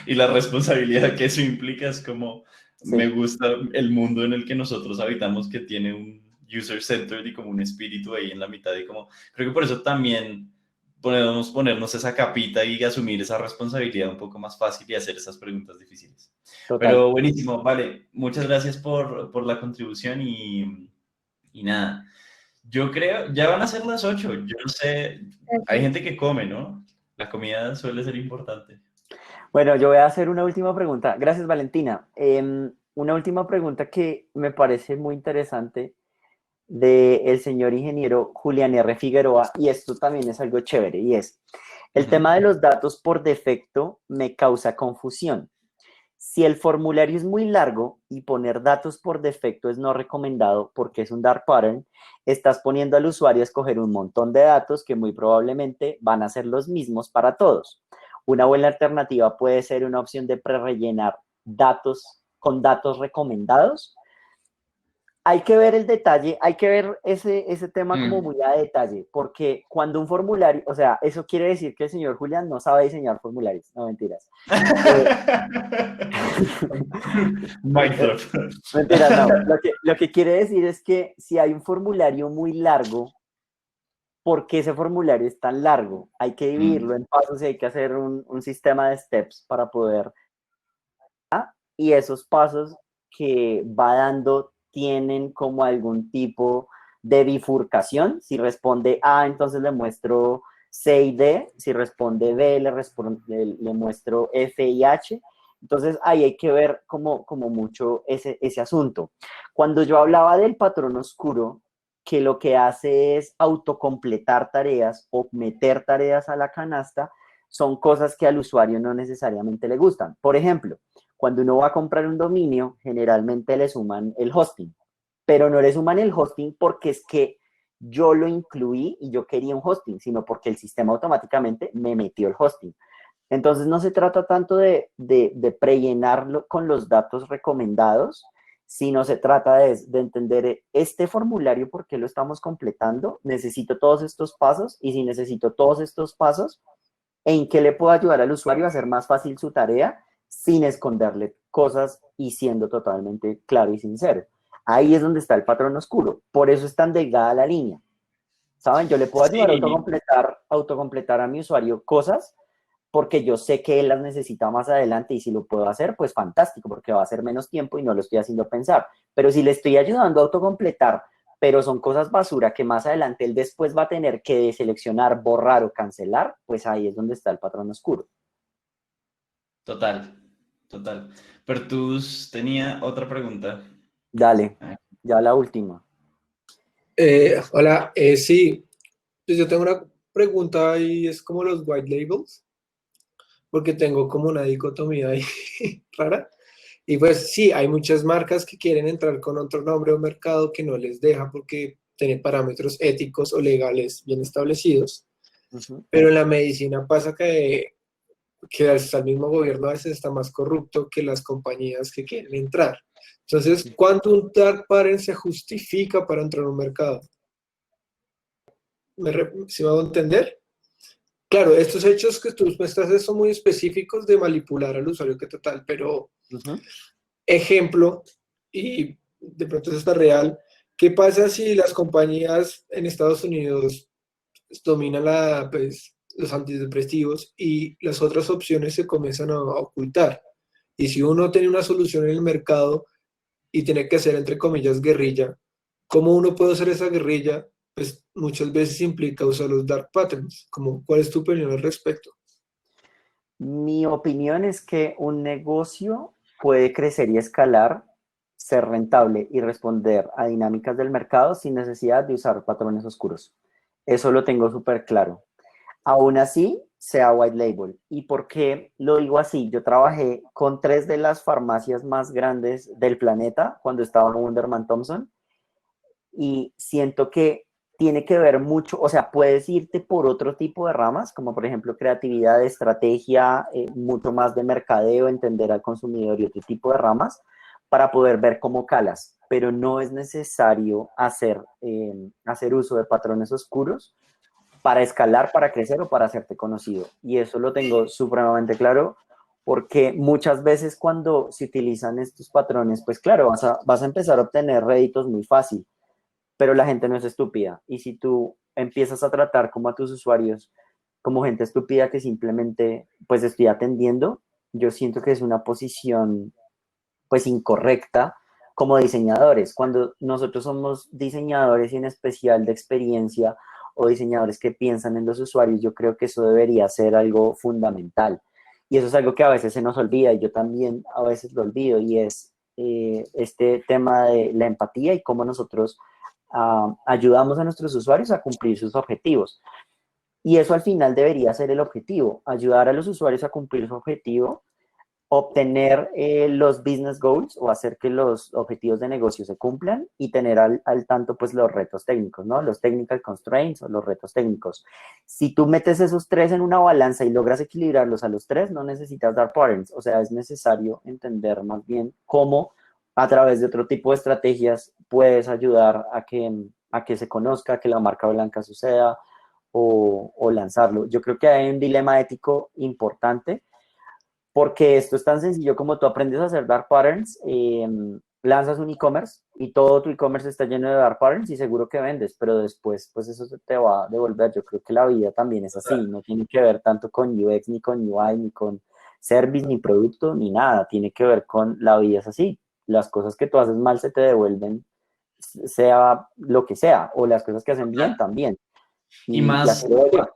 y la responsabilidad que eso implica. Es como, me
Sí,
gusta el mundo en el que nosotros habitamos, que tiene un user-centered y como un espíritu ahí en la mitad. Y como, creo que por eso también podemos ponernos esa capita y asumir esa responsabilidad un poco más fácil y hacer esas preguntas difíciles.
total.
Pero buenísimo, vale. Muchas gracias por la contribución y nada. Yo creo, ya van a ser las 8. Yo no sé, hay gente que come, ¿no? La comida suele ser importante.
Bueno, yo voy a hacer una última pregunta. Gracias, Valentina. Una última pregunta que me parece muy interesante del señor ingeniero Julián R. Figueroa, y esto también es algo chévere, y es, el
Ujú.
tema de los datos por defecto me causa confusión. Si el formulario es muy largo y poner datos por defecto es no recomendado porque es un dark pattern, estás poniendo al usuario a escoger un montón de datos que muy probablemente van a ser los mismos para todos. Una buena alternativa puede ser una opción de prerellenar datos con datos recomendados. Hay que ver el detalle, hay que ver ese tema como
Mm.
muy a detalle, porque cuando un formulario, o sea, eso quiere decir que el señor Julián no sabe diseñar formularios, no mentiras. Eh,
Mic drop.
Mentira, no. Lo que quiere decir es que si hay un formulario muy largo, ¿por qué ese formulario es tan largo? Hay que dividirlo
Mm.
en pasos y hay que hacer un sistema de steps para poder. Y esos pasos que va dando tienen como algún tipo de bifurcación. Si responde A, entonces le muestro C y D. Si responde B, le muestro F y H. Entonces ahí hay que ver como mucho ese asunto. Cuando yo hablaba del patrón oscuro, que lo que hace es autocompletar tareas o meter tareas a la canasta, son cosas que al usuario no necesariamente le gustan. Por ejemplo, cuando uno va a comprar un dominio, generalmente le suman el hosting, pero no le suman el hosting porque es que yo lo incluí y yo quería un hosting, sino porque el sistema automáticamente me metió el hosting. Entonces no se trata tanto de prellenarlo con los datos recomendados, sino se trata de entender este formulario, por qué lo estamos completando, necesito todos estos pasos y si necesito todos estos pasos, ¿en qué le puedo ayudar al usuario a hacer más fácil su tarea sin esconderle cosas y siendo totalmente claro y sincero? Ahí es donde está el patrón oscuro. Por eso es tan delgada la línea. ¿Saben? Yo le puedo ayudar a
Sí,
autocompletar a mi usuario cosas porque yo sé que él las necesita más adelante y si lo puedo hacer, pues fantástico, porque va a ser menos tiempo y no lo estoy haciendo pensar. Pero si le estoy ayudando a autocompletar, pero son cosas basura que más adelante él después va a tener que seleccionar, borrar o cancelar, pues ahí es donde está el patrón oscuro.
total, total. Pertus tenía otra pregunta.
Dale, ya la última.
Hola, sí, pues yo tengo una pregunta y es como los white labels, porque tengo como una dicotomía ahí rara. Y pues sí, hay muchas marcas que quieren entrar con otro nombre o mercado que no les deja porque tiene parámetros éticos o legales bien establecidos.
Ujú.
Pero en la medicina pasa que hasta el mismo gobierno a veces está más corrupto que las compañías que quieren entrar. Entonces, ¿cuánto un dark pattern se justifica para entrar a un mercado? ¿Sí me hago entender? Claro, estos hechos que tú muestras son muy específicos de manipular al usuario que total, pero
Ujú.
ejemplo, y de pronto eso está real, ¿qué pasa si las compañías en Estados Unidos dominan pues, los antidepresivos y las otras opciones se comienzan a ocultar? Y si uno tiene una solución en el mercado y tiene que hacer, entre comillas, guerrilla, ¿cómo uno puede hacer esa guerrilla? Pues muchas veces implica usar los dark patterns. Como, ¿cuál es tu opinión al respecto?
Mi opinión es que un negocio puede crecer y escalar, ser rentable y responder a dinámicas del mercado sin necesidad de usar patrones oscuros. Eso lo tengo súper claro. Aún así, sea white label. ¿Y por qué lo digo así? Yo trabajé con 3 de las farmacias más grandes del planeta cuando estaba en Wunderman Thompson y siento que tiene que ver mucho, o sea, puedes irte por otro tipo de ramas, como por ejemplo creatividad, estrategia, mucho más de mercadeo, entender al consumidor y otro tipo de ramas para poder ver cómo calas, pero no es necesario hacer uso de patrones oscuros para escalar, para crecer o para hacerte conocido. Y eso lo tengo supremamente claro porque muchas veces cuando se utilizan estos patrones, pues claro, vas a empezar a obtener réditos muy fácil, pero la gente no es estúpida. Y si tú empiezas a tratar como a tus usuarios como gente estúpida que simplemente pues estoy atendiendo, yo siento que es una posición pues incorrecta como diseñadores. Cuando nosotros somos diseñadores y en especial de experiencia o diseñadores que piensan en los usuarios, yo creo que eso debería ser algo fundamental. Y eso es algo que a veces se nos olvida y yo también a veces lo olvido y es este tema de la empatía y cómo nosotros ayudamos a nuestros usuarios a cumplir sus objetivos. Y eso al final debería ser el objetivo, ayudar a los usuarios a cumplir su objetivo, obtener los business goals o hacer que los objetivos de negocio se cumplan y tener al tanto pues los retos técnicos, ¿no? Los technical constraints o los retos técnicos. Si tú metes esos 3 en una balanza y logras equilibrarlos a los 3, no necesitas dar patterns, o sea, es necesario entender más bien cómo a través de otro tipo de estrategias puedes ayudar a que se conozca, que la marca blanca suceda o lanzarlo. Yo creo que hay un dilema ético importante porque esto es tan sencillo como tú aprendes a hacer dark patterns, lanzas un e-commerce y todo tu e-commerce está lleno de dark patterns y seguro que vendes, pero después pues eso se te va a devolver. Yo creo que la vida también es así, no tiene que ver tanto con UX, ni con UI, ni con service, ni producto, ni nada, tiene que ver con la vida es así. Las cosas que tú haces mal se te devuelven, sea lo que sea, o las cosas que hacen bien también.
Y
Y así lo veo.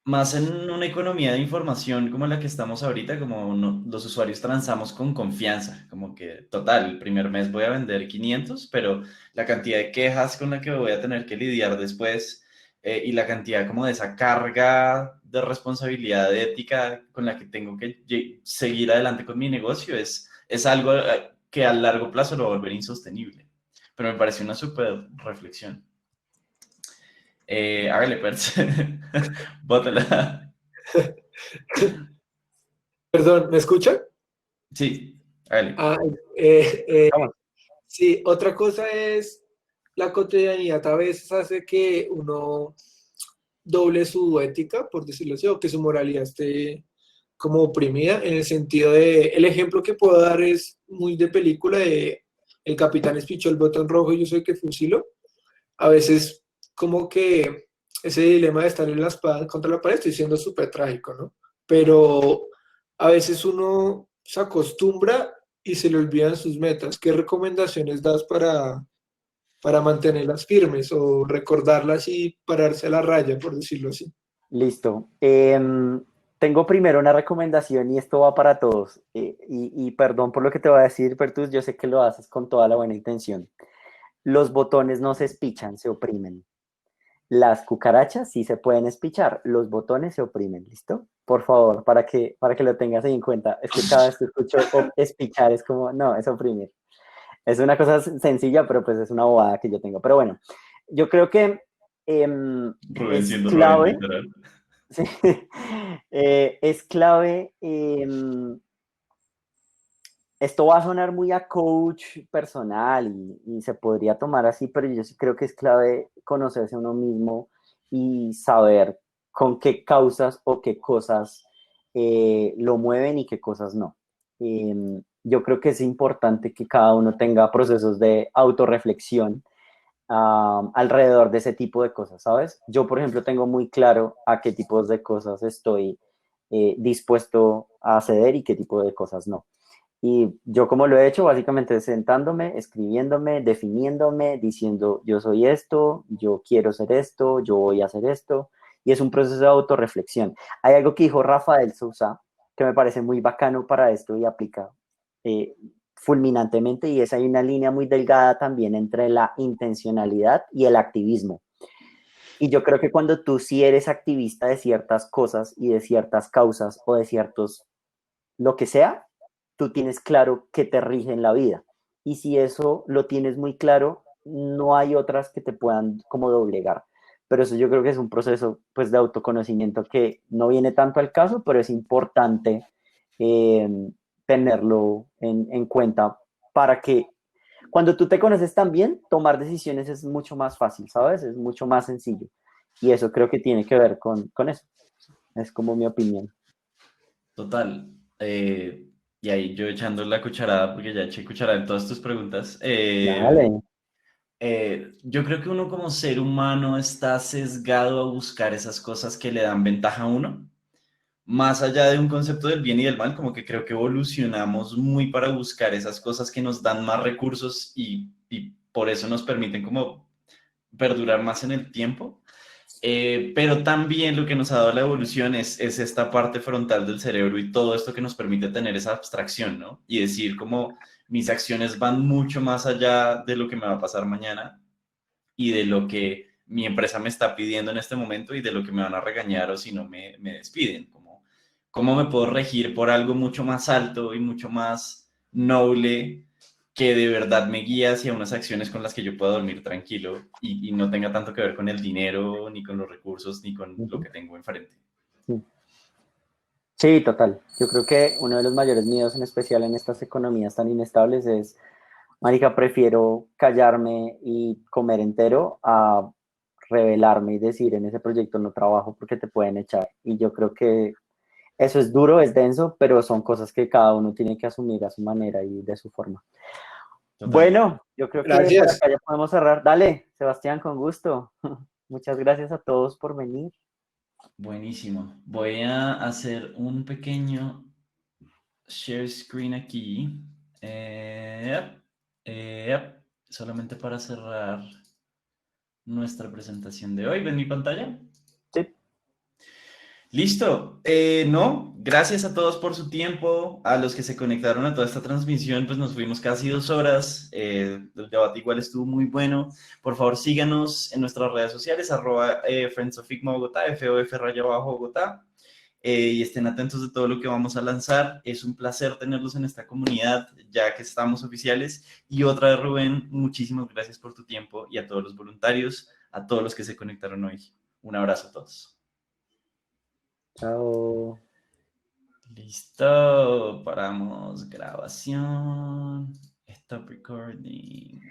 más en una economía de información como la que estamos ahorita, como los usuarios transamos con confianza, como que total, el primer mes voy a vender 500, pero la cantidad de quejas con la que voy a tener que lidiar después y la cantidad como de esa carga de responsabilidad ética con la que tengo que seguir adelante con mi negocio es algo que a largo plazo lo va a volver insostenible. Pero me parece una súper reflexión. Hágale, Perts. Bótala.
Perdón, ¿me escuchan?
Sí, hágale.
Vamos.
Sí, otra cosa es la cotidianidad. A veces hace que uno doble su ética, por decirlo así, o que su moralidad esté como oprimida, en el sentido de, el ejemplo que puedo dar es muy de película de el capitán espichó el botón rojo y yo soy que fusilo. A veces como que ese dilema de estar en la espada contra la pared, estoy siendo súper trágico, ¿no? Pero a veces uno se acostumbra y se le olvidan sus metas. ¿Qué recomendaciones das para mantenerlas firmes o recordarlas y pararse a la raya, por decirlo así?
Listo. Tengo primero una recomendación y esto va para todos. Y perdón por lo que te voy a decir, Pertus, yo sé que lo haces con toda la buena intención. Los botones no se espichan, se oprimen. Las cucarachas sí se pueden espichar, los botones se oprimen, ¿listo? Por favor, para que lo tengas ahí en cuenta. Es que cada vez que escucho espichar es como, no, es oprimir. Es una cosa sencilla, pero pues es una bobada que yo tengo. Pero bueno, yo creo que
Rubén
es
siendo Rubén,
clave,
literal.
sí, es clave. Esto va a sonar muy a coach personal y se podría tomar así, pero yo sí creo que es clave conocerse a uno mismo y saber con qué causas o qué cosas lo mueven y qué cosas no. Yo creo que es importante que cada uno tenga procesos de autorreflexión alrededor de ese tipo de cosas, ¿sabes? Yo, por ejemplo, tengo muy claro a qué tipos de cosas estoy dispuesto a ceder y qué tipo de cosas no. Y yo como lo he hecho, básicamente sentándome, escribiéndome, definiéndome, diciendo yo soy esto, yo quiero ser esto, yo voy a hacer esto. Y es un proceso de autorreflexión. Hay algo que dijo Rafael Sousa, que me parece muy bacano para esto y aplica fulminantemente, y es hay una línea muy delgada también entre la intencionalidad y el activismo. Y yo creo que cuando tú sí eres activista de ciertas cosas y de ciertas causas o de ciertos, lo que sea, tú tienes claro qué te rige en la vida. Y si eso lo tienes muy claro, no hay otras que te puedan como doblegar. Pero eso yo creo que es un proceso pues de autoconocimiento que no viene tanto al caso, pero es importante eh, tenerlo en cuenta para que cuando tú te conoces tan bien, tomar decisiones es mucho más fácil, ¿sabes? Es mucho más sencillo. Y eso creo que tiene que ver con eso. Es como mi opinión.
Total. Y ahí yo echando la cucharada, porque ya eché cucharada en todas tus preguntas.
Dale.
Yo creo que uno como ser humano está sesgado a buscar esas cosas que le dan ventaja a uno. Más allá de un concepto del bien y del mal, como que creo que evolucionamos muy para buscar esas cosas que nos dan más recursos y por eso nos permiten como perdurar más en el tiempo. Pero también lo que nos ha dado la evolución es esta parte frontal del cerebro y todo esto que nos permite tener esa abstracción, ¿no? Y decir como mis acciones van mucho más allá de lo que me va a pasar mañana y de lo que mi empresa me está pidiendo en este momento y de lo que me van a regañar o si no me despiden. Como, ¿cómo me puedo regir por algo mucho más alto y mucho más noble que de verdad me guía hacia unas acciones con las que yo pueda dormir tranquilo y no tenga tanto que ver con el dinero, ni con los recursos, ni con lo
Ujú.
que tengo enfrente?
Sí, total. Yo creo que uno de los mayores miedos, en especial en estas economías tan inestables, es, marica, prefiero callarme y comer entero a revelarme y decir en ese proyecto no trabajo porque te pueden echar. Y yo creo que eso es duro, es denso, pero son cosas que cada uno tiene que asumir a su manera y de su forma.
Total.
Bueno, yo creo que por
Gracias.
acá ya podemos cerrar. Dale, Sebastián, con gusto. Muchas gracias a todos por venir.
Buenísimo. Voy a hacer un pequeño share screen aquí. Solamente para cerrar nuestra presentación de hoy. ¿Ven mi pantalla?
Sí.
Listo. No, gracias a todos por su tiempo, a los que se conectaron a toda esta transmisión, pues nos fuimos casi 2 horas. El debate igual estuvo muy bueno. Por favor, síganos en nuestras redes sociales, Friends of Figma Bogotá, FOF_Bogotá. Y estén atentos de todo lo que vamos a lanzar. Es un placer tenerlos en esta comunidad, ya que estamos oficiales. Y otra vez, Rubén, muchísimas gracias por tu tiempo y a todos los voluntarios, a todos los que se conectaron hoy. Un abrazo a todos.
Chao.
Listo, paramos grabación. Stop recording.